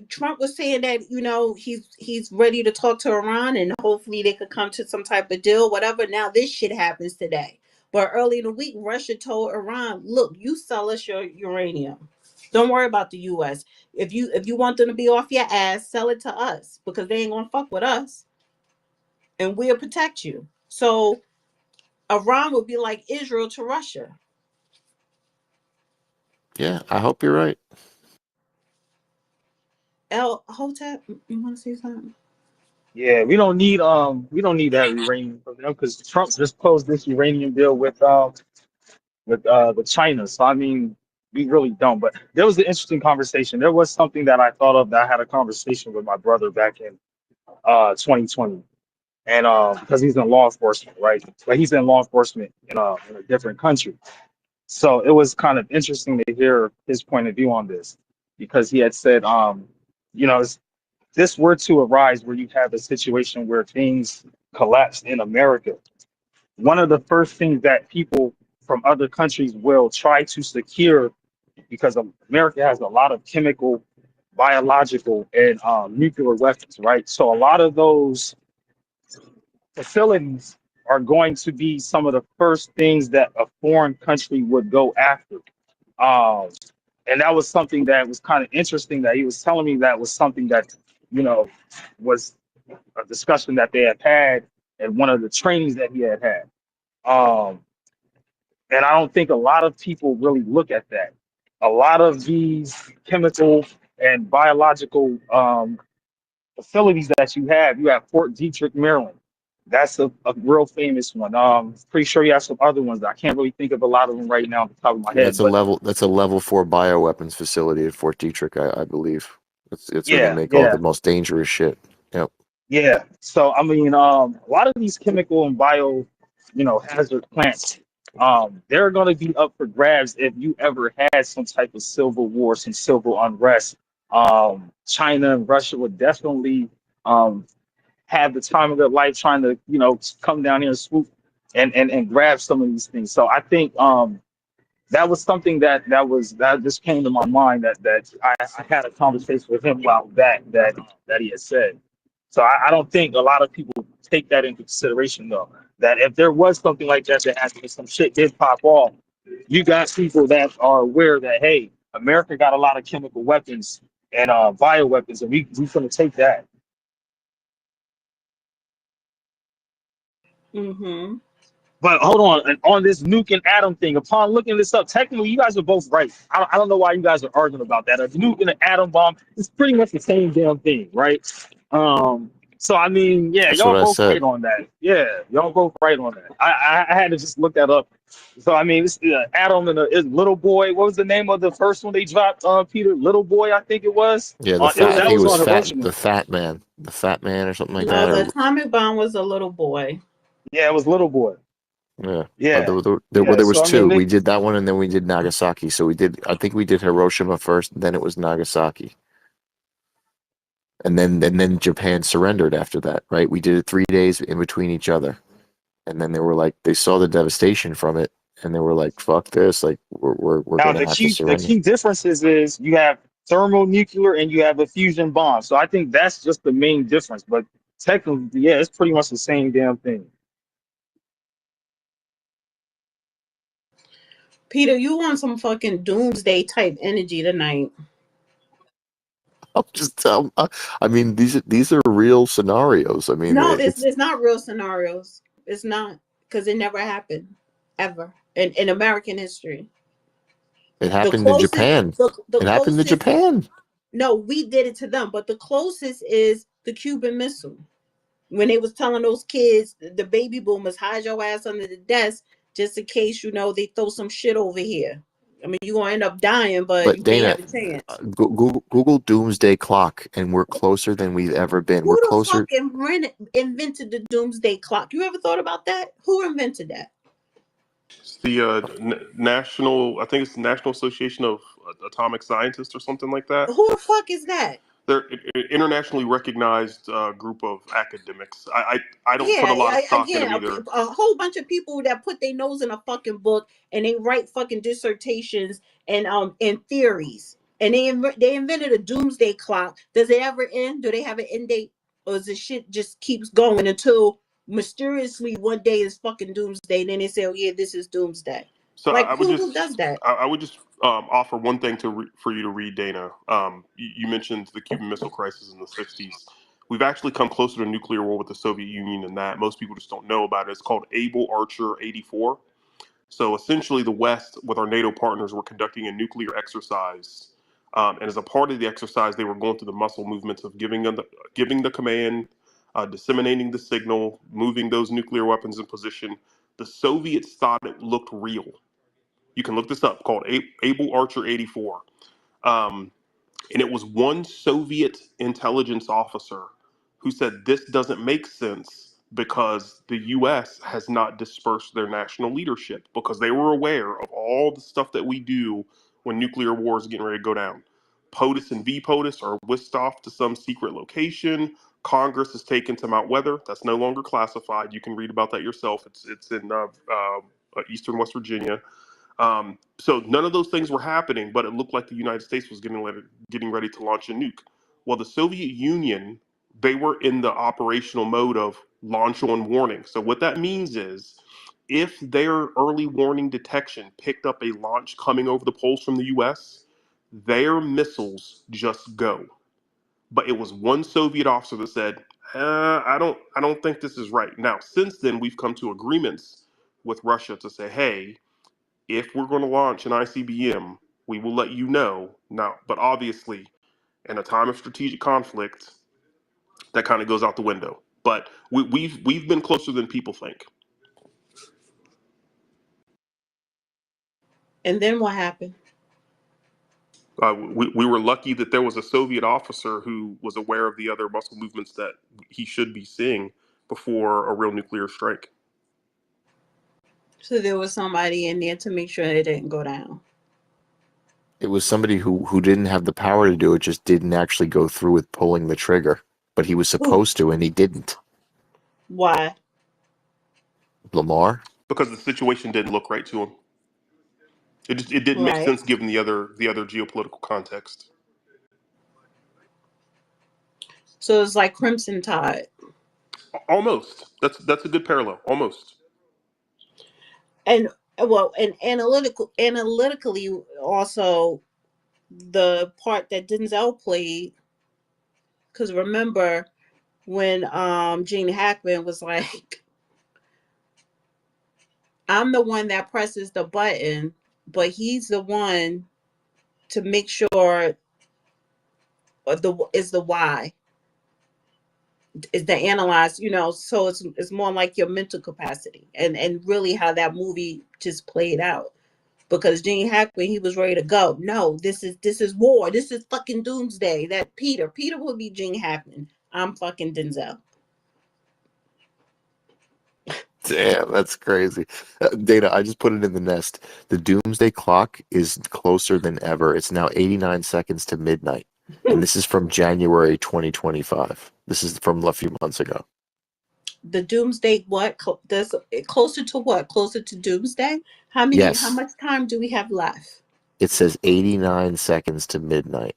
Trump was saying that he's ready to talk to Iran and hopefully they could come to some type of deal, whatever. Now this shit happens today, but early in the week, Russia told Iran, "Look, you sell us your uranium. Don't worry about the U.S. If you want them to be off your ass, sell it to us because they ain't gonna fuck with us, and we'll protect you." So Iran would be like Israel to Russia. Yeah, I hope you're right. El Hotep, you want to say something? Yeah, we don't need that uranium from them because Trump just closed this uranium deal with China. So I mean, we really don't. But there was an interesting conversation. There was something that I thought of that I had a conversation with my brother back in 2020, and because he's in law enforcement, right? But he's in law enforcement in a different country. So it was kind of interesting to hear his point of view on this because he had said, you know, if this were to arise where you have a situation where things collapse in America, one of the first things that people from other countries will try to secure, because America has a lot of chemical, biological, and nuclear weapons, right? So a lot of those facilities are going to be some of the first things that a foreign country would go after. Um, and that was something that was kind of interesting that he was telling me that was something that, you know, was a discussion that they had at one of the trainings that he had had. Um, and I don't think a lot of people really look at that. A lot of these chemical and biological facilities that you have Fort Detrick, Maryland. That's a real famous one. Pretty sure you have some other ones. I can't really think of a lot of them right now off the top of my Yeah, head. But that's a level 4 bioweapons facility at Fort Detrick, I believe. It's where they yeah, make all yeah, the most dangerous shit. Yep. yeah. So I mean, a lot of these chemical and bio, hazard plants, they're going to be up for grabs if you ever had some type of civil war, some civil unrest. China and Russia would definitely um, have the time of their life trying to, come down here and swoop and grab some of these things. So I think that was something that just came to my mind that I had a conversation with him about that he had said. So I don't think a lot of people take that into consideration though. That if there was something like that happened, some shit did pop off, you got people that are aware that hey, America got a lot of chemical weapons and bio weapons, and we gonna take that. Mm-hmm. But hold on, and on this nuke and atom thing, upon looking this up, technically you guys are both right. I don't know why you guys are arguing about that. A nuke and an atom bomb is pretty much the same damn thing, right? So I mean, yeah, That's y'all what I both right said. on that. Yeah, y'all both right on that. I had to just look that up. So I mean, it's Adam and Little Boy. What was the name of the first one they dropped? Peter, Little Boy, I think it was. Yeah, It was I that think it was was on Mhm. fat, Hiroshima. the fat man or something like No, that. the Or atomic bomb was a little boy. Yeah, it was Little Boy. yeah, Yeah, well, yeah. there was So I mean, two. We did that one, and then we did Nagasaki. So I think we did Hiroshima first, and then it was Nagasaki, and then Japan surrendered after that. Right? We did it 3 days in between each other, and then they were like, they saw the devastation from it, and they were like, "Fuck this! Like, we're now gonna have to the surrender." key differences is you have thermonuclear and you have a fusion bomb. So I think that's just the main difference. But technically, yeah, it's pretty much the same damn thing. Peter, you want some fucking doomsday type energy tonight. I'll just tell. I mean, these are real scenarios. I mean, No, it's it's not real scenarios. It's not, because it never happened ever in American history. it The happened in closest, Japan. the It happened in closest. Japan. No, we did it to them, but the closest is the Cuban Missile. When they was telling those kids, the baby boomers, hide your ass under the desk just in case they throw some shit over here. I mean, you gonna end up dying, but But you ain't Dana, have a chance. Google Doomsday Clock, and we're closer than we've ever been. Who We're the closer. fuck invented the doomsday clock? You ever thought about that? Who invented that? It's the national. I think it's the National Association of Atomic Scientists or something like that. Who the fuck is that? They're an internationally recognized group of academics. I don't put a Yeah, lot of stock in again, them either. a whole bunch of people that put their nose in a fucking book and they write fucking dissertations and theories, and they invented a doomsday clock. Does it ever end? Do they have an end date, or is the shit just keeps going until mysteriously one day is fucking doomsday? And then they say, "Oh yeah, this is doomsday." So Like I would who just does that? I would just offer one thing for you to read, Dana. You mentioned the Cuban Missile Crisis in the '60s. We've actually come closer to nuclear war with the Soviet Union than that. Most people just don't know about it. It's called Able Archer 84. So essentially, the West, with our NATO partners, were conducting a nuclear exercise. And as a part of the exercise, they were going through the muscle movements of giving the command, disseminating the signal, moving those nuclear weapons in position. The Soviets thought it looked real. You can look this up, called Able Archer 84. Um, and it was one Soviet intelligence officer who said this doesn't make sense because the US has not dispersed their national leadership because they were aware of all the stuff that we do when nuclear war is getting ready to go down. POTUS and VPOTUS are whisked off to some secret location. Congress is taken to Mount Weather. That's no longer classified. You can read about that yourself. It's in eastern West Virginia. So none of those things were happening, but it looked like the United States was getting ready to launch a nuke. Well, the Soviet Union, they were in the operational mode of launch on warning. So what that means is if their early warning detection picked up a launch coming over the poles from the US, their missiles just go. But it was one Soviet officer that said, I don't think this is right. Now, since then, we've come to agreements with Russia to say, hey, if we're going to launch an ICBM, we will let you know. Now, but obviously, in a time of strategic conflict, that kind of goes out the window. But we've been closer than people think. And then what happened? We were lucky that there was a Soviet officer who was aware of the other muscle movements that he should be seeing before a real nuclear strike. So there was somebody in there to make sure it didn't go down. It was somebody who didn't have the power to do it, just didn't actually go through with pulling the trigger, but he was Who? supposed to, and he didn't. Why? Lamar. Because the situation didn't look right to him. It didn't make Right. sense given the other geopolitical context. So it's like Crimson Tide. Almost. That's a good parallel. Almost. And well, and analytically also the part that Denzel played, because remember when Gene Hackman was like, I'm the one that presses the button, but he's the one to make sure the is the why. is to analyze, so it's more like your mental capacity and really how that movie just played out. Because Gene Hackman, he was ready to go. No, this is war. This is fucking doomsday. That Peter will be Gene Hackman. I'm fucking Denzel. Damn, that's crazy. Dana, I just put it in the nest. The doomsday clock is closer than ever. It's now 89 seconds to midnight. And this is from January 2025. This is from a few months ago. The doomsday what? Does closer to what? Closer to doomsday? How Yes, much time do we have left? it says 89 seconds to midnight.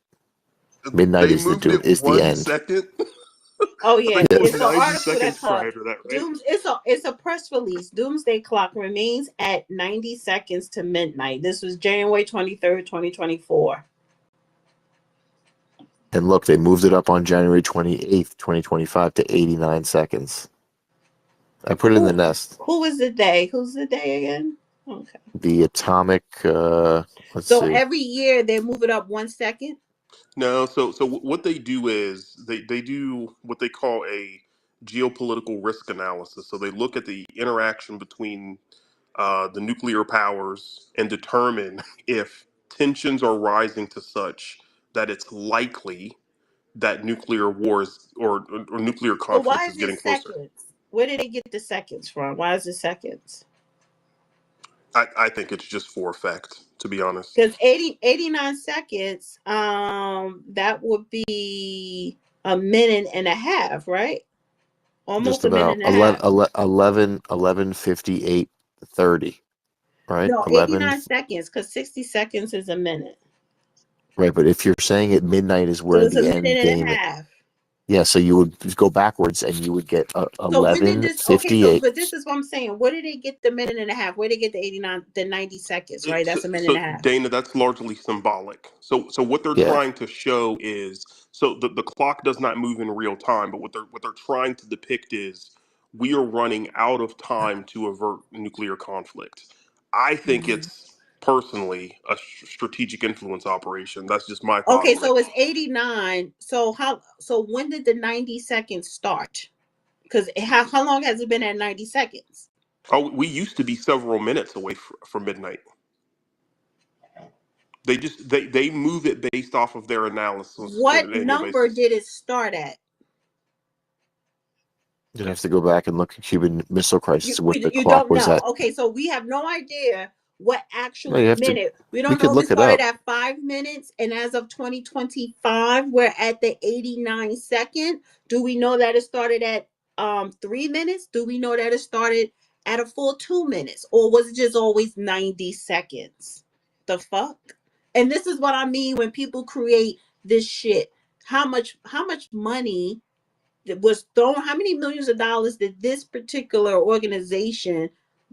Midnight They is moved it is the one end. second. Oh I yeah, think it was it's an 90 article seconds that prior to that, right? it's a press release. Doomsday clock remains at 90 seconds to midnight. This was January 23rd, 2024. And look, they moved it up on January 28th, 2025 to 89 seconds. I put it in the Who nest. who is the day? Who's the day again? Okay. The atomic, let's So see. every year they move it up 1 second. No, so what they do is they do what they call a geopolitical risk analysis. So they look at the interaction between the nuclear powers and determine if tensions are rising to such that it's likely that nuclear wars or nuclear So why conflict is is it getting closer. seconds? Where did they get the seconds from? Why is it seconds? I think it's just for effect, to be honest. Because 89 seconds, that would be a minute and a half, right? Just Almost a minute about and a half. 11:58:30, right? No, 11, 89 seconds, because 60 seconds is a minute. right? But if you're saying at midnight is So where it's a the minute end and a game, half. yeah. So you would go backwards and you would get So when did eleven this okay, so fifty-eight. but this is what I'm saying. Where did they get the minute and a half? Where did they get the 89 the 90 seconds, right? So, That's a minute and so a half. Dana, that's largely symbolic. So what they're Yeah. trying to show is the clock does not move in real time, but what they're trying to depict is we are running out of time to avert nuclear conflict. I think Mhm. it's personally a strategic influence operation. That's just my thought Okay, on it. so it's 89. So when did the 90 seconds start? Because how long has it been at 90 seconds? Oh, we used to be several minutes away from midnight. They move it based off of their analysis on What an annual number basis. did it start at? You'd have to go back and look at Cuban Missile Crisis, what the You clock don't was know. at. Okay, so we have no idea what No, actual you have to. minute. We We don't could know if it look it started up. at 5 minutes, and as of 2025, we're at the 89 second. Do we know that it started at 3 minutes? Do we know that it started at a full 2 minutes, or was it just always 90 seconds? The fuck? And this is what I mean when people create this shit. How much money that was thrown, how many millions of dollars did this particular organization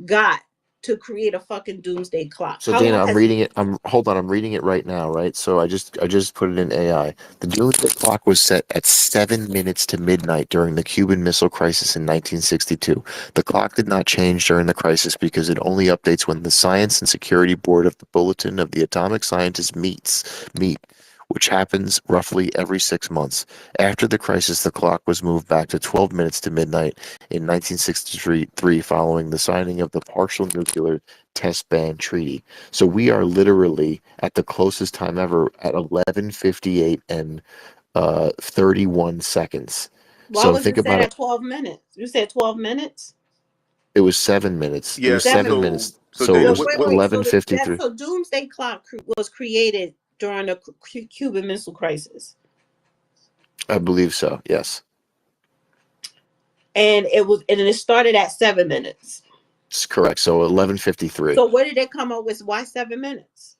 got to create a fucking doomsday clock? So How long Dana, I'm has reading it. Hold on, I'm reading it right now, right? So I just put it in AI. The doomsday clock was set at 7 minutes to midnight during the Cuban Missile Crisis in 1962. The clock did not change during the crisis because it only updates when the Science and Security Board of the Bulletin of the Atomic Scientists meet, which happens roughly every 6 months. After the crisis, the clock was moved back to 12 minutes to midnight in 1963 following the signing of the Partial Nuclear Test Ban Treaty. So we are literally at the closest time ever at 11:58 and 31 seconds. why So was think it set about at it. 12 minutes? You said 12 minutes? It was 7 minutes. It Yeah. was So Seven. 7 minutes. So it Dana, So was wait. So that 11:53. so doomsday clock was created during the Cuban Missile Crisis, I believe so. Yes, and it started at 7 minutes. it's correct. So 11:53. So where did they come up with why 7 minutes?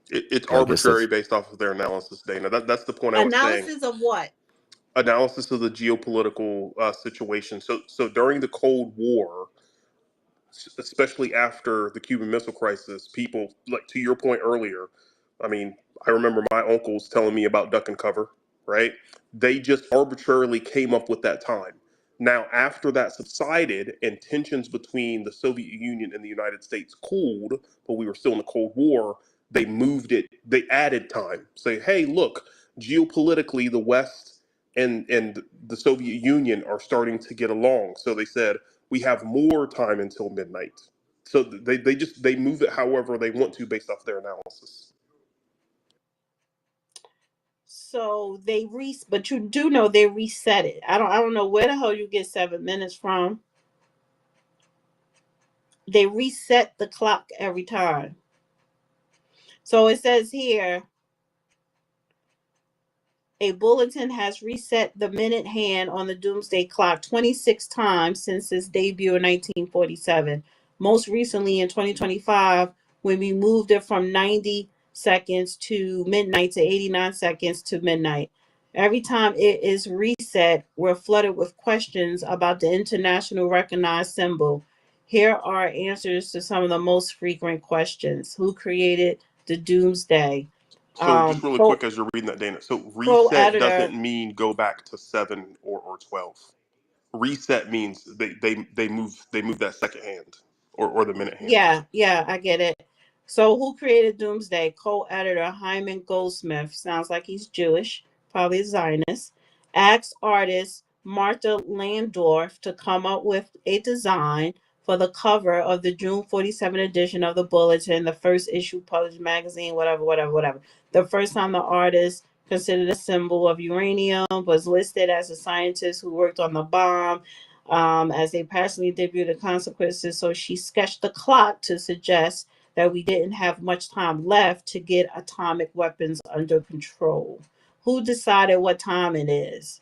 it's I guess arbitrary that's based off of their analysis, Dana. That's the point I was saying. Analysis of what? Analysis of the geopolitical situation. So during the Cold War, especially after the Cuban Missile Crisis, people, like to your point earlier, I mean, I remember my uncles telling me about duck and cover, right? They just arbitrarily came up with that time. Now, after that subsided and tensions between the Soviet Union and the United States cooled, but we were still in the Cold War, they moved it, they added time. Say, hey, look, geopolitically, the West and the Soviet Union are starting to get along. So they said we have more time until midnight. So they move it however they want to based off their analysis. So but you do know they reset it. I don't know where the hell you get 7 minutes from. They reset the clock every time. So it says here a bulletin has reset the minute hand on the doomsday clock 26 times since its debut in 1947. Most recently in 2025, when we moved it from 90 seconds to midnight to 89 seconds to midnight. Every time it is reset, we're flooded with questions about the international recognized symbol. Here are answers to some of the most frequent questions. Who created the doomsday? So just really Co quick as you're reading that, Dana. So reset co-editor. doesn't mean go back to 7 or 12. Reset means they move that second hand or the minute hand. Yeah, I get it. So, who created Doomsday? Co-editor Hyman Goldsmith. Sounds like he's Jewish, probably a Zionist. Asked artist Martha Landorf to come up with a design for the cover of the June 47 edition of the Bulletin, the first issue published magazine, whatever, whatever, whatever. The first time the artist, considered a symbol of uranium, was listed as a scientist who worked on the bomb as they personally debuted the consequences. So she sketched the clock to suggest that we didn't have much time left to get atomic weapons under control. Who decided what time it is?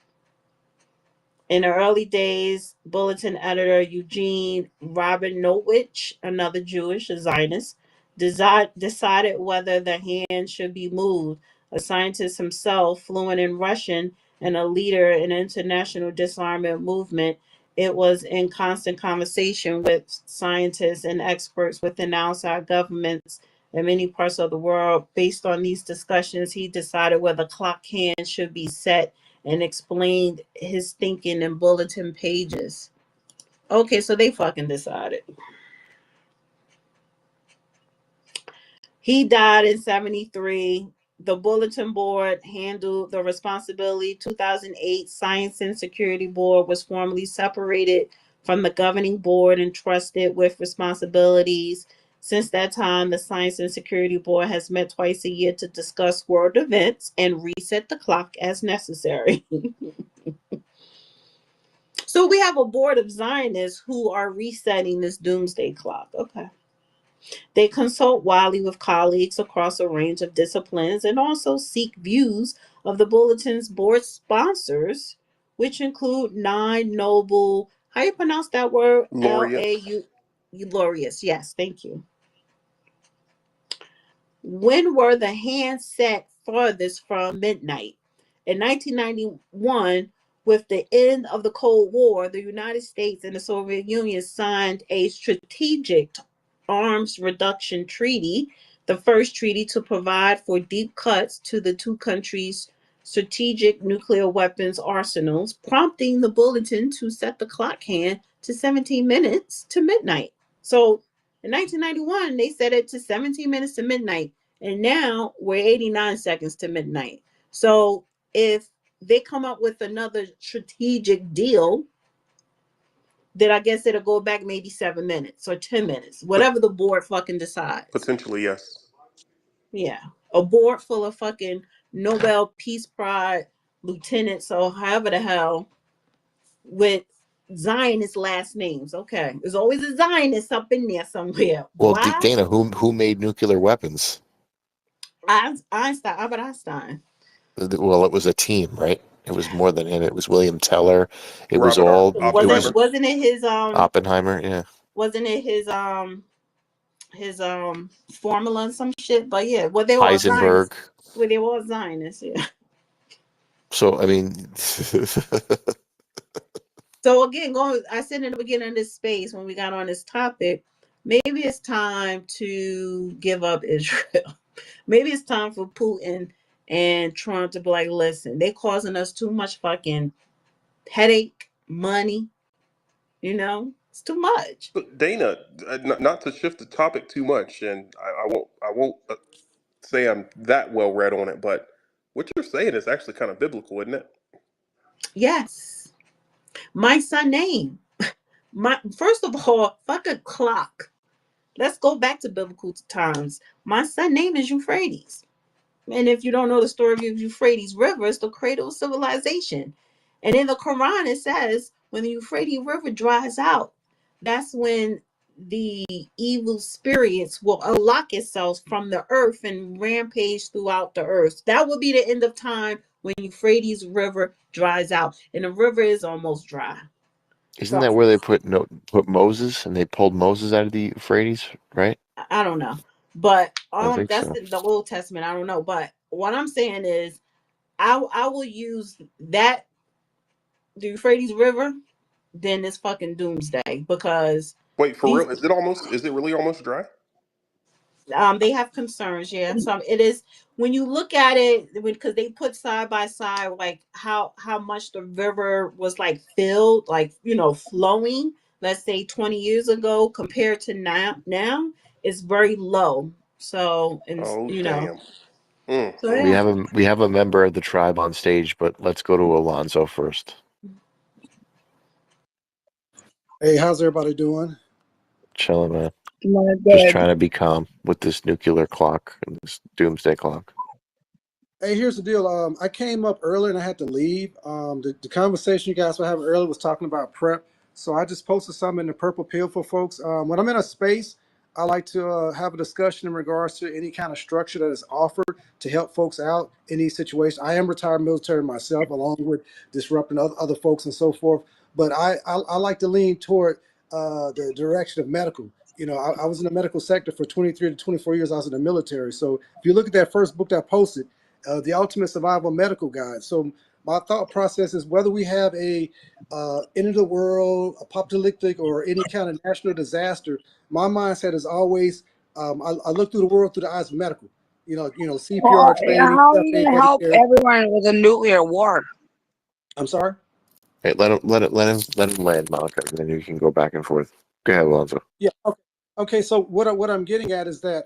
In the early days, Bulletin editor Eugene Rabinowitz, another Jewish, a Zionist, decided whether the hand should be moved. A scientist himself, fluent in Russian, and a leader in the international disarmament movement, it was in constant conversation with scientists and experts within outside governments in many parts of the world. Based on these discussions, he decided whether clock hand should be set and explained his thinking in bulletin pages. Okay, so they fucking decided. He died in 73. The bulletin board handled the responsibility. 2008 Science and Security Board was formally separated from the governing board and trusted with responsibilities. Since that time, the Science and Security Board has met twice a year to discuss world events and reset the clock as necessary. So we have a board of Zionists who are resetting this doomsday clock. Okay. They consult widely with colleagues across a range of disciplines and also seek views of the bulletin's board sponsors, which include nine noble, how you pronounce that word? Laureates. L-A-U, laureates. Yes, thank you. When were the hands set farthest from midnight? In 1991, with the end of the Cold War, the United States and the Soviet Union signed a strategic arms reduction treaty, the first treaty to provide for deep cuts to the two countries' strategic nuclear weapons arsenals, prompting the bulletin to set the clock hand to 17 minutes to midnight. So in 1991, they set it to 17 minutes to midnight, and now we're 89 seconds to midnight. So if they come up with another strategic deal, then I guess it'll go back maybe 7 minutes or 10 minutes, But whatever the board fucking decides. potentially, yes. Yeah. A board full of fucking Nobel Peace Prize lieutenants or however the hell with Zionist last names. Okay. There's always a Zionist up in there somewhere. Well, Why? Dana, who made nuclear weapons? Einstein, Albert Einstein. Well, it was a team, right? It was more than him. It was William Teller. It was Robert all. It was Oppenheimer. Wasn't it his Oppenheimer. Yeah. wasn't it his formula and some shit? But yeah, well they were all Heisenberg. Zionists. Well they were all Zionists, yeah. So I mean, So again, I said in the beginning of this space when we got on this topic, maybe it's time to give up Israel. Maybe it's time for Putin and Trump to be like, listen, they causing us too much fucking headache, money, it's too much. But Dana, not to shift the topic too much, and I won't say I'm that well read on it, but what you're saying is actually kind of biblical, isn't it? Yes. My son name. My first of all, fuck a clock. Let's go back to biblical times. My son name is Euphrates. And if you don't know the story of Euphrates River, it's the cradle of civilization. And in the Quran, it says when the Euphrates River dries out, that's when the evil spirits will unlock itself from the earth and rampage throughout the earth. That will be the end of time when Euphrates River dries out. And the river is almost dry. Isn't So that where they put Moses and they pulled Moses out of the Euphrates, right? I don't know. But I think that's so. the Old Testament. I don't know. But what I'm saying is I will use that the Euphrates River, then it's fucking doomsday because Wait, for these real? Is it almost? Is it really almost dry? they have concerns, yeah. So it is when you look at it because they put side by side like how much the river was like filled, like flowing, let's say 20 years ago compared to now it's very low. So and Oh damn. so We yeah. have a member of the tribe on stage, but let's go to Alonzo first. Hey, how's everybody doing? Chilling, man. My Just God. trying to be calm with this nuclear clock and this doomsday clock. Hey, here's the deal. I came up early and I had to leave. The conversation you guys were having earlier was talking about prep. So I just posted something in the purple pill for folks. When I'm in a space, I like to have a discussion in regards to any kind of structure that is offered to help folks out in these situations. I am retired military myself, along with disrupting other folks and so forth. But I like to lean toward the direction of medical. I was in the medical sector for 23 to 24 years. I was in the military. So if you look at that first book that I posted, The Ultimate Survival Medical Guide. So my thought process is whether we have a end of the world, apocalyptic, or any kind of national disaster, my mindset is always I look through the world through the eyes of medical. Well, CPR training, how are first you aid, going to buddy help care. everyone with a nuclear war? I'm sorry. Hey, let him land, Malachi, and then you can go back and forth. Go ahead, Alonzo. Yeah. Okay. Okay. So what I'm getting at is that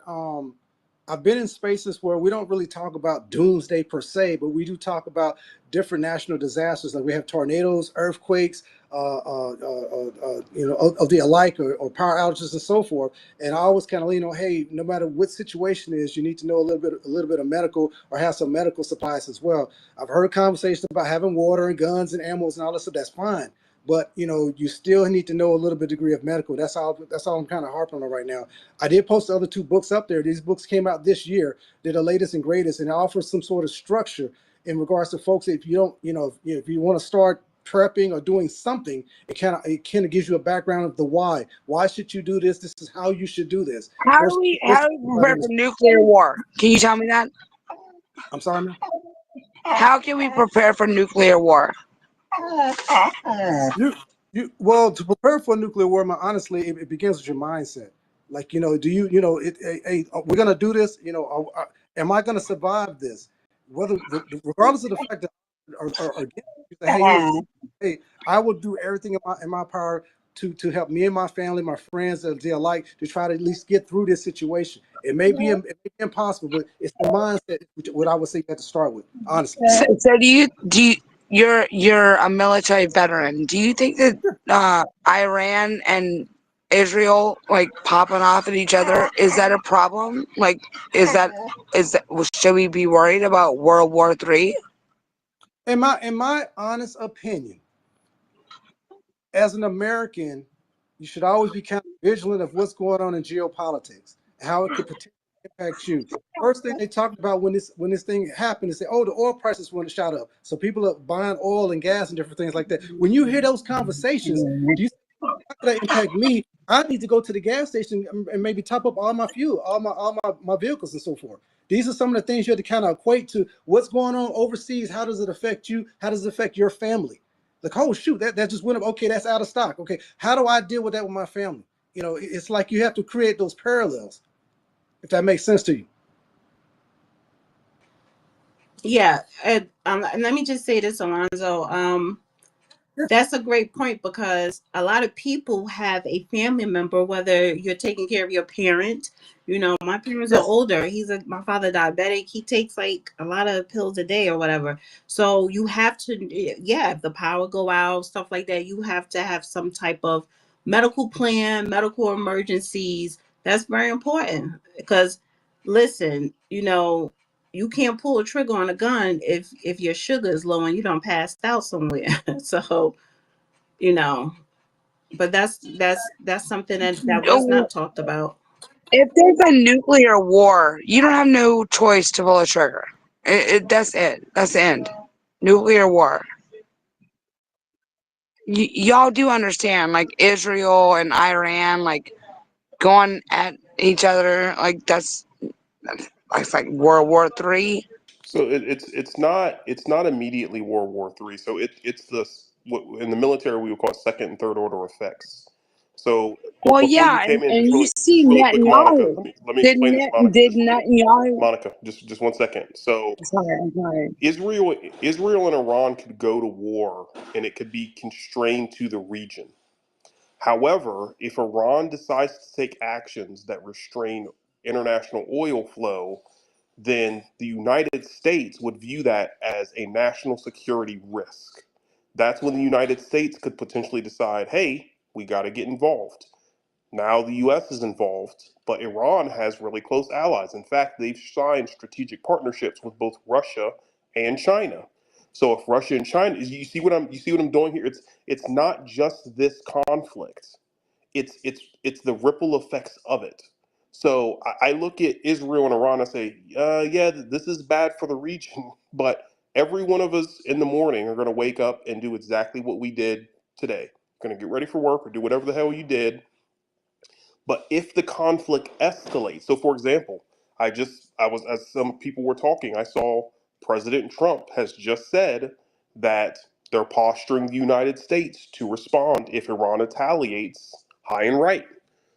I've been in spaces where we don't really talk about doomsday per se, but we do talk about different national disasters. Like we have tornadoes, earthquakes, of the alike, or power outages and so forth. And I always kind of lean on, hey, no matter what situation it is, you need to know a little bit of medical or have some medical supplies as well. I've heard conversations about having water and guns and ammo and all this stuff. That's fine, but you still need to know a little bit degree of medical. That's all I'm kind of harping on right now. I did post the other two books up there. These books came out this year. They're the latest and greatest, and it offers some sort of structure in regards to folks. If you don't, if you want to start prepping or doing something, it kind of gives you a background of the why. Why should you do this? This is how you should do this. First, How first do we everybody prepare was. for nuclear war? Can you tell me that? I'm sorry, man. How can we prepare for nuclear war? Well, to prepare for a nuclear war, honestly, it begins with your mindset. Like, do hey, we're gonna do this. Am I gonna survive this? Regardless of the fact that, or against, you say, hey, hey, I will do everything in my power to help me and my family, my friends, they alike, to try to at least get through this situation. It may be impossible, but it's the mindset, what I would say you have to start with, honestly. So you're a military veteran. Do you think that Iran and Israel like popping off at each other, is that a problem? Like, is that should we be worried about World War III? In my honest opinion, as an American, you should always be kind of vigilant of what's going on in geopolitics, how it could potentially impact you. First thing they talked about when this thing happened is say, oh, the oil prices went shot up, so people are buying oil and gas and different things like that. When you hear those conversations, do you how could that impact me? I need to go to the gas station and maybe top up all my fuel, all my vehicles and so forth. These are some of the things you have to kind of equate to what's going on overseas. How does it affect you? How does it affect your family? Like, oh shoot, that just went up. Okay, that's out of stock. Okay, how do I deal with that with my family? It's like you have to create those parallels, if that makes sense to you. Yeah, and let me just say this, Alonzo. That's a great point because a lot of people have a family member, whether you're taking care of your parent. You know, my parents are older. My father diabetic. He takes like a lot of pills a day or whatever. So you have to, yeah, if the power go out, stuff like that, you have to have some type of medical plan, medical emergencies. That's very important because, listen, you can't pull a trigger on a gun if your sugar is low and you don't passed out somewhere. So you know but that's something that was Oh, not talked about. if there's a nuclear war, you don't have no choice to pull a trigger. That's it. That's the end. Nuclear war. Y'all do understand, like Israel and Iran, like going at each other, like that's like World War III. So it's not immediately World War III. So it's the what in the military we would call second and third order effects. So Well, before you yeah, came in, and just you really see quick, Monica, Netanyahu. let me explain this, Monica. Did Netanyahu? Monica, just 1 second. So Sorry, I'm sorry. Israel and Iran could go to war, and it could be constrained to the region. However, if Iran decides to take actions that restrain international oil flow, then the United States would view that as a national security risk. That's when the United States could potentially decide, hey, we got to get involved. Now the US is involved, but Iran has really close allies. In fact, they've signed strategic partnerships with both Russia and China. So if Russia and China, you see what I'm doing here? It's not just this conflict. It's the ripple effects of it. So I look at Israel and Iran and say, yeah, this is bad for the region, but every one of us in the morning are going to wake up and do exactly what we did today. Going to get ready for work or do whatever the hell you did. But if the conflict escalates, so for example, I was as some people were talking, I saw President Trump has just said that they're posturing the United States to respond if Iran retaliates high and right.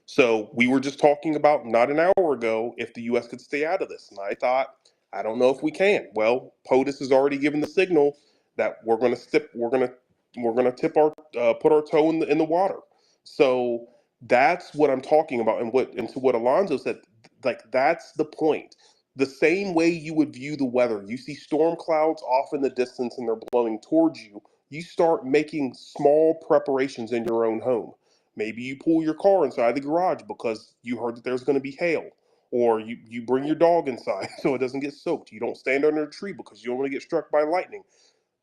So we were just talking about not an hour ago if the US could stay out of this. And I thought, I don't know if we can. Well, POTUS has already given the signal that we're gonna tip our put our toe in the water. So that's what I'm talking about, and to what Alonzo said, like that's the point. The same way you would view the weather, you see storm clouds off in the distance and they're blowing towards you. You start making small preparations in your own home. Maybe you pull your car inside the garage because you heard that there's going to be hail, or you bring your dog inside so it doesn't get soaked. You don't stand under a tree because you don't want to get struck by lightning.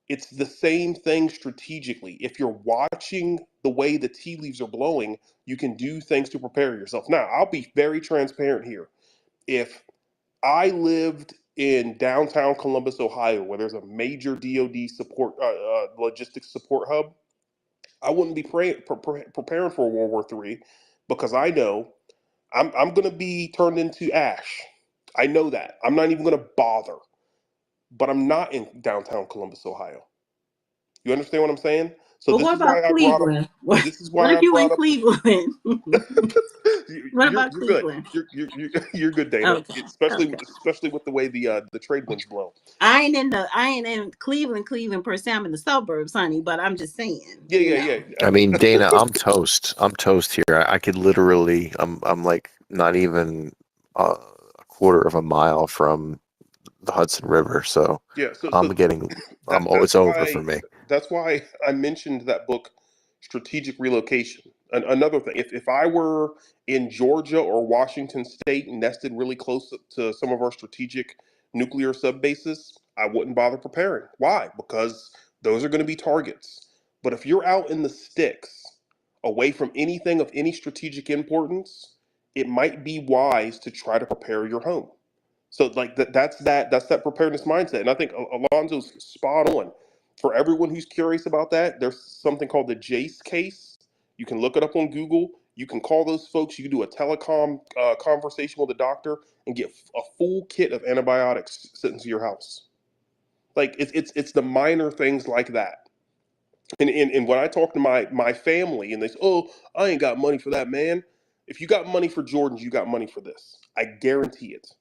It's the same thing strategically. If you're watching the way the tea leaves are blowing, you can do things to prepare yourself. Now, I'll be very transparent here. If I lived in downtown Columbus, Ohio, where there's a major DoD support logistics support hub, I wouldn't be preparing for World War III because I know I'm going to be turned into ash. I know that. I'm not even going to bother. But I'm not in downtown Columbus, Ohio. You understand what I'm saying? So But this what is why about I brought up. Cleveland? This is What why if I you in brought up. Cleveland? What You're about good. Cleveland? You're good, Dana. Okay, Especially okay. especially with the way the trade winds blow. I ain't in Cleveland per se. I'm in the suburbs, honey, but I'm just saying, Yeah, yeah, I yeah. mean, Dana, I'm toast. I'm toast here. I could literally, I'm like not even a quarter of a mile from the Hudson River, so Yeah. So I'm so getting, that it's over for me. that's why I mentioned that book, Strategic Relocation. Another thing, if I were in Georgia or Washington State, nested really close to some of our strategic nuclear sub bases, I wouldn't bother preparing. Why? Because those are going to be targets. But if you're out in the sticks, away from anything of any strategic importance, it might be wise to try to prepare your home. So like that's that preparedness mindset, and I think Alonzo's spot on. For everyone who's curious about that, there's something called the Jace case. You can look it up on Google. You can call those folks. You can do a telecom conversation with a doctor and get a full kit of antibiotics sent into your house. Like it's the minor things like that. And when I talk to my family and they say, "Oh, I ain't got money for that, man." If you got money for Jordans, you got money for this. I guarantee it.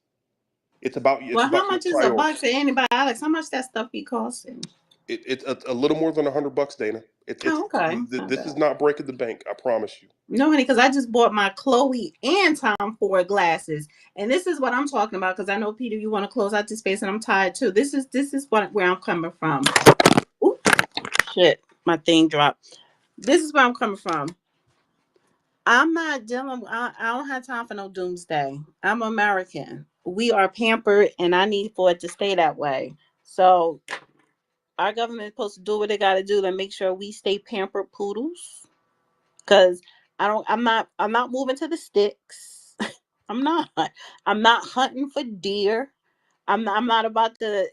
It's well, how about your much is a box priorities. of antibiotics? How much that stuff be costing? It's a little more than $100, Dana. Oh, okay. Not This is bad. not breaking the bank. I promise you. No, honey, because I just bought my Chloe and Tom Ford glasses, and this is what I'm talking about. Because I know Peter, you want to close out this space, and I'm tired too. This is where I'm coming from. Ooh, shit, my thing dropped. This is where I'm coming from. I'm not dealing. I don't have time for no doomsday. I'm American. We are pampered, and I need for it to stay that way. So our government is supposed to do what they got to do to make sure we stay pampered poodles. Cause I'm not moving to the sticks. I'm not. I'm not hunting for deer. I'm not about to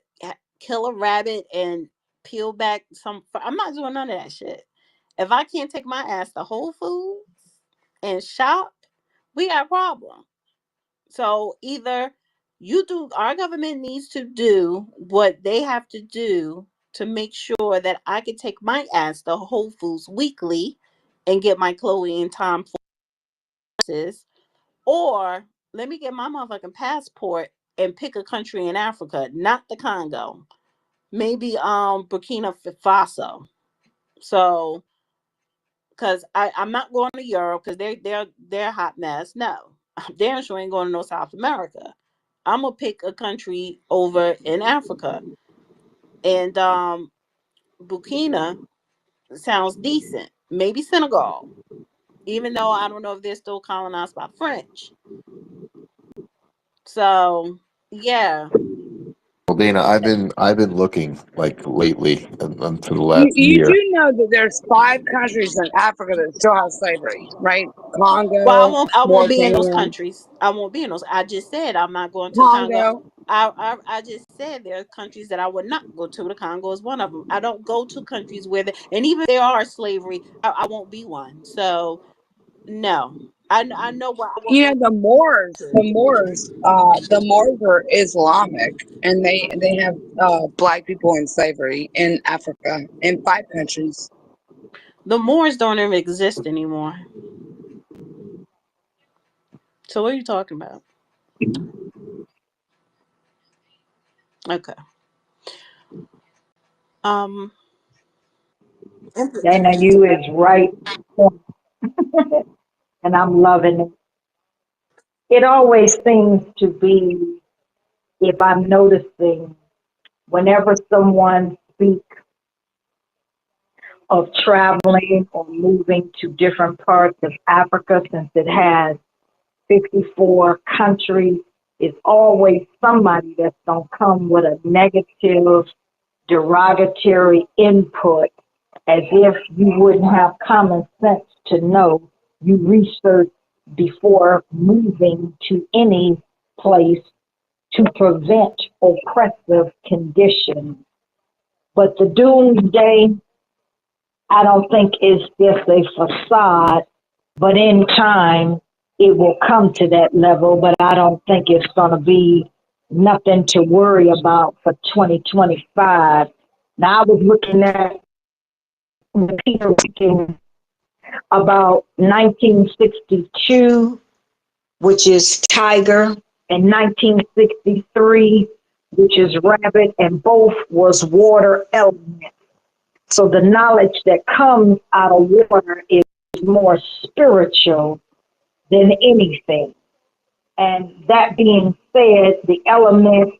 kill a rabbit and peel back some. I'm not doing none of that shit. If I can't take my ass to Whole Foods and shop, we got a problem. So either our government needs to do what they have to do to make sure that I can take my ass to Whole Foods weekly and get my Chloe and Tom forces, or let me get my motherfucking passport and pick a country in Africa, not the Congo. Maybe Burkina Faso. So because I'm not going to Europe because they're a hot mess. No, damn sure ain't going to no South America. I'm gonna pick a country over in Africa, and Burkina sounds decent. Maybe Senegal, even though I don't know if they're still colonized by French. So yeah, Well, Dana, I've been looking like lately and for the You, last you year. do know that there's 5 countries in Africa that still have slavery, right? well, I Congo, won't. I won't be in those Mauritania, countries. I won't be in those. I just said I'm not going to the Congo. Congo. I just said there are countries that I would not go to. The Congo is one of them. I don't go to countries where and even if there are slavery, I won't be one. So no, I know what I will You go know, the Moors, to. the Moors are Islamic, and they have black people in slavery in Africa in 5 countries. The Moors don't even exist anymore. So what are you talking about? Okay. Um. Dana, you is right, and I'm loving it. It always seems to be, if I'm noticing, whenever someone speaks of traveling or moving to different parts of Africa, since it has 54 countries, it's always somebody that's going to come with a negative, derogatory input, as if you wouldn't have common sense to know you research before moving to any place to prevent oppressive conditions. But the doomsday, I don't think is just a facade, but in time it will come to that level. But I don't think it's going to be nothing to worry about for 2025. Now, I was looking at Peter Wiggins about 1962, which is tiger, and 1963, which is rabbit, and both was water element. So the knowledge that comes out of water is more spiritual than anything. And that being said, the element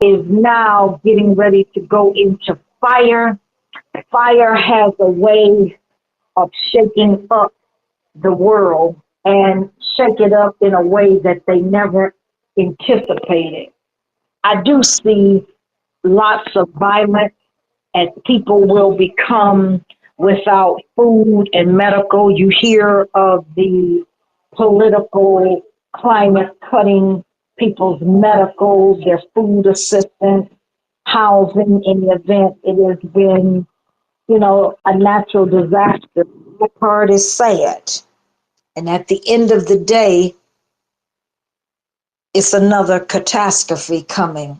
is now getting ready to go into fire. Fire has a way of shaking up the world and shake it up in a way that they never anticipated. I do see lots of violence as people will become without food and medical. You hear of the political climate cutting people's medicals, their food assistance, housing in the event it has been, a natural disaster. That part is sad. And at the end of the day, it's another catastrophe coming.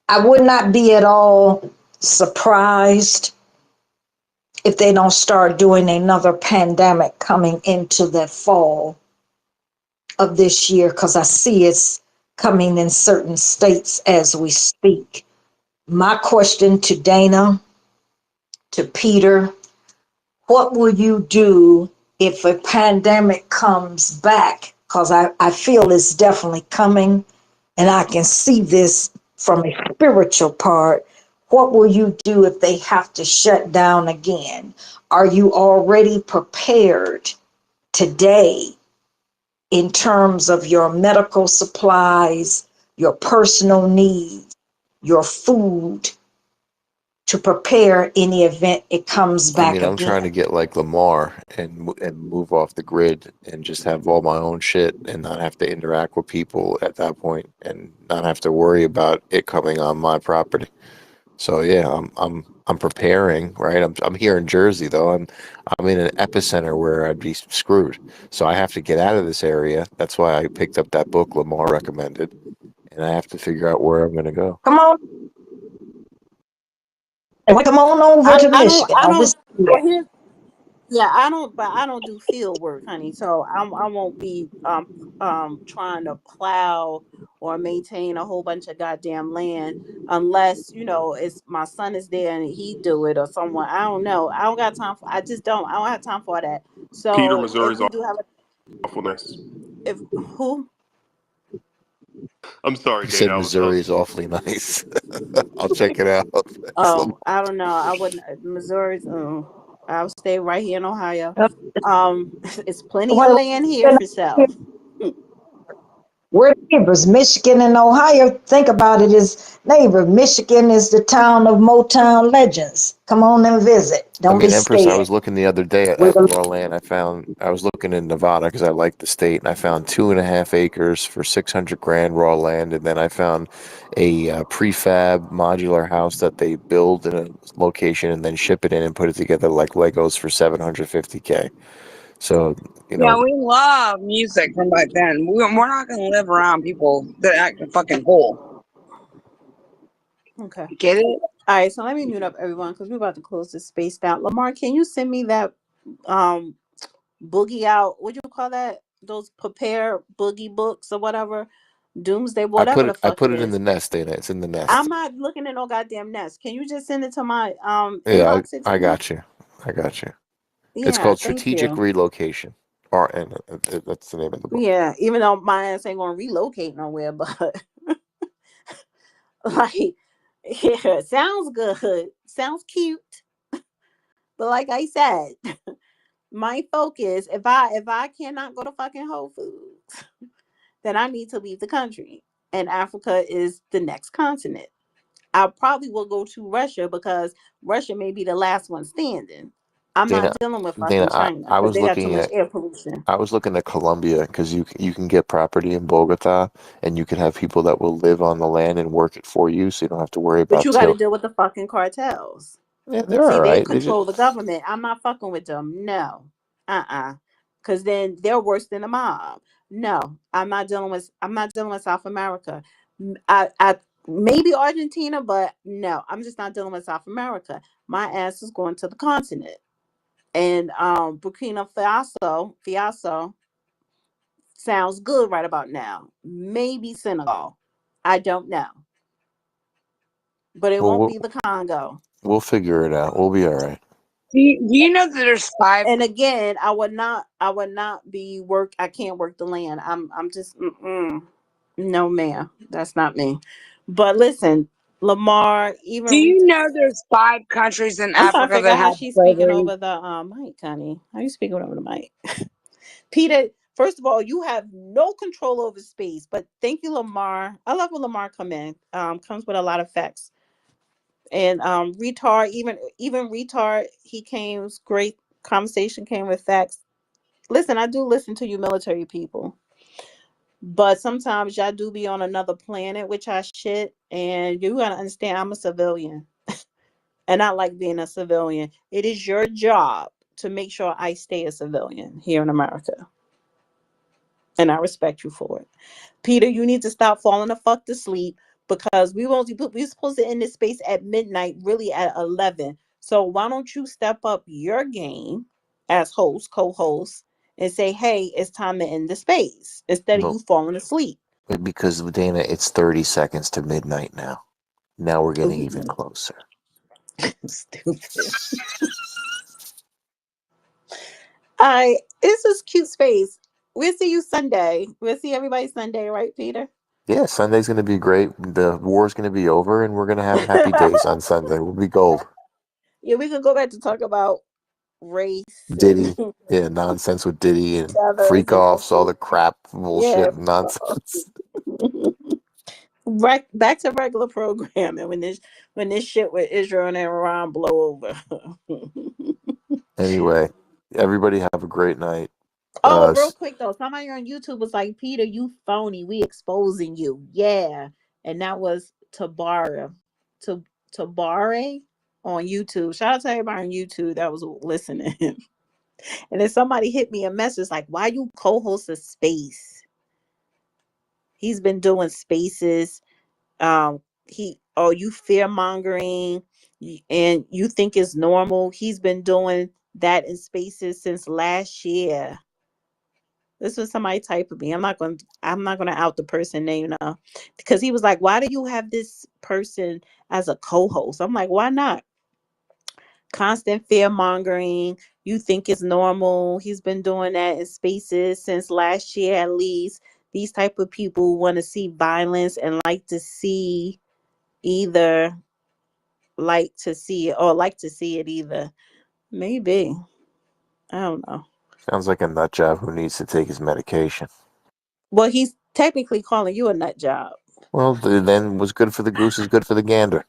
I would not be at all surprised if they don't start doing another pandemic coming into the fall of this year, because I see it's coming in certain states as we speak. My question to Dana, to Peter. What will you do if a pandemic comes back? Because I feel it's definitely coming, and I can see this from a spiritual part. What will you do if they have to shut down again? Are you already prepared today in terms of your medical supplies, your personal needs, your food, to prepare in the event it comes I back mean, I'm trying to again? get like Lamar and move off the grid and just have all my own shit and not have to interact with people at that point and not have to worry about it coming on my property. So yeah, I'm preparing, right? I'm here in Jersey though. I'm in an epicenter where I'd be screwed. So I have to get out of this area. That's why I picked up that book Lamar recommended, and I have to figure out where I'm going to go. Come on, come on over to Michigan. I I don't. was Well, here. here, yeah, I don't. But I don't do field work, honey. So I won't be trying to plow or maintain a whole bunch of goddamn land unless it's my son is there and he do it or someone. I don't know. I don't got time for. I just don't. I don't have time for that. Peter, So if Missouri's we do have a awful nice. if who I'm sorry, You Dana. said I Missouri was is awfully nice. I'll check it out. Thanks, Lamar. I don't know. I wouldn't. Missouri's. I'll stay right here in Ohio. It's plenty of Well, land here for sale. we're neighbors. Michigan and Ohio, think about it as neighbors. Michigan is the town of Motown legends. Come on and visit. I Don't be mean, Empress, I scared. was looking the other day We're at raw land. I was looking in Nevada because I like the state, and I found 2.5 acres for 600 grand raw land, and then I found a prefab modular house that they build in a location and then ship it in and put it together like Legos for 750K. So, you Yeah, know, we love music from back then. We're not gonna live around people that act a fucking fool. Okay. Get it? All right. So let me mute up everyone because we're about to close this space down. Lamar, can you send me that um boogie out? What do you call that? Those prepare boogie books or whatever. Doomsday, whatever the I fuck it put it in is. the nest, Dana. It's in the I'm nest. not looking at no goddamn nest. Can you just send it to my Yeah, inbox it to I me? got you. I got you. It's Yeah, called thank strategic you. relocation, or and that's the name of the book. Yeah, even though my ass ain't gonna relocate nowhere, but like, yeah, sounds good, sounds cute, but like I said, my focus, if I cannot go to fucking Whole Foods, then I need to leave the country, and Africa is the next continent. I probably will go to Russia because Russia may be the last one standing. I'm not Dana, dealing with Dana, fucking China I because was they got too looking much at air pollution. I was looking at Colombia because you can get property in Bogota and you can have people that will live on the land and work it for you, so you don't have to worry But about you got to till. deal with the fucking cartels. Yeah, they're See, all they right. They just control the government. I'm not fucking with them. No. Cause then they're worse than a mob. No, I'm not dealing with South America. I maybe Argentina, but no, I'm just not dealing with South America. My ass is going to the continent. And Burkina Faso sounds good right about now. Maybe Senegal. I don't know. But it well, won't be the Congo. we'll figure it out. We'll be all right. Do you know that there's five? And again, I would not be work. I can't work the land. I'm just no, ma'am. That's not me. But listen, Lamar, Do even you know there's 5 countries in I'm trying to Africa figure that out how have she's speaking slavery? over the mic, honey. How you speaking over the mic? Peter, first of all, you have no control over space. But thank you, Lamar. I love when Lamar come in. Comes with a lot of facts. And retard, even retard, he came great conversation, came with facts. Listen, I do listen to you military people, but sometimes y'all do be on another planet, which I shit, and you gotta understand I'm a civilian, and I like being a civilian. It is your job to make sure I stay a civilian here in America, and I respect you for it. Peter, you need to stop falling the fuck to sleep because we're supposed to end this space at midnight, really at 11. So why don't you step up your game as host, co-host, and say, hey, it's time to end the space instead of Well, you falling asleep. because Dana, it's 30 seconds to midnight now. Now we're getting even Ooh. closer. Stupid. All right, it's this cute space. We'll see you Sunday. We'll see everybody Sunday, right, Peter? Yeah, Sunday's going to be great. The war's going to be over, and we're going to have happy days on Sunday. We'll be gold. Yeah, we can go back to talk about race and Diddy, yeah, nonsense with Diddy and feathers freak and offs, all the crap, yeah. bullshit, nonsense. Right back to regular programming when this shit with Israel and Iran blow over. Anyway, everybody have a great night. Oh, real S- quick though, somebody on YouTube was like, "Peter, you phony. We exposing you." Yeah, and that was to Tabare on YouTube. Shout out to everybody on YouTube that was listening. And then somebody hit me a message like, "Why you co-host a space?" He's been doing spaces. You fear mongering, and you think it's normal. He's been doing that in spaces since last year. This was somebody typing me. I'm not gonna out the person name now. Because he was like, why do you have this person as a co-host? I'm like, why not? Constant fear mongering. You think it's normal. He's been doing that in spaces since last year at least. These type of people want to see violence and either like to see it either. Maybe. I don't know. Sounds like a nut job who needs to take his medication. Well, he's technically calling you a nut job. Well, then what's good for the goose is good for the gander.